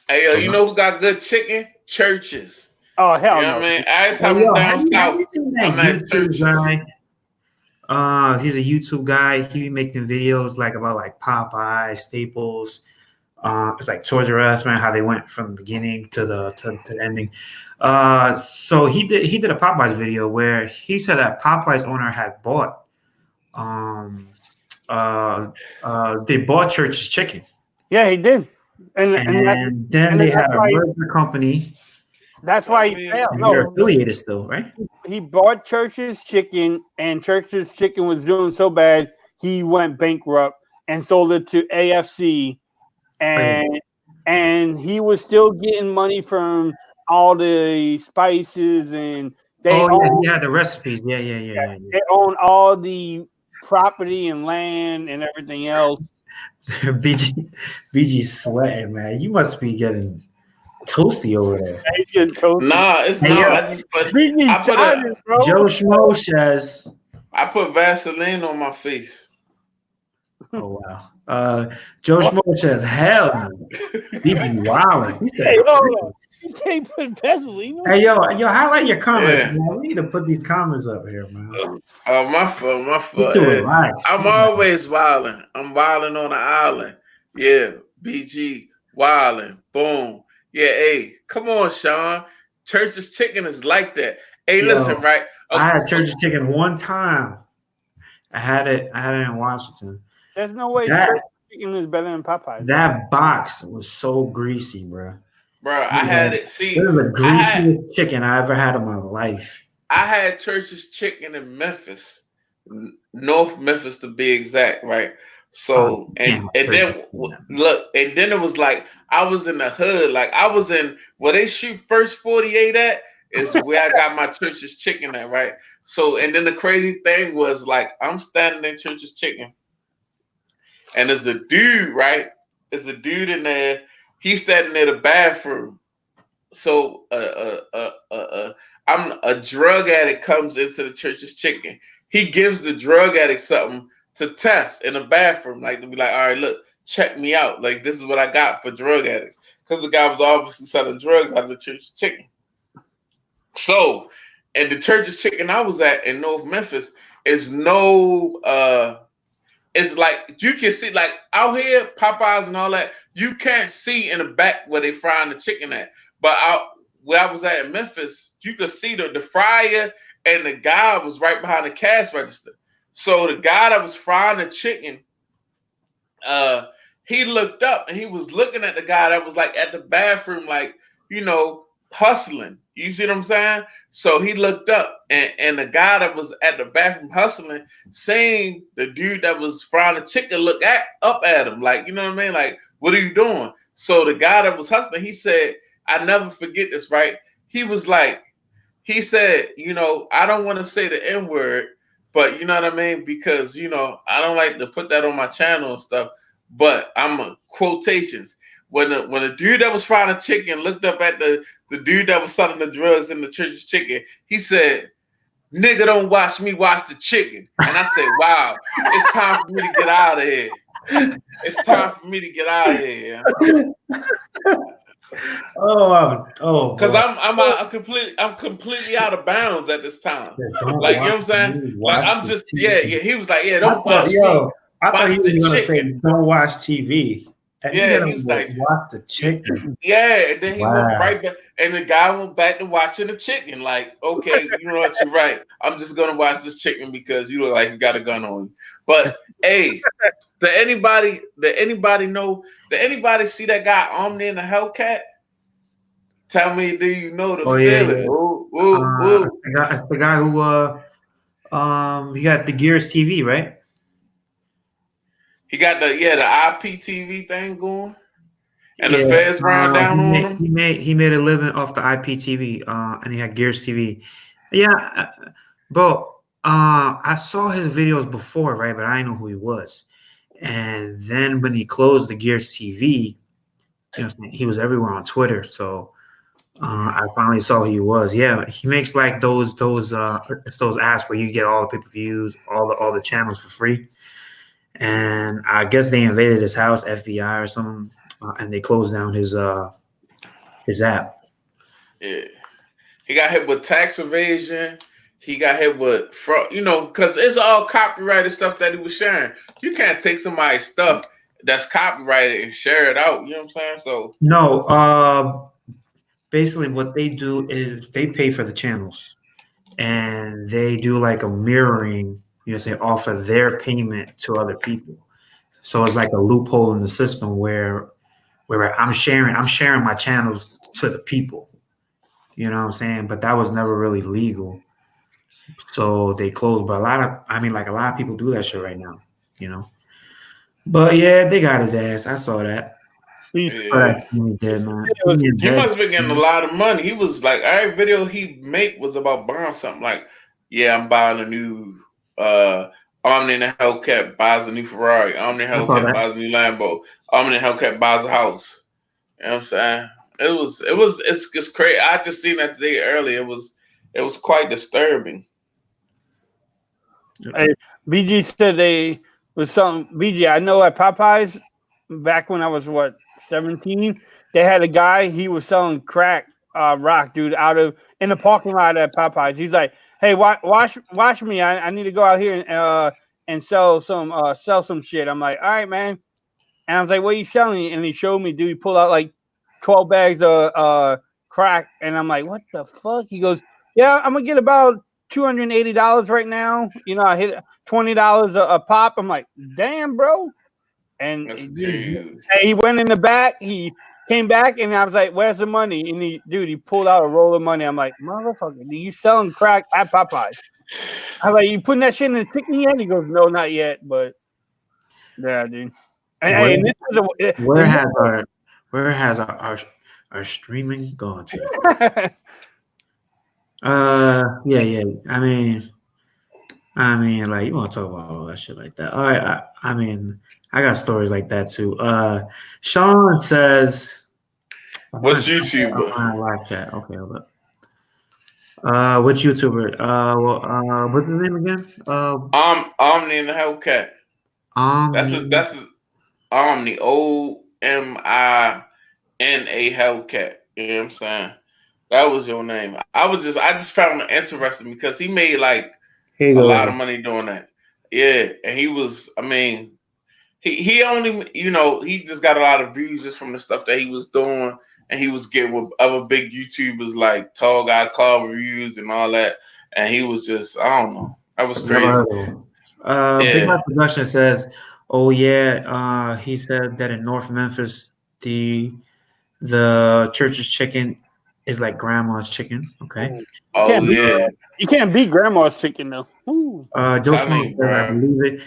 [SPEAKER 2] Hey, you know who got good chicken? Churches.
[SPEAKER 3] Oh hell
[SPEAKER 2] You know
[SPEAKER 3] no!
[SPEAKER 2] what I mean? Every time I'm down south,
[SPEAKER 1] have you seen that
[SPEAKER 2] I'm at
[SPEAKER 1] YouTube
[SPEAKER 2] churches.
[SPEAKER 1] guy? He's a YouTube guy. He be making videos like about like Popeye, Staples. It's like Toys R Us, man, how they went from the beginning to the ending. So he did a Popeyes video where he said that Popeyes owner had bought they bought Church's Chicken.
[SPEAKER 3] Yeah, he did.
[SPEAKER 1] And then they had a merger company.
[SPEAKER 3] That's why he failed.
[SPEAKER 1] And
[SPEAKER 3] No,
[SPEAKER 1] they're affiliated still, right?
[SPEAKER 3] he bought Church's Chicken, and Church's Chicken was doing so bad he went bankrupt and sold it to AFC, and he was still getting money from all the spices, and
[SPEAKER 1] he had the recipes. Yeah.
[SPEAKER 3] They own all the property and land and everything else.
[SPEAKER 1] BG sweating, man. You must be getting toasty over there.
[SPEAKER 2] Nah, it's not.
[SPEAKER 1] Joe Schmo says
[SPEAKER 2] I put Vaseline on my face.
[SPEAKER 1] Oh wow. Joe Schmo says hell no. He be wilding.
[SPEAKER 3] Hey, hold on. You can't put Vaseline on.
[SPEAKER 1] Hey yo, highlight your comments, man. We need to put these comments up here, man.
[SPEAKER 2] My fault.
[SPEAKER 1] Relax.
[SPEAKER 2] I'm always wilding. I'm wilding on the island. Yeah, BG wilding. Boom. Yeah, hey, come on, Sean. Church's Chicken is like that. Hey, listen, right?
[SPEAKER 1] I had Church's Chicken one time. I had it in Washington.
[SPEAKER 3] There's no way Church's Chicken is better than Popeyes.
[SPEAKER 1] That box was so greasy, bro.
[SPEAKER 2] Bro, I had it. See,
[SPEAKER 1] it was the greasiest chicken I ever had in my life.
[SPEAKER 2] I had Church's Chicken in Memphis, North Memphis to be exact, right? So and then look, and then it was like I was in the hood, like I was in where they shoot First 48 at is where I got my Church's Chicken at, right? So and then the crazy thing was like I'm standing in Church's Chicken, and there's a dude, right? There's a dude in there. He's standing near the bathroom. So I'm a drug addict comes into the Church's Chicken. He gives the drug addict something to test in the bathroom, like to be like, all right, look, check me out. Like this is what I got for drug addicts, because the guy was obviously selling drugs out of the Church's Chicken. So, and the Church's Chicken I was at in North Memphis is no. It's like you can see, like out here, Popeyes and all that. You can't see in the back where they frying the chicken at. But out where I was at in Memphis, you could see the fryer and the guy was right behind the cash register. So the guy that was frying the chicken, he looked up and he was looking at the guy that was like at the bathroom, like, you know, hustling. You see what I'm saying? So he looked up and the guy that was at the bathroom hustling, seeing the dude that was frying the chicken look up at him, like, you know what I mean? Like, what are you doing? So the guy that was hustling, he said, I never forget this, right? He was like, he said, you know, I don't want to say the N-word, but you know what I mean? Because, you know, I don't like to put that on my channel and stuff, but I'm quotations. When the dude that was frying the chicken looked up at the dude that was selling the drugs in the Church's Chicken, he said, nigga, don't watch me, watch the chicken. And I said, wow, it's time for me to get out of here. It's time for me to get out of here. Because I'm completely out of bounds at this time. Like, you know what I'm saying? Like, I'm just, yeah. He was like, yeah, don't watch me.
[SPEAKER 4] I thought he was gonna say, don't watch TV. And
[SPEAKER 2] yeah, he was like,
[SPEAKER 4] watch the chicken.
[SPEAKER 2] Yeah, and then he went right back, and the guy went back to watching the chicken. Like, okay, you know what, you're right. I'm just gonna watch this chicken because you look like you got a gun on you. But hey, did anybody know? Did anybody see that guy Omni in the Hellcat? Tell me, do you know the feeling?
[SPEAKER 1] Yeah. The guy who he got the Gears TV, right?
[SPEAKER 2] He got the IPTV thing going, and the feds ran down on him.
[SPEAKER 1] He made a living off the IPTV, and he had Gears TV. Yeah, bro. I saw his videos before, right? But I didn't know who he was. And then when he closed the Gears TV, you know, he was everywhere on Twitter. So I finally saw who he was. Yeah, he makes like those apps where you get all the pay-per-views, all the channels for free. And I guess they invaded his house, FBI or something, and they closed down his app.
[SPEAKER 2] Yeah, he got hit with tax evasion. He got hit with fraud, you know, because it's all copyrighted stuff that he was sharing. You can't take somebody's stuff that's copyrighted and share it out. You know what I'm saying? So
[SPEAKER 1] no, basically what they do is they pay for the channels, and they do like a mirroring. You know, say offer their payment to other people. So it's like a loophole in the system where I'm sharing my channels to the people. You know what I'm saying? But that was never really legal. So they closed. But a lot of people do that shit right now, you know. But yeah, they got his ass. I saw that.
[SPEAKER 2] Yeah.
[SPEAKER 1] He must
[SPEAKER 2] have been getting a lot of money. He was like, every video he make was about buying something. Like, yeah, I'm buying a new Omni in the Hellcat buys a new Ferrari. Omni in the Hellcat buys a new Lambo. Omni in the Hellcat buys a house. You know what I'm saying? It's crazy. I just seen that today early. It was quite disturbing.
[SPEAKER 3] Hey, BG said they was some BG. I know at Popeyes back when I was 17, they had a guy, he was selling crack rock, dude, in the parking lot at Popeyes. He's like, hey, watch me. I need to go out here and sell some shit. I'm like, all right, man. And I was like, what are you selling? And he showed me, dude, he pulled out like 12 bags of crack. And I'm like, what the fuck? He goes, yeah, I'm gonna get about $280 right now. You know, I hit $20 a pop. I'm like, damn, bro. And he went in the back. He came back, and I was like, where's the money? And he pulled out a roll of money. I'm like, motherfucker, you selling crack at Popeyes? I was like, you putting that shit in the chicken yet? He goes, no, not yet. But yeah, dude.
[SPEAKER 1] Where has our streaming gone to? Yeah. I mean, like, you want to talk about all that shit like that? All right. I mean, I got stories like that too. Sean says,
[SPEAKER 2] "What's YouTuber?"
[SPEAKER 1] Live chat. Okay, hold up. Which YouTuber? What's his name again?
[SPEAKER 2] Omni in the Hellcat. That's his Omni, OMINA Hellcat. You know what I'm saying? That was your name. I just found it interesting because he made like a lot of money doing that. Yeah, and he was, I mean, he only, he just got a lot of views just from the stuff that he was doing, and he was getting with other big YouTubers like Tall Guy Car Reviews and all that, and he was just, I don't know, that was crazy.
[SPEAKER 1] Big Mike Production says, "Oh yeah, he said that in North Memphis, the Church's chicken is like grandma's chicken." Okay.
[SPEAKER 2] Oh yeah.
[SPEAKER 3] You can't beat grandma's chicken though.
[SPEAKER 1] Joe Smoke said, "I believe it.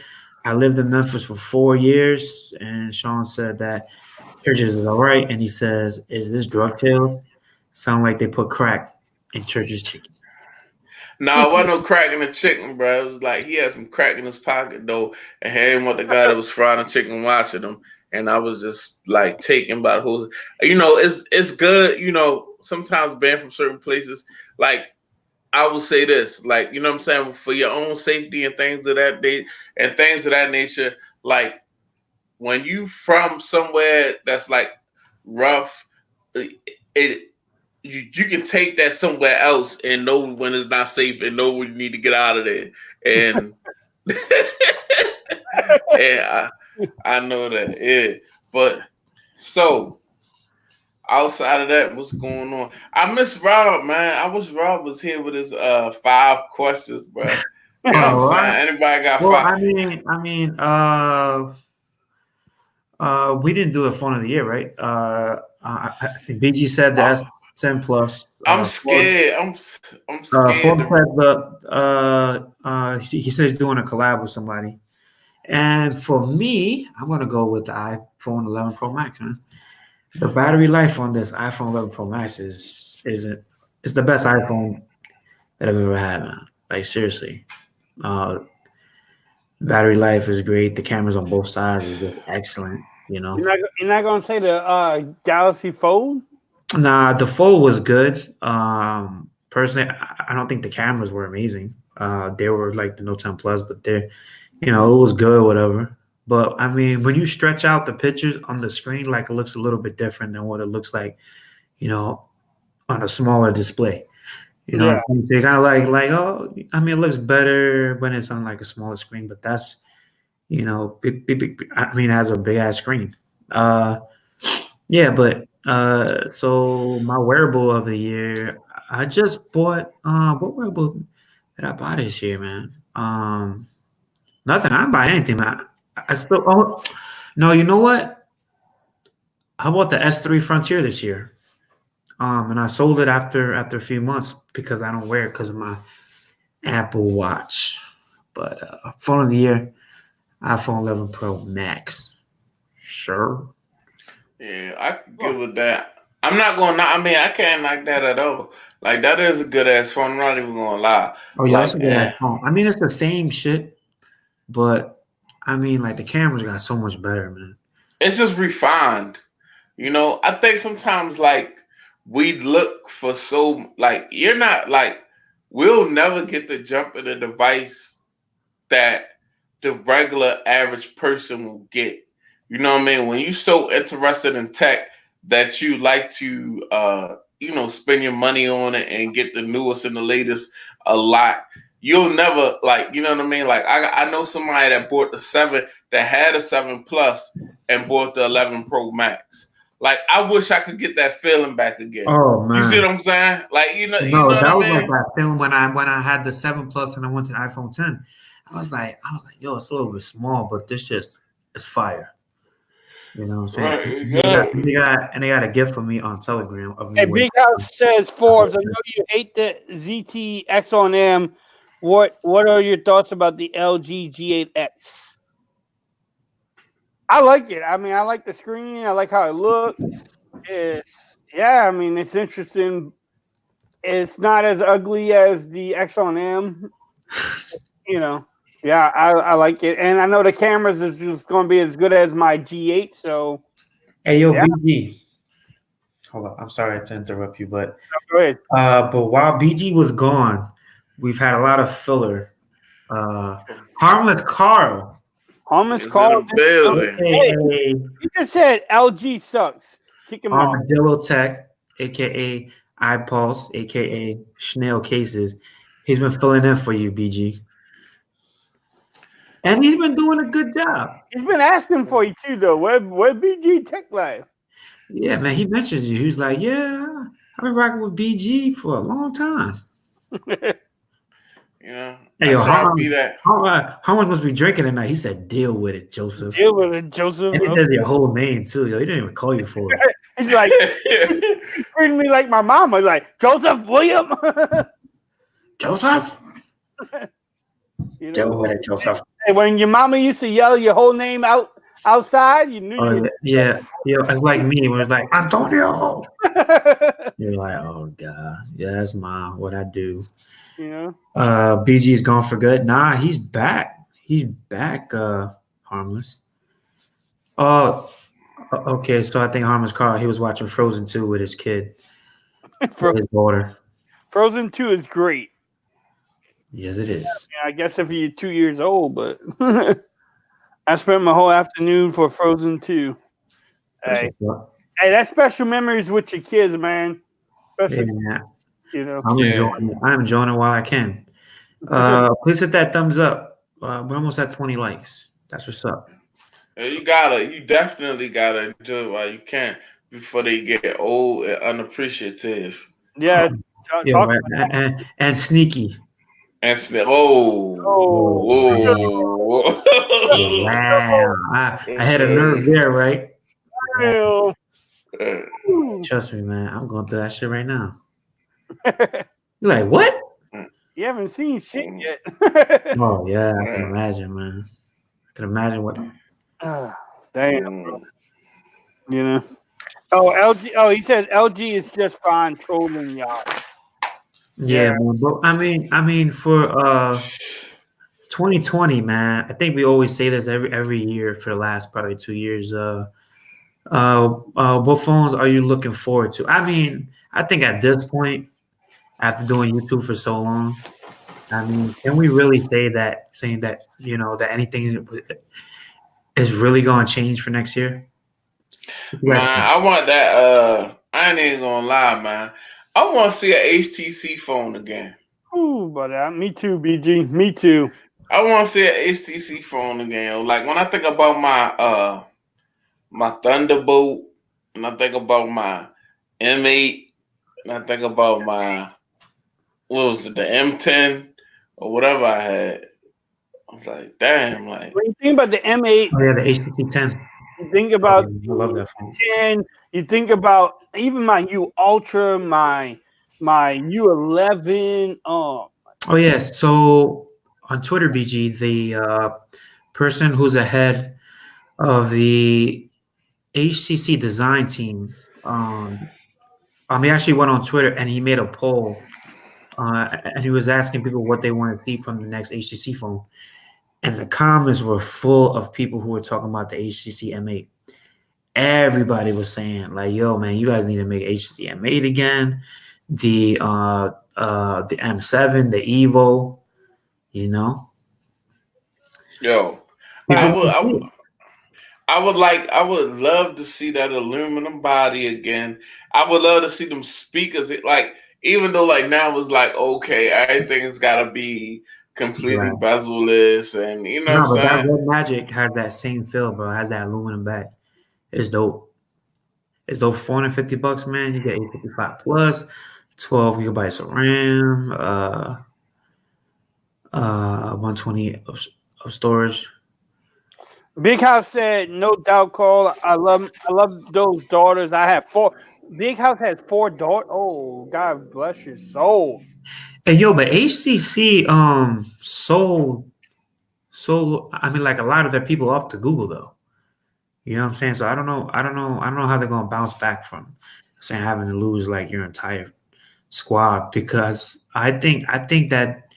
[SPEAKER 1] I lived in Memphis for 4 years," and Sean said that Church's is all right, and he says, "Is this drug tail? Sound like they put crack in Church's chicken."
[SPEAKER 2] No, it wasn't no crack in the chicken, bro. It was like he had some crack in his pocket though, and had him with the guy that was frying the chicken watching him, and I was just like taken by the whole. It's good. Sometimes being from certain places, like I will say this, like what I'm saying, for your own safety and things of that nature, like when you from somewhere that's like rough, you can take that somewhere else and know when it's not safe and know when you need to get out of there. And and I know that. Yeah. But so outside of that, what's going on? I miss Rob, man. I wish Rob was here with his 5 questions, bro. You know what I'm saying? Anybody got 5?
[SPEAKER 1] We didn't do a phone of the year, right? BG said the S10 Plus.
[SPEAKER 2] I'm scared. I'm scared.
[SPEAKER 1] He says he's doing a collab with somebody. And for me, I'm gonna go with the iPhone 11 Pro Max, man. The battery life on this iPhone 11 Pro Max is the best iPhone that I've ever had, man. Like seriously. Battery life is great. The cameras on both sides are just excellent. You're
[SPEAKER 3] not gonna say the Galaxy Fold?
[SPEAKER 1] Nah, the Fold was good. Personally, I don't think the cameras were amazing. They were like the Note 10 Plus, but it was good, whatever. But I mean, when you stretch out the pictures on the screen, like it looks a little bit different than what it looks like, on a smaller display. You're kind of like, oh, I mean, it looks better when it's on like a smaller screen, but that's, big, I mean, it has a big ass screen. So my wearable of the year, I just bought, what wearable did I buy this year, man? Nothing. I didn't buy anything, man. No, you know what? I bought the S3 Frontier this year. And I sold it after a few months because I don't wear it because of my Apple Watch. But phone of the year, iPhone 11 Pro Max. Sure.
[SPEAKER 2] Yeah, I could get with that. I'm not going to, I mean, I can't like that at all. Like, that is a good ass phone. I'm not even going to lie.
[SPEAKER 1] Oh, yeah, that's a good ass phone. I mean, it's the same shit, but I mean, like, the camera's got so much better, man.
[SPEAKER 2] It's just refined. I think sometimes, like, we look for you're not like, we'll never get the jump in the device that the regular average person will get. You know what I mean? When you're so interested in tech that you like to, spend your money on it and get the newest and the latest a lot, you'll never you know what I mean? Like I know somebody that bought the 7 that had a 7 Plus and bought the 11 Pro Max. Like, I wish I could get that feeling back again.
[SPEAKER 1] Oh man,
[SPEAKER 2] you see what I'm saying? Like,
[SPEAKER 1] that was like that feeling when I had the 7 Plus and I went to the iPhone 10. I was like, yo, it's a little bit small, but this just is fire. You know what I'm saying? Right, and they got a gift for me on Telegram.
[SPEAKER 3] Hey, Big House says, Forbes, I know you hate the ZT X-on-M. What are your thoughts about the LG G8X? I like it. I mean, I like the screen. I like how it looks. It's interesting. It's not as ugly as the X-on-M. Yeah, I like it. And I know the cameras is just going to be as good as my G8. So,
[SPEAKER 1] hey, yo, BG. Hold on. I'm sorry to interrupt you, but
[SPEAKER 3] go ahead.
[SPEAKER 1] But while BG was gone, we've had a lot of filler. Harmless Carl
[SPEAKER 3] Harmon's
[SPEAKER 2] He's
[SPEAKER 3] called.
[SPEAKER 2] in the building.
[SPEAKER 1] AKA
[SPEAKER 3] He just said LG sucks. Kick him off.
[SPEAKER 1] Armadillo Tech, AKA iPulse, AKA Schnell Cases. He's been filling in for you, BG. And he's been doing a good job.
[SPEAKER 3] He's been asking for you too, though. Where BG Tech Life?
[SPEAKER 1] Yeah, man, he mentions you. He's like, yeah, I've been rocking with BG for a long time.
[SPEAKER 2] Yeah.
[SPEAKER 1] Hey, yo,
[SPEAKER 2] Try to be that.
[SPEAKER 1] how much must be drinking tonight? He said, deal with it, Joseph.
[SPEAKER 3] Deal with it, Joseph.
[SPEAKER 1] And he says your whole name, too. Yo, he didn't even call you for it.
[SPEAKER 3] He's like, he's treating me like my mama. He's like, Joseph William.
[SPEAKER 1] Joseph?
[SPEAKER 3] You
[SPEAKER 1] Deal
[SPEAKER 3] know,
[SPEAKER 1] with it, Joseph.
[SPEAKER 3] and when your mama used to yell your whole name outside, you knew
[SPEAKER 1] Oh,
[SPEAKER 3] you.
[SPEAKER 1] yeah. It's like me when it's like, Antonio. You're like, oh, God. Yeah, that's what I do.
[SPEAKER 3] You know?
[SPEAKER 1] BG's gone for good. Nah, he's back. He's back, Harmless. Oh, okay. So I think Harmless Carl, he was watching Frozen 2 with his kid, with his daughter.
[SPEAKER 3] Frozen 2 is great.
[SPEAKER 1] Yes, it is.
[SPEAKER 3] Yeah, I guess if you're 2 years old, but I spent my whole afternoon for Frozen 2. Hey, that's special memories with your kids, man. Especially,
[SPEAKER 1] Yeah.
[SPEAKER 3] you know.
[SPEAKER 1] I'm enjoying it while I can. Please hit that thumbs up. We're almost at 20 likes. That's what's up.
[SPEAKER 2] You definitely gotta enjoy it while you can before they get old and unappreciative.
[SPEAKER 3] Yeah.
[SPEAKER 1] Right. And sneaky.
[SPEAKER 2] And
[SPEAKER 1] Wow. I had a nerve there, right?
[SPEAKER 3] Wow.
[SPEAKER 1] Trust me, man. I'm going through that shit right now. You're like, what?
[SPEAKER 3] You haven't seen shit yet.
[SPEAKER 1] Oh, yeah. I can imagine, man. I can imagine what.
[SPEAKER 3] Damn. You know. Oh, LG. Oh, he says LG is just fine trolling y'all.
[SPEAKER 1] Yeah, man. But I mean, for 2020, man. I think we always say this every year for the last probably 2 years. What phones are you looking forward to? I mean, I think at this point, after doing YouTube for so long, I mean, can we really saying that that anything is really going to change for next year?
[SPEAKER 2] Man, I want that. I ain't even gonna lie, man. I want to see an HTC phone again.
[SPEAKER 3] Ooh, but me too, BG. Me too.
[SPEAKER 2] I want to see an HTC phone again. Like when I think about my Thunderbolt, and I think about my M8, and I think about my the M10 or whatever I had. I was like, damn, like
[SPEAKER 3] when you think about the M8,
[SPEAKER 1] oh yeah, the HTC 10.
[SPEAKER 3] You think about
[SPEAKER 1] I love that phone.
[SPEAKER 3] 10. You think about even my U Ultra, my U11.
[SPEAKER 1] Oh yes. So on Twitter, BG, the person who's ahead of the HTC design team, he actually went on Twitter and he made a poll, and he was asking people what they want to see from the next HTC phone, and the comments were full of people who were talking about the HTC M8. Everybody was saying like, "Yo, man, you guys need to make HTC M8 again, the M7, the Evo, you know."
[SPEAKER 2] Yo, I would love to see that aluminum body again. I would love to see them speakers. Even though now it's like, okay, everything's gotta be completely bezel-less, and you know what I'm saying?
[SPEAKER 1] That Red Magic has that same feel, bro. It has that aluminum back. It's dope. It's dope. $450, man. You get 855 plus, 12 gigabytes of RAM, 120 of storage.
[SPEAKER 3] Big House said, "No doubt, call. I love those daughters. I have 4. Big House has 4 daughters. Oh, God bless your soul."
[SPEAKER 1] Hey, yo, but HTC sold. I mean, like a lot of their people off to Google though. You know what I'm saying? So I don't know how they're gonna bounce back from saying having to lose like your entire squad, because I think that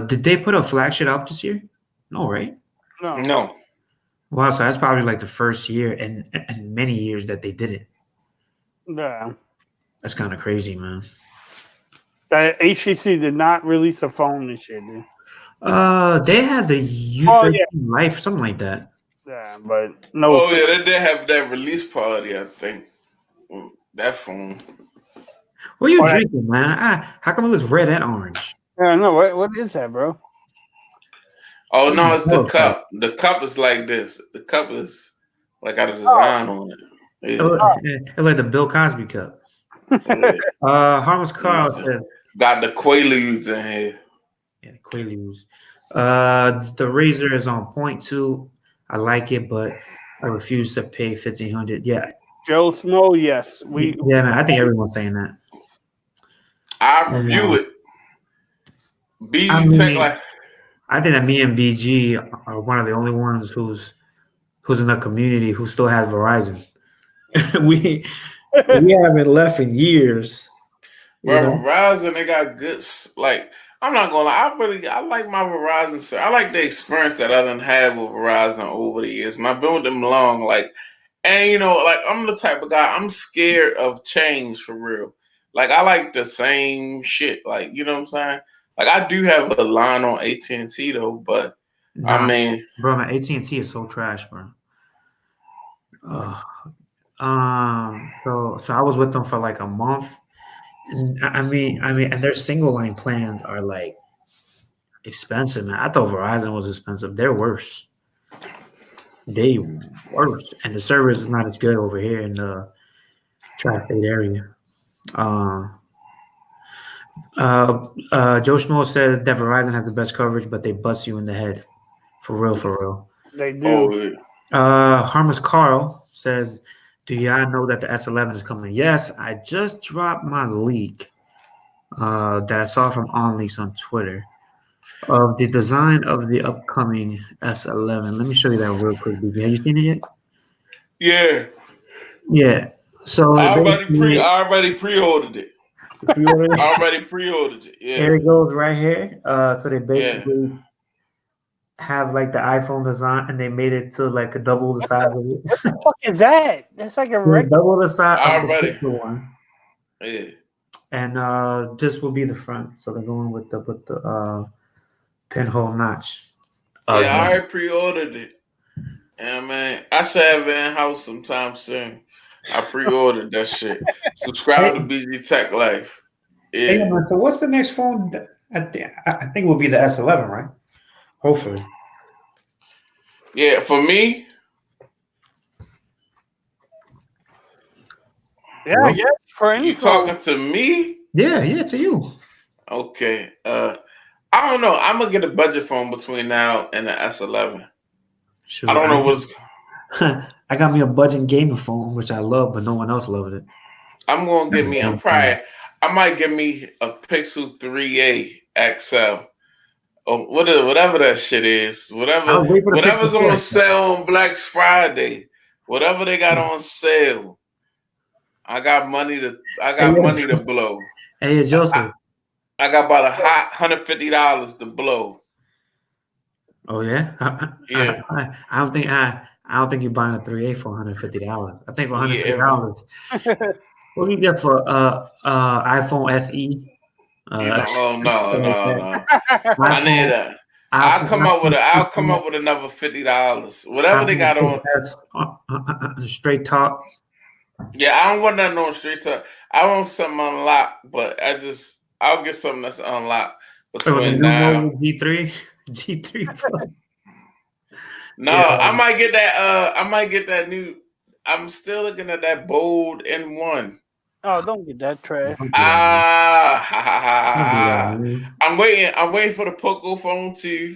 [SPEAKER 1] did they put a flagship up this year? No, right?
[SPEAKER 2] No.
[SPEAKER 1] Wow, so that's probably like the first year in many years that they did it.
[SPEAKER 3] Yeah.
[SPEAKER 1] That's kind of crazy, man.
[SPEAKER 3] That HTC did not release a phone this year, dude.
[SPEAKER 1] They had the U13 Life, something like that.
[SPEAKER 3] Yeah, but no.
[SPEAKER 2] Oh yeah, they did have that release party. I think that phone.
[SPEAKER 1] What are you drinking, man? How come it looks red and orange?
[SPEAKER 3] Yeah, no. What is that, bro?
[SPEAKER 2] Oh no, it's the cup. The cup is like this. The cup is like got a design on it.
[SPEAKER 1] It's like the Bill Cosby cup.
[SPEAKER 2] Yeah.
[SPEAKER 1] Harmless Carl said,
[SPEAKER 2] got the Quaaludes in here.
[SPEAKER 1] Yeah, the Quaaludes. The razor is on point too. I like it, but I refuse to pay $1,500. Yeah,
[SPEAKER 3] Joe Smo, yes,
[SPEAKER 1] man, I think everyone's saying that.
[SPEAKER 2] I review it. BG Tech like.
[SPEAKER 1] I think that me and BG are one of the only ones who's in the community who still has Verizon. we haven't left in years.
[SPEAKER 2] Bro, Verizon, they got good. Like, I'm not gonna lie, I like my Verizon. Sir, I like the experience that I done had with Verizon over the years, and I've been with them long. Like, and like I'm the type of guy, I'm scared of change for real. Like, I like the same shit. Like, you know what I'm saying? Like, I do have a line on AT&T though, but I mean,
[SPEAKER 1] bro, my AT&T is so trash, bro. So I was with them for like a month, and I mean, and their single line plans are like expensive, man. I thought Verizon was expensive. They're worse. They worse, and the service is not as good over here in the tri-state area. Joe Schmo said that Verizon has the best coverage, but they bust you in the head. For real.
[SPEAKER 3] They do.
[SPEAKER 1] Harmless Carl says, do y'all know that the S11 is coming? Yes, I just dropped my leak that I saw from OnLeaks on Twitter of the design of the upcoming S11. Let me show you that real quick, BB. Have you seen it yet?
[SPEAKER 2] Yeah.
[SPEAKER 1] Yeah. So
[SPEAKER 2] I already pre-ordered it. I already pre-ordered it. Yeah.
[SPEAKER 1] There it goes right here. So they basically have like the iPhone design, and they made it to like a double the size of it.
[SPEAKER 3] What the fuck is that? That's like a regular
[SPEAKER 1] double the size of the picture one.
[SPEAKER 2] Yeah.
[SPEAKER 1] And this will be the front. So they're going with the pinhole notch.
[SPEAKER 2] I already pre-ordered it. Yeah, man. I should have it in house sometime soon. I pre-ordered that shit. Subscribe to BG Tech Life. Yeah.
[SPEAKER 4] Hey, man, so what's the next phone? I think it will be the S11, right? Hopefully.
[SPEAKER 2] Yeah, for me.
[SPEAKER 3] Yeah, I guess for any
[SPEAKER 2] you talking to me?
[SPEAKER 1] Yeah, to you.
[SPEAKER 2] Okay. I don't know. I'm gonna get a budget phone between now and the S11. Sure. I don't know what's.
[SPEAKER 1] I got me a budget gaming phone, which I love, but no one else loves it.
[SPEAKER 2] I'm gonna get me. I might get me a Pixel 3a XL. Whatever that shit is. Whatever's on sale on Black Friday. Whatever they got on sale. I got money to blow.
[SPEAKER 1] Hey, Joseph.
[SPEAKER 2] I got about a hot $150 to blow.
[SPEAKER 1] Oh yeah.
[SPEAKER 2] Yeah.
[SPEAKER 1] I don't think you're buying a 3A for $150. I think for $150. What do you get for iPhone SE?
[SPEAKER 2] No. I need that. I'll come up with another $50. Whatever they got on.
[SPEAKER 1] That's straight talk.
[SPEAKER 2] Yeah, I don't want nothing on straight talk. I want something unlocked, but I'll get something that's unlocked between now.
[SPEAKER 1] G3 Plus.
[SPEAKER 2] No, yeah. I might get that new. I'm still looking at that bold N1.
[SPEAKER 3] Oh, don't get that trash.
[SPEAKER 2] I'm waiting for the Poco phone 2.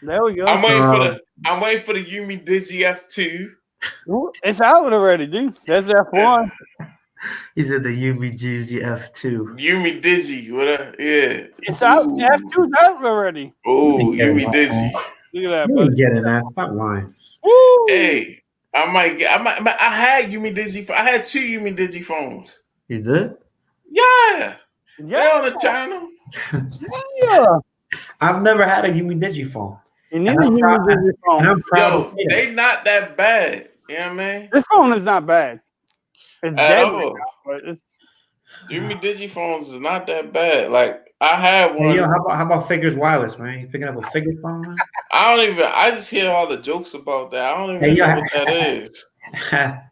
[SPEAKER 3] There we go.
[SPEAKER 2] I'm waiting for the Yumi Digi F2.
[SPEAKER 3] It's out already, dude. That's F1.
[SPEAKER 1] He said the Yumi Digi F2.
[SPEAKER 2] Yumi Digi, whatever. Yeah.
[SPEAKER 3] It's out. F2's out already.
[SPEAKER 2] Oh, Yumi Digi.
[SPEAKER 3] Look at that, buddy.
[SPEAKER 1] Get it, man. Stop lying.
[SPEAKER 3] Woo!
[SPEAKER 2] Hey, I had Yumi Digi. I had 2 Yumi Digi phones.
[SPEAKER 1] You did?
[SPEAKER 2] Yeah. They're on the channel.
[SPEAKER 3] Yeah.
[SPEAKER 1] I've never had a Yumi Digi phone.
[SPEAKER 2] Yo, they not that bad. You know what I mean?
[SPEAKER 3] This phone is not bad. It's dead right now, but
[SPEAKER 2] Yumi Digi phones is not that bad. Like, I had one.
[SPEAKER 4] Hey, yo, how about Figures Wireless, man? You picking up a Figures phone, man?
[SPEAKER 2] I just hear all the jokes about that. I don't
[SPEAKER 4] Hey,
[SPEAKER 2] even
[SPEAKER 4] yo,
[SPEAKER 2] know what that is.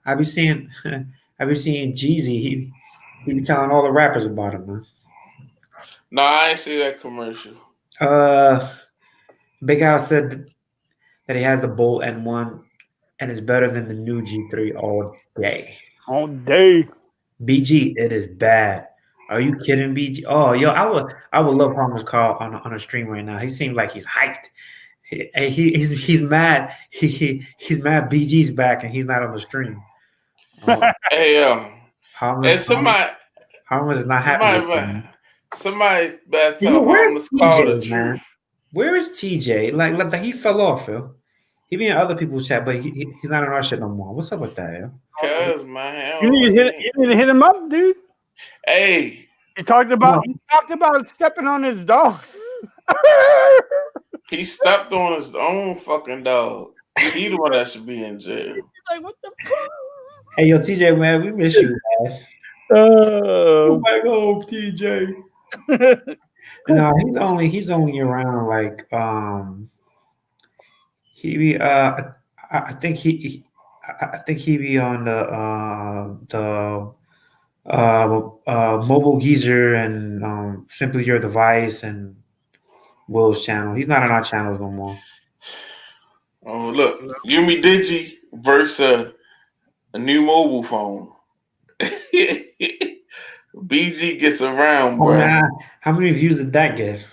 [SPEAKER 4] I be seeing Jeezy. He be telling all the rappers about him, man.
[SPEAKER 2] No, I ain't see that commercial.
[SPEAKER 4] Uh, Big Al said that he has the Bolt N1 and it's better than the new G3 all day.
[SPEAKER 3] All day.
[SPEAKER 4] BG, it is bad. Are you kidding, BG? Oh, yo, I would love Thomas Carl on a stream right now. He seems like he's hyped. He's mad. He's mad. BG's back and he's not on the stream.
[SPEAKER 2] Hey,
[SPEAKER 4] Harmless is not happy with him.
[SPEAKER 2] somebody better
[SPEAKER 4] Yo,
[SPEAKER 2] tell
[SPEAKER 4] where's
[SPEAKER 2] Harmless Carl the
[SPEAKER 4] TJ, man?
[SPEAKER 2] truth.
[SPEAKER 4] Where is TJ? Like he fell off, Phil. He be in other people's chat, but he's not in our shit no more. What's up with that, yo?
[SPEAKER 2] Cause man,
[SPEAKER 3] You need to hit him up, dude.
[SPEAKER 2] Hey,
[SPEAKER 3] He talked about stepping on his dog.
[SPEAKER 2] he stepped on his own fucking dog. He the one that should be in jail.
[SPEAKER 3] He's like, what the fuck?
[SPEAKER 4] Hey, yo, TJ, man, we miss you, man. Go back home, TJ. No, he's only around like he be I think he be on the Mobile Geezer and Simply Your Device and Will's channel. He's not on our channels no more.
[SPEAKER 2] Oh look, Yumi Digi versus a new mobile phone. BG gets around, bro.
[SPEAKER 4] Nah, how many views did that get?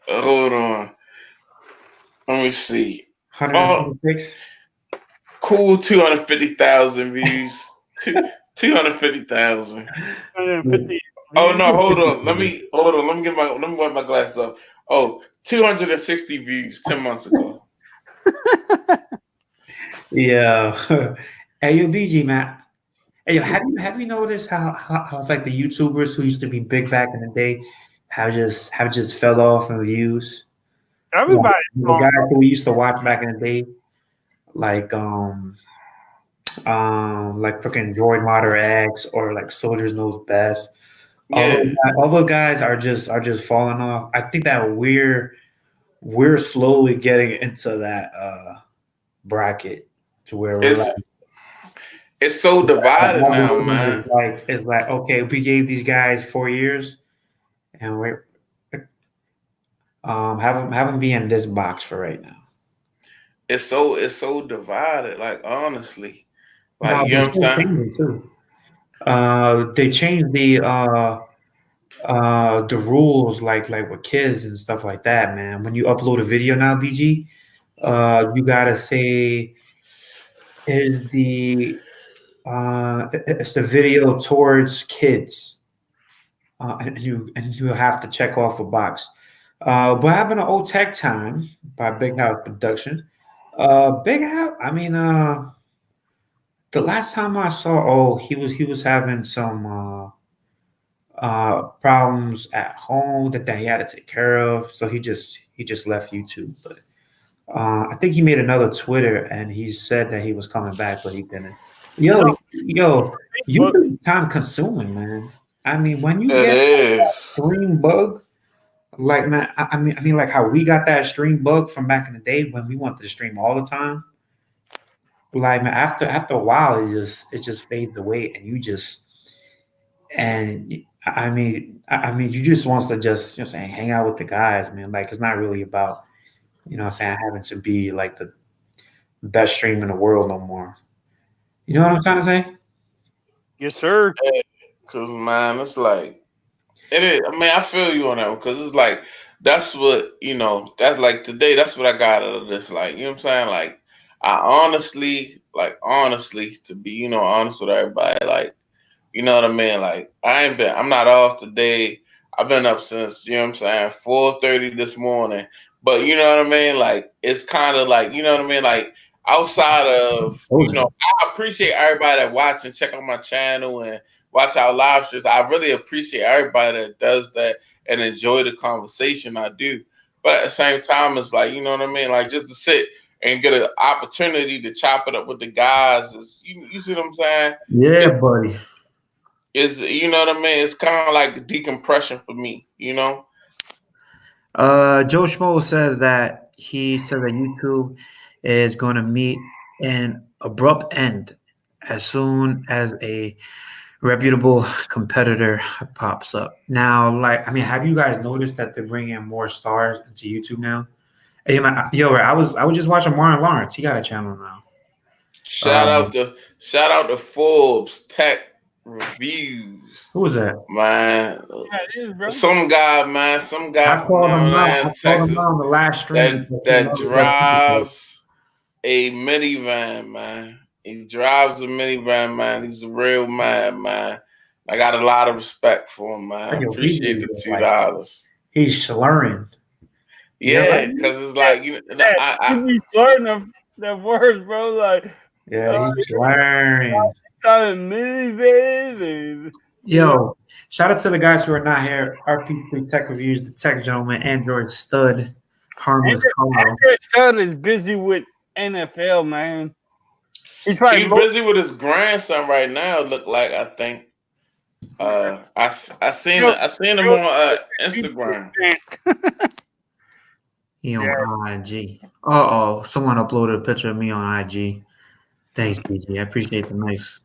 [SPEAKER 2] Hold on. Let me see.
[SPEAKER 4] 126?
[SPEAKER 2] Cool 250,000 views. 250,000.
[SPEAKER 3] 150.
[SPEAKER 2] Oh no, hold on. Let me wipe my glasses off. Oh, 260 views 10 months ago.
[SPEAKER 4] Yeah. Hey, yo, BG, man. Hey, yo, have you noticed how it's like the YouTubers who used to be big back in the day have just fell off in views?
[SPEAKER 3] Everybody.
[SPEAKER 4] The guys who we used to watch back in the day, like like freaking Droid Modder X or like Soldiers Knows Best.
[SPEAKER 2] Yeah.
[SPEAKER 4] All those guys are just falling off. I think that we're slowly getting into that bracket to where we're like,
[SPEAKER 2] it's so divided now, man.
[SPEAKER 4] It's like okay, we gave these guys 4 years, and we're have them be in this box for right now.
[SPEAKER 2] It's so divided. Like honestly, like
[SPEAKER 4] No,
[SPEAKER 2] you know what I'm saying.
[SPEAKER 4] Too. They changed the rules like with kids and stuff like that, man. When you upload a video now, BG, you gotta say is it's the video towards kids, and you have to check off a box. We're having an old tech time by Big House Production. Big House, I mean, the last time I saw, he was having some problems at home that he had to take care of, so he just left YouTube. But I think he made another Twitter and he said that he was coming back, but he didn't. Yo, YouTube time consuming, man. I mean, when you get that stream bug, like man, I mean, like how we got that stream bug from back in the day when we wanted to stream all the time. Like man, after a while, it just fades away, and you just I mean, you just wants to just saying hang out with the guys, man. Like it's not really about saying having to be like the best stream in the world no more. You know what I'm trying to say?
[SPEAKER 3] Yes, sir.
[SPEAKER 2] Cause man, it's like it is. I mean, I feel you on that one because it's like that's what that's like today. That's what I got out of this. Like you know what I'm saying? Like I honestly, to be honest with everybody, like you know what I mean? Like I'm not off today. I've been up since 4:30 this morning. But you know what I mean? Like it's kind of like you know what I mean? Like outside of I appreciate everybody that watch and check out my channel and watch our live streams. I really appreciate everybody that does that and enjoy the conversation I do. But at the same time, it's like, you know what I mean? Like just to sit and get an opportunity to chop it up with the guys is you see what I'm saying?
[SPEAKER 4] Yeah, buddy.
[SPEAKER 2] Is you know what I mean? It's kind of like decompression for me, you know?
[SPEAKER 1] Joe Schmo says that he said that YouTube is going to meet an abrupt end as soon as a reputable competitor pops up. Now, like, I mean, have you guys noticed that they're bringing more stars into YouTube now? Hey, man, yo, I was just watching Martin Lawrence. He got a channel now.
[SPEAKER 2] Shout out to Forbes Tech Reviews.
[SPEAKER 1] Who was that?
[SPEAKER 2] Man,
[SPEAKER 3] Yeah, it is, bro.
[SPEAKER 2] some guy
[SPEAKER 1] I called him out. I called
[SPEAKER 2] Texas
[SPEAKER 1] him out on the last stream.
[SPEAKER 2] that drives a minivan, man. He drives a minivan, man. He's a real man. I got a lot of respect for him, man. I appreciate the $2.
[SPEAKER 1] He's slurring.
[SPEAKER 2] Yeah, because it's like
[SPEAKER 3] I be slurring the words, bro. Like,
[SPEAKER 1] yeah, he's slurring. Yo, shout out to the guys who are not here. RP3 Tech Reviews, the Tech Gentleman, Android Stud, Harmless Carl.
[SPEAKER 3] Android Stud is busy with NFL, man. He's
[SPEAKER 2] busy with his grandson right now. Look like I think. I seen him on Instagram.
[SPEAKER 1] He on IG. Someone uploaded a picture of me on IG. Thanks, BG. I appreciate the nice.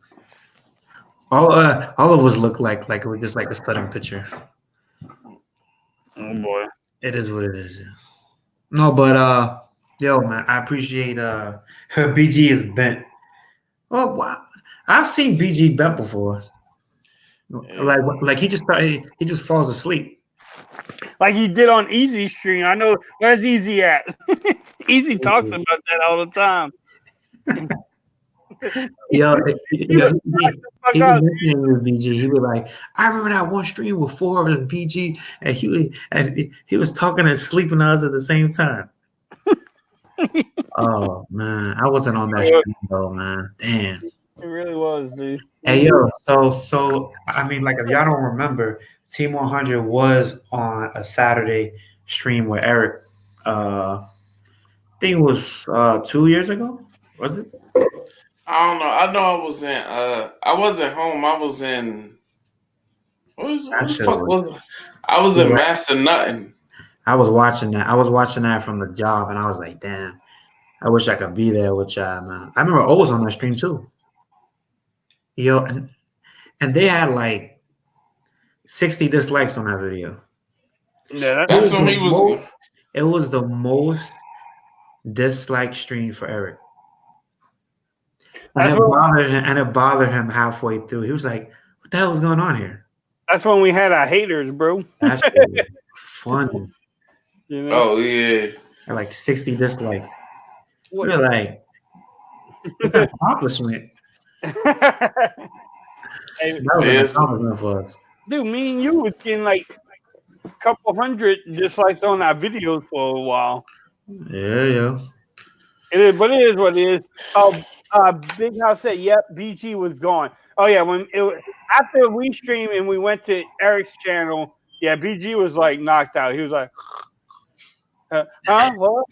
[SPEAKER 1] All of us look like we're just like a stunning picture.
[SPEAKER 3] Oh boy,
[SPEAKER 1] it is what it is. No, but yo, man, I appreciate BG is bent. Oh wow, I've seen BG bent before. Yeah. Like he just falls asleep.
[SPEAKER 3] Like he did on Easy Stream. I know where's Easy at. Easy talks about that all the time.
[SPEAKER 1] He was mentioning with BG. He was like, I remember that one stream with Forbes and BG, and he was talking and sleeping to us at the same time. Oh man, I wasn't on that stream though, man. Damn.
[SPEAKER 3] It really was, dude.
[SPEAKER 1] Hey yo, so I mean, like if y'all don't remember, Team 100 was on a Saturday stream with Eric. I think it was 2 years ago. Was it?
[SPEAKER 2] I don't know. I know I was in. I wasn't home. I was in. What the fuck was it? I was in Master Nothing.
[SPEAKER 1] I was watching that. I was watching that from the job, and I was like, "Damn, I wish I could be there with y'all." Man. I remember O was on that stream too. Yo, and they had like 60 dislikes on that video.
[SPEAKER 3] Yeah,
[SPEAKER 2] that's when he was.
[SPEAKER 1] It was the most disliked stream for Eric. And it bothered him halfway through. He was like, "What the hell is going on here?"
[SPEAKER 3] That's when we had our haters, bro.
[SPEAKER 1] That's funny.
[SPEAKER 2] You know? Oh yeah.
[SPEAKER 1] At like 60 dislikes. We're like, it's an accomplishment. That was an accomplishment for us.
[SPEAKER 3] Dude, me and you was getting like a couple hundred dislikes on our videos for a while.
[SPEAKER 1] Yeah.
[SPEAKER 3] It is, but it is what it is. Big House said, "Yep, BG was gone." Oh yeah, after we streamed and we went to Eric's channel, yeah, BG was like knocked out. He was like, "What?"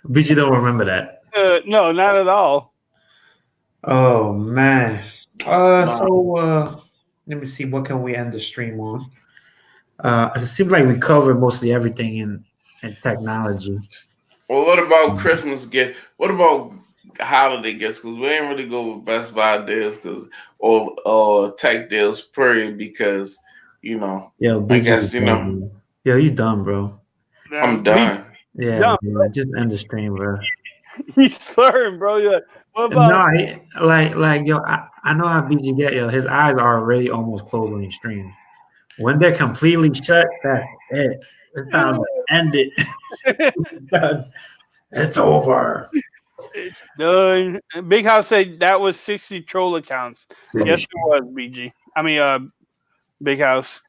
[SPEAKER 1] BG don't remember that.
[SPEAKER 3] No, not at all.
[SPEAKER 1] Oh man. So let me see. What can we end the stream on? It seems like we covered mostly everything in technology.
[SPEAKER 2] Well, what about Christmas gift? What about holiday gifts? Because we ain't really go with Best Buy deals, or tech deals, period. Because
[SPEAKER 1] yo, I guess yo, you dumb, bro.
[SPEAKER 2] I'm done.
[SPEAKER 1] Yeah, dumb, bro. Just end the stream, bro.
[SPEAKER 3] He's slurring, bro. You're like, what about?
[SPEAKER 1] No, like yo, I know how BG get, yo. His eyes are already almost closed when he streams. When they're completely shut, that's it. It's time to end it. It's over.
[SPEAKER 3] It's done. Big House said that was 60 troll accounts. Yes, it was, BG. I mean, Big House.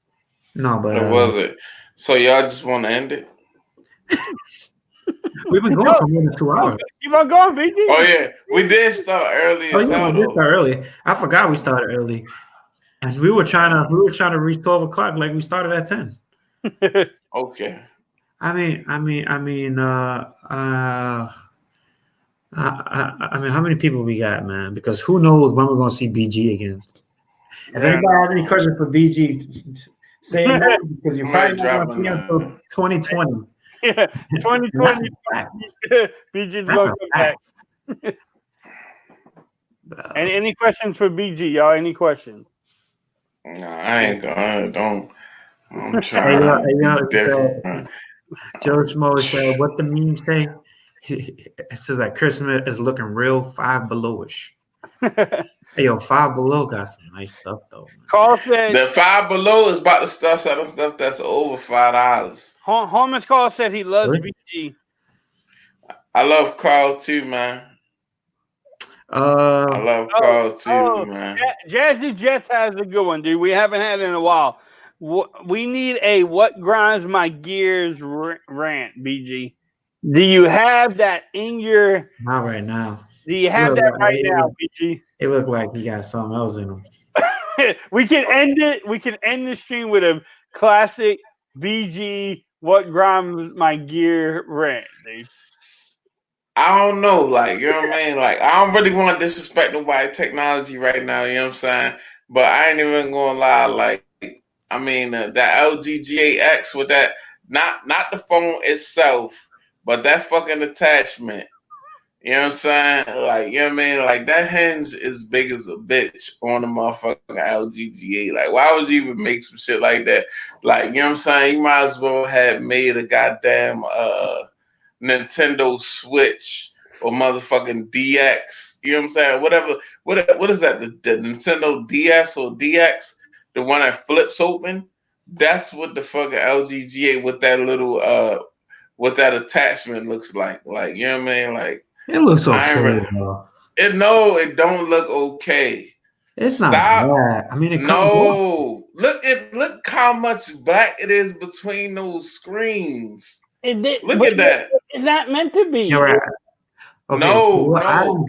[SPEAKER 1] No, but
[SPEAKER 2] what was it? So y'all just want to end it?
[SPEAKER 1] We've been going for more than 2 hours.
[SPEAKER 3] Keep on going, BG.
[SPEAKER 2] Oh yeah, we did start early.
[SPEAKER 1] We did start early. I forgot we started early, and we were trying to reach 12 o'clock. Like we started at 10.
[SPEAKER 2] Okay.
[SPEAKER 1] I mean, how many people we got, man? Because who knows when we're gonna see BG again? If anybody has any questions for BG,
[SPEAKER 4] Say it now because you're
[SPEAKER 2] I
[SPEAKER 4] probably
[SPEAKER 2] might
[SPEAKER 4] not
[SPEAKER 2] drop
[SPEAKER 4] going to
[SPEAKER 2] a
[SPEAKER 4] see until 2020.
[SPEAKER 3] Yeah,
[SPEAKER 4] That's
[SPEAKER 3] 2020.
[SPEAKER 4] a fact.
[SPEAKER 3] BG's
[SPEAKER 4] That's
[SPEAKER 3] going
[SPEAKER 4] a
[SPEAKER 3] to come back.
[SPEAKER 4] fact.
[SPEAKER 3] Any questions for BG, y'all? Any questions?
[SPEAKER 2] No, I ain't gonna. Don't. I'm
[SPEAKER 1] Hey,
[SPEAKER 2] trying to be
[SPEAKER 1] yo,
[SPEAKER 2] different.
[SPEAKER 1] Joe Schmo said, what the meme say? It says that Christmas is looking real Five Below-ish. Hey, yo, Five Below got some nice stuff, though. Man.
[SPEAKER 3] Carl said,
[SPEAKER 2] The Five Below is about to start selling stuff that's over $5.
[SPEAKER 3] Holmes Carl said he loves
[SPEAKER 1] Really?
[SPEAKER 3] BG.
[SPEAKER 2] I love Carl too, man. I love Carl too, man.
[SPEAKER 3] Jazzy Jess has a good one, dude. We haven't had it in a while. We need a what grinds my gears rant, BG. Do you have that in your?
[SPEAKER 1] Not right now.
[SPEAKER 3] Do you have that right now, BG?
[SPEAKER 1] It looked like he got something else in him.
[SPEAKER 3] We can end it. We can end the stream with a classic BG what grinds my gear rant, dude.
[SPEAKER 2] I don't know, like, you know what I mean? Like, I don't really want to disrespect nobody technology right now, you know what I'm saying? But I ain't even gonna lie, like, I mean, that LG G8X with that, not the phone itself, but that fucking attachment. You know what I'm saying? Like, you know what I mean? Like, that hinge is big as a bitch on the motherfucking LG G8. Like, why would you even make some shit like that? Like, you know what I'm saying? You might as well have made a goddamn Nintendo Switch or motherfucking DX. You know what I'm saying? Whatever. What is that? The Nintendo DS or DX? The one that flips open? That's what the fucking LG G8 with that little what that attachment looks like. Like, you know what I mean? Like,
[SPEAKER 1] it looks okay.
[SPEAKER 2] It don't look okay.
[SPEAKER 1] It's not bad. I mean,
[SPEAKER 2] look how much black it is between those screens. Look at that.
[SPEAKER 3] It's not meant to be.
[SPEAKER 1] You're right. Okay,
[SPEAKER 2] no.
[SPEAKER 1] I don't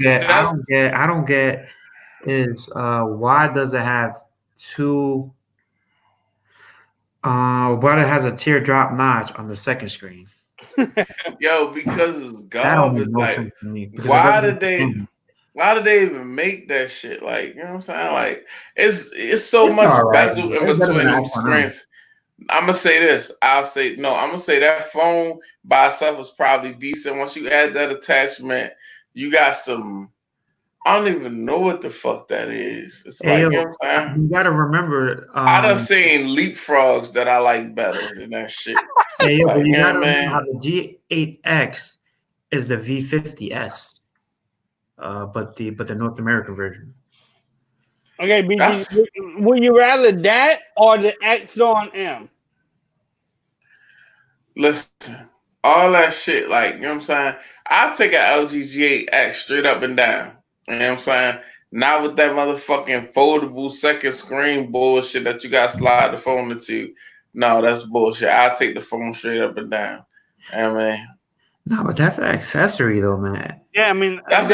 [SPEAKER 1] get is why does it have two? Why it has a teardrop notch on the second screen?
[SPEAKER 2] Yo, because it's garbage. Like, why did they even make that shit? Like, you know what I'm saying? Like, it's so much bezel in between those screens. I'm gonna say this. I'm gonna say that phone by itself is probably decent. Once you add that attachment, you got some. I don't even know what the fuck that is. It's like, you know what I'm saying?
[SPEAKER 1] You gotta remember.
[SPEAKER 2] I done seen leapfrogs that I like better than that shit.
[SPEAKER 1] Hey, like, you gotta remember how the G8X is the V50S, but the North American version.
[SPEAKER 3] Okay, BG, would you rather that or the Exxon M?
[SPEAKER 2] Listen, all that shit, like, you know what I'm saying? I'll take an LG G8X straight up and down. You know what I'm saying? Not with that motherfucking foldable second screen bullshit that you got to slide the phone into. No, that's bullshit. I'll take the phone straight up and down. I mean,
[SPEAKER 1] no, but that's an accessory though, man.
[SPEAKER 3] Yeah, I mean,
[SPEAKER 2] but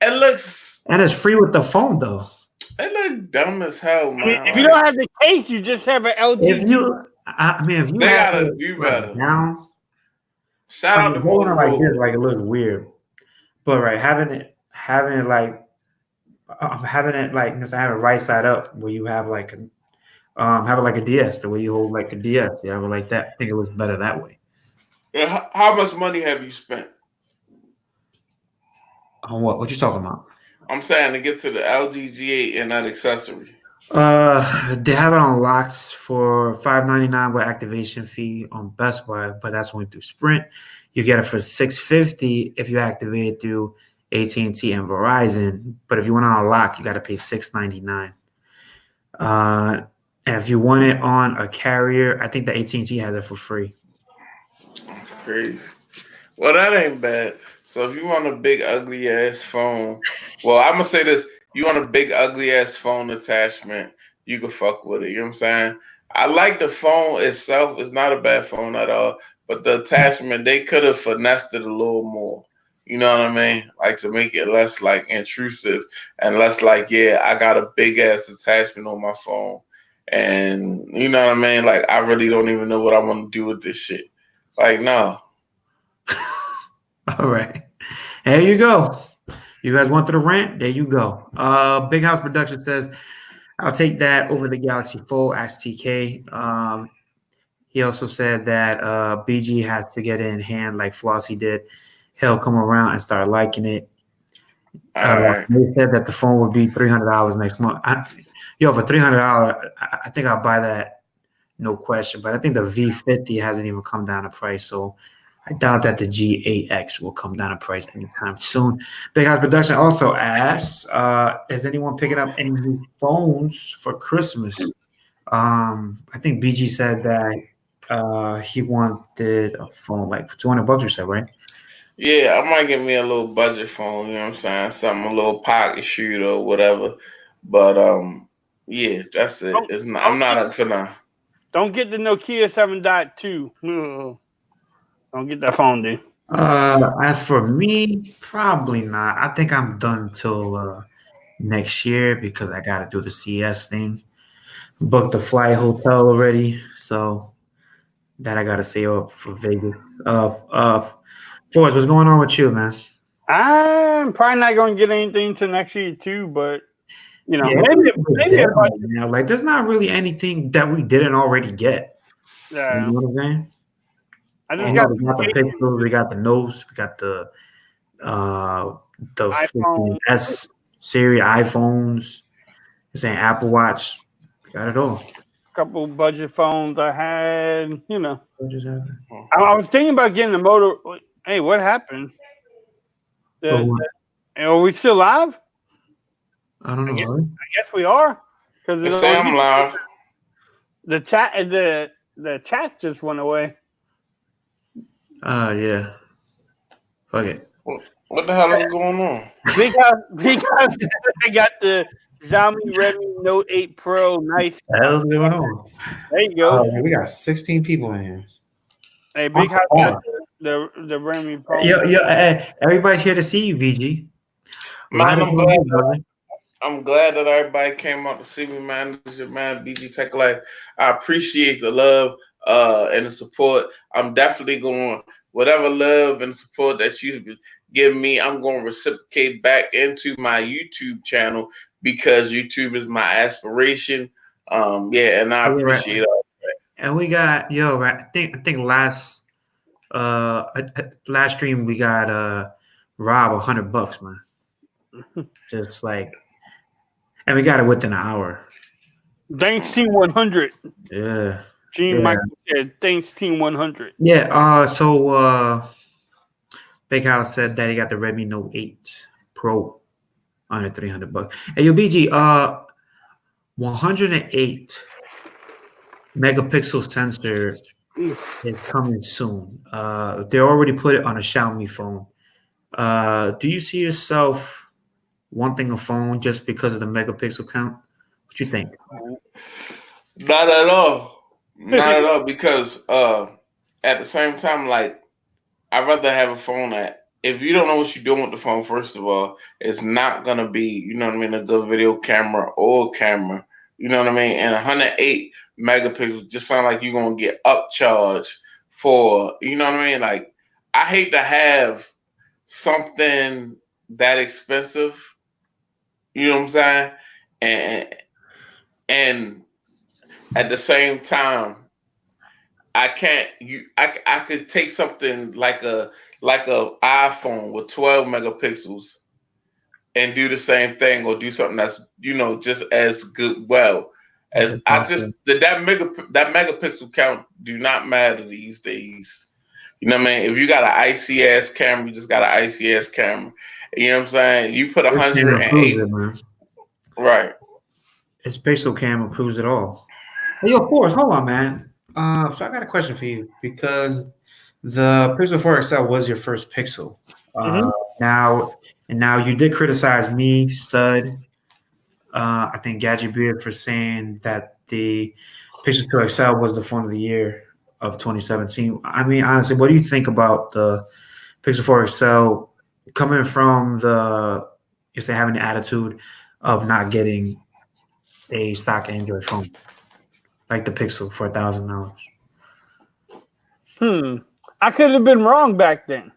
[SPEAKER 2] it looks,
[SPEAKER 1] and it's free with the phone though.
[SPEAKER 2] It looks dumb as hell, man.
[SPEAKER 3] I mean, if you don't have the case, you just have an LG.
[SPEAKER 1] If you
[SPEAKER 2] they gotta do better.
[SPEAKER 1] Down,
[SPEAKER 2] shout out to Motorola.
[SPEAKER 1] Like this, like it looks weird, but right, having it like having it like, you know, have it right side up where you have like have it like a DS, the way you hold like a DS. You have it like that. I think it looks better that way.
[SPEAKER 2] Yeah, how much money have you spent?
[SPEAKER 1] On what? What you talking about?
[SPEAKER 2] I'm saying to get to the LG G8 and that accessory.
[SPEAKER 1] They have it on locks for $5.99 with activation fee on Best Buy, but that's only through Sprint. You get it for $6.50 if you activate it through AT&T and Verizon. But if you want it on lock, you got to pay $6.99. And if you want it on a carrier, I think the AT&T has it for free.
[SPEAKER 2] That's crazy. Well, that ain't bad. So if you want a big ugly ass phone, well, I'm gonna say this: you want a big ugly ass phone attachment, you can fuck with it. You know what I'm saying? I like the phone itself; it's not a bad phone at all. But the attachment, they could have finessed it a little more. You know what I mean? Like to make it less like intrusive and less like, yeah, I got a big ass attachment on my phone, and you know what I mean? Like I really don't even know what I'm gonna do with this shit. Like no.
[SPEAKER 1] All right. There you go. You guys wanted to rant? There you go. Big House Production says, I'll take that over the Galaxy Fold. Ask TK. He also said that BG has to get it in hand like Flossie did. He'll come around and start liking it.
[SPEAKER 2] Right.
[SPEAKER 1] They said that the phone would be $300 next month. For $300, I think I'll buy that, no question. But I think the V50 hasn't even come down in price, so I doubt that the G8X will come down in price anytime soon. Big House Production also asks, is anyone picking up any new phones for Christmas? I think BG said that he wanted a phone like for $200 or so, right?
[SPEAKER 2] Yeah, I might get me a little budget phone, you know what I'm saying? Something, a little pocket shooter or whatever. But yeah, that's it. I'm not up for now.
[SPEAKER 3] Don't get the Nokia 7.2. Don't get that phone, dude.
[SPEAKER 1] As for me, probably not. I think I'm done till next year because I gotta do the CS thing. Booked the flight hotel already, so that I gotta save up for Vegas. Forrest, what's going on with you, man?
[SPEAKER 3] I'm probably not going to get anything till next year too, but maybe
[SPEAKER 1] like there's not really anything that we didn't already get.
[SPEAKER 3] Yeah,
[SPEAKER 1] you know what I'm saying?
[SPEAKER 3] I just
[SPEAKER 1] we
[SPEAKER 3] got
[SPEAKER 1] the Pixels, we got the Notes, we got the
[SPEAKER 3] iPhone
[SPEAKER 1] S series iPhones. This ain't Apple Watch. We got it all.
[SPEAKER 3] Couple budget phones I had.
[SPEAKER 1] What just happened?
[SPEAKER 3] I was thinking about getting the Moto. Hey, what happened? Are we still live?
[SPEAKER 1] I don't know.
[SPEAKER 3] I guess we are. Because
[SPEAKER 2] I'm live.
[SPEAKER 3] The chat just went away.
[SPEAKER 1] Yeah. Fuck it.
[SPEAKER 2] What the hell is going on?
[SPEAKER 3] Because I got the Xiaomi Redmi Note 8 Pro. Nice.
[SPEAKER 1] What the hell's going on?
[SPEAKER 3] There you go.
[SPEAKER 1] We got 16 people in here.
[SPEAKER 3] Hey, Big House got the Redmi Pro.
[SPEAKER 1] Everybody's here to see you, BG.
[SPEAKER 2] Man, I'm glad that everybody came out to see me, man. This is your man, BG Tech Life. I appreciate the love and the support. I'm definitely going, whatever love and support that you give me, I'm going to reciprocate back into my YouTube channel because YouTube is my aspiration. And I appreciate it.
[SPEAKER 1] And we got I think last stream we got Rob $100, man. Just like, and we got it within an hour.
[SPEAKER 3] Thanks, Team 100.
[SPEAKER 1] Yeah.
[SPEAKER 3] Gene Michael said, thanks, Team 100.
[SPEAKER 1] Yeah. So Big House said that he got the Redmi Note 8 Pro under $300. Hey, yo, BG, 108 megapixel sensor is coming soon. They already put it on a Xiaomi phone. Do you see yourself wanting a phone just because of the megapixel count? What you think?
[SPEAKER 2] Not at all. Not at all. Because at the same time, like, I'd rather have a phone that, if you don't know what you're doing with the phone, first of all, it's not gonna be, you know what I mean, a good video camera or camera. You know what I mean? And 108 megapixels just sound like you're gonna get upcharged for, you know what I mean? Like, I hate to have something that expensive. You know what I'm saying? And at the same time, I can't. I could take something like a iPhone with 12 megapixels and do the same thing, or do something that's just as good. Well, as I just that megapixel count do not matter these days. You know what I mean? If you got an ICS camera, you just got an ICS camera. You know what I'm saying? You put 108. Right.
[SPEAKER 1] Its pixel cam proves it all. Hey, yo, Forrest, hold on, man. So I got a question for you because the Pixel 4 XL was your first Pixel. Now you did criticize me, Stud. I think Gadget Beard for saying that the Pixel 2 XL was the phone of the year of 2017. I mean, honestly, what do you think about the Pixel 4 XL coming from having the attitude of not getting a stock Android phone like the Pixel for $1,000?
[SPEAKER 3] I could have been wrong back then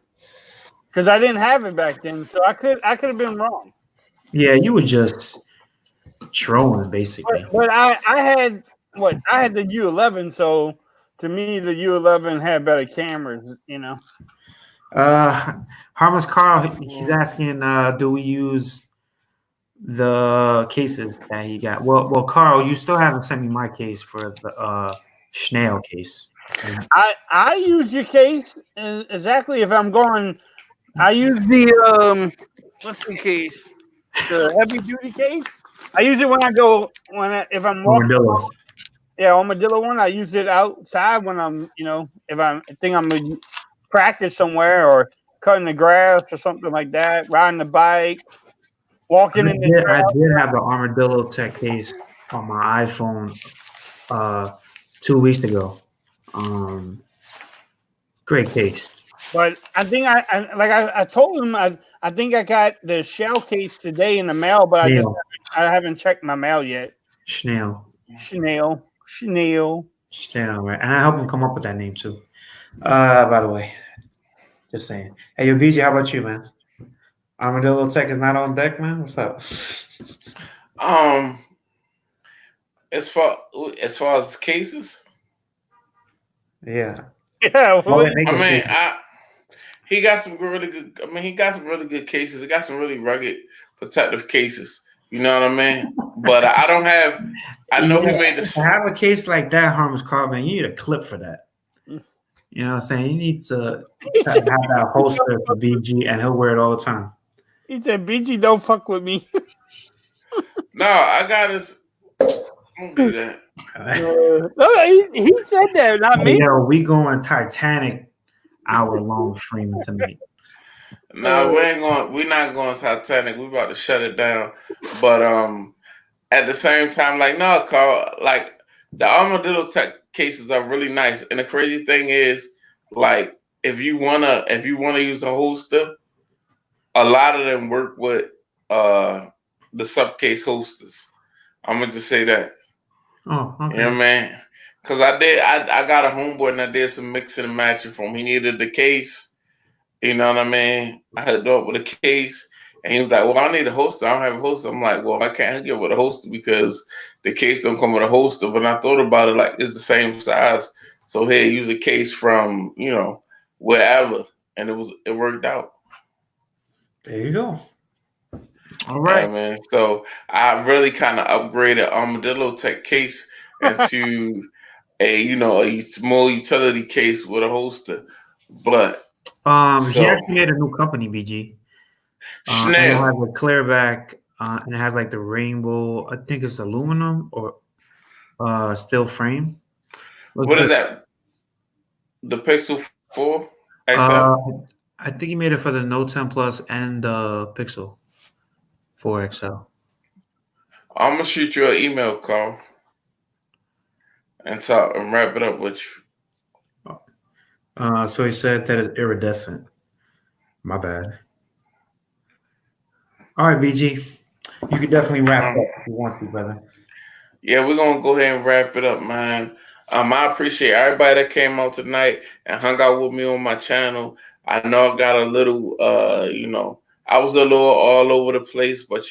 [SPEAKER 3] because I didn't have it back then, so I could have been wrong.
[SPEAKER 1] Yeah, you were just trolling basically.
[SPEAKER 3] But I had I had the U11, so to me the U11 had better cameras.
[SPEAKER 1] Harmless Carl, he's asking, do we use the cases that he got? Well, Carl, you still haven't sent me my case for the Schnell case.
[SPEAKER 3] I use your case exactly if I'm going. I use the what's the case? The heavy duty case. I use it when I go if I'm walking.
[SPEAKER 1] Armadillo.
[SPEAKER 3] Yeah, Armadillo one. I use it outside when I'm if I think I'm gonna practice somewhere or cutting the grass or something like that, riding the bike, walking in the trail.
[SPEAKER 1] I did have the Armadillo Tech case on my iPhone 2 weeks ago. Great case.
[SPEAKER 3] But I think I told him I think I got the shell case today in the mail, but I haven't checked my mail yet.
[SPEAKER 1] Schnell,
[SPEAKER 3] right?
[SPEAKER 1] And I helped him come up with that name too. By the way, just saying. Hey, yo, BJ, how about you, man? Armadillo Tech is not on deck, man. What's up?
[SPEAKER 2] As far as cases,
[SPEAKER 1] yeah.
[SPEAKER 2] He got some really good. He got some really good cases. He got some really rugged, protective cases. You know what I mean? But I don't have. I know he made this.
[SPEAKER 1] To have a case like that, Harmless Carl, man, you need a clip for that. You know what I'm saying? You need to have that holster for BG, and he'll wear it all the time.
[SPEAKER 3] He said, "BG, don't fuck with me."
[SPEAKER 2] No, I got his. Don't do that.
[SPEAKER 3] He said that, not me.
[SPEAKER 1] Yo, we going Titanic hour-long streaming tonight.
[SPEAKER 2] No, we're not going Titanic. We're about to shut it down. But at the same time, Carl, the Armadillo Tech cases are really nice. And the crazy thing is, if you wanna use a holster, a lot of them work with the subcase holsters. I'm gonna just say that.
[SPEAKER 1] Oh, okay.
[SPEAKER 2] You know what I mean? Because I got a homeboy and I did some mixing and matching for him. He needed the case. You know what I mean? I hooked up with a case, and he was like, "Well, I need a holster. I don't have a holster." I'm like, "Well, I can't hook you up with a holster because the case don't come with a holster." But I thought about it, it's the same size. So here, use a case from wherever, and it worked out.
[SPEAKER 1] There you go. All right,
[SPEAKER 2] yeah, man. So I really kind of upgraded Armadillo Tech case into a small utility case with a holster, but.
[SPEAKER 1] He actually made a new company, BG.
[SPEAKER 2] Schnell.
[SPEAKER 1] It has a clear back, and it has the rainbow. I think it's aluminum or steel frame.
[SPEAKER 2] What is that? The Pixel 4 XL?
[SPEAKER 1] I think he made it for the Note 10 Plus and the Pixel 4 XL.
[SPEAKER 2] I'm gonna shoot you an email, Carl, and wrap it up with you.
[SPEAKER 1] So he said that it's iridescent. My bad. All right, BG. You can definitely wrap up if you want to, brother.
[SPEAKER 2] Yeah, we're going to go ahead and wrap it up, man. I appreciate everybody that came out tonight and hung out with me on my channel. I know I got a little, I was a little all over the place, but,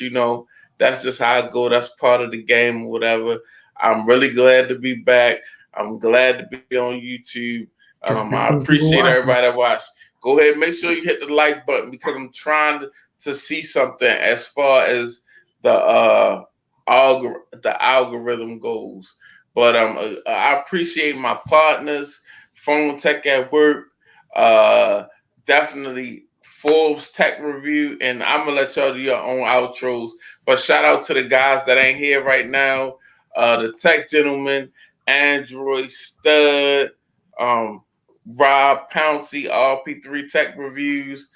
[SPEAKER 2] that's just how I go. That's part of the game or whatever. I'm really glad to be back. I'm glad to be on YouTube. I appreciate everybody that watched. Go ahead and make sure you hit the like button because I'm trying to see something as far as the algorithm goes. But I appreciate my partners, Phone Tech at Work, definitely Forbes Tech Review, and I'm going to let y'all do your own outros. But shout out to the guys that ain't here right now, the Tech Gentleman, Android Stud, Rob Pouncey, RP3 Tech Reviews.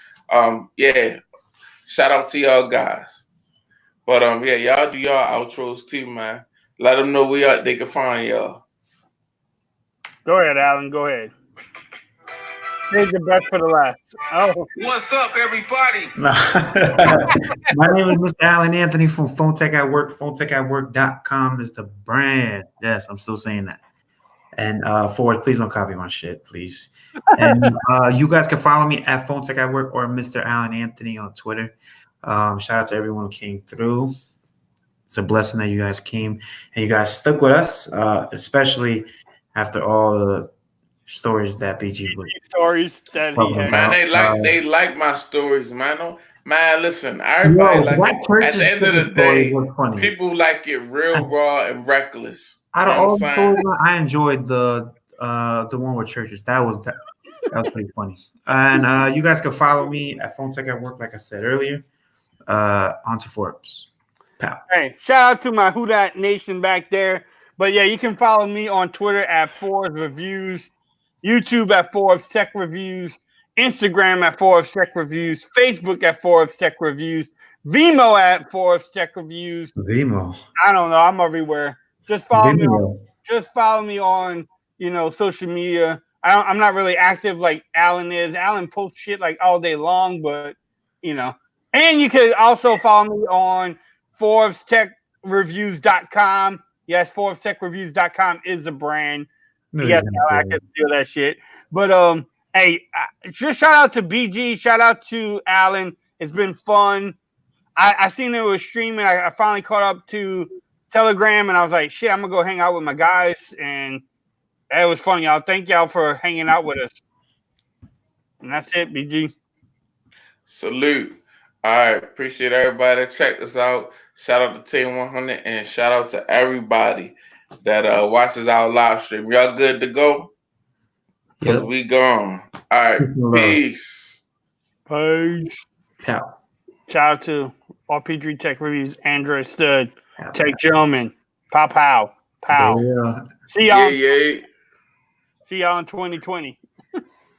[SPEAKER 2] Shout out to y'all guys. But y'all do y'all outros too, man. Let them know where they can find y'all.
[SPEAKER 3] Go ahead, Alan. Go ahead. Save the best for the last. Oh,
[SPEAKER 5] what's up, everybody?
[SPEAKER 1] My name is Mr. Alan Anthony from Phone Tech at Work. PhoneTechAtWork.com is the brand. Yes, I'm still saying that. And Forrest, please don't copy my shit, please. And you guys can follow me at Phone Tech at Work or Mr. Alan Anthony on Twitter. Shout out to everyone who came through. It's a blessing that you guys came and you guys stuck with us, especially after all the stories that BG was
[SPEAKER 3] Stories that he
[SPEAKER 1] talking
[SPEAKER 3] had.
[SPEAKER 2] Man,
[SPEAKER 1] about.
[SPEAKER 2] they like my stories, man. Man, listen, everybody
[SPEAKER 1] Yo,
[SPEAKER 2] like
[SPEAKER 1] Black
[SPEAKER 2] it. At
[SPEAKER 1] Church's
[SPEAKER 2] the end of the
[SPEAKER 1] story
[SPEAKER 2] day,
[SPEAKER 1] was funny.
[SPEAKER 2] people like it real raw and reckless.
[SPEAKER 1] Out
[SPEAKER 2] You
[SPEAKER 1] of
[SPEAKER 2] know what
[SPEAKER 1] all
[SPEAKER 2] I'm
[SPEAKER 1] the
[SPEAKER 2] saying?
[SPEAKER 1] stories, I enjoyed the one with churches. That was pretty funny. And you guys can follow me at Phone Tech at Work, like I said earlier. Onto Forbes. Pow.
[SPEAKER 3] Hey, shout out to my Who Dat Nation back there. But yeah, you can follow me on Twitter at Forbes Reviews, YouTube at Forbes Tech Reviews, Instagram at Forbes Tech Reviews, Facebook at Forbes Tech Reviews, Vimeo at Forbes Tech Reviews.
[SPEAKER 1] Vimeo.
[SPEAKER 3] I don't know. I'm everywhere. Just follow me.
[SPEAKER 1] Vimeo.
[SPEAKER 3] Just follow me on social media. I'm not really active like Alan is. Alan posts shit like all day long, but and you can also follow me on ForbesTechReviews.com. Yes, ForbesTechReviews.com is a brand.
[SPEAKER 1] No,
[SPEAKER 3] Yes,
[SPEAKER 1] he's
[SPEAKER 3] I can do that shit. But hey, just shout out to BG. Shout out to Alan. It's been fun. I seen it was streaming. I finally caught up to Telegram, and I was like, shit, I'm gonna go hang out with my guys, and it was fun, y'all. Thank y'all for hanging out with us. And that's it, BG.
[SPEAKER 2] Salute. All right, appreciate everybody that checked us out. Shout out to Team 100 and shout out to everybody that watches our live stream. Y'all good to go? Because we gone. All right, peace.
[SPEAKER 3] Peace.
[SPEAKER 1] Pow.
[SPEAKER 3] Shout out to RPG Tech Reviews, Android Stud, Tech Gentleman, Pow Pow. Pow.
[SPEAKER 1] Yeah.
[SPEAKER 3] See y'all.
[SPEAKER 2] Yeah.
[SPEAKER 3] See y'all in 2020.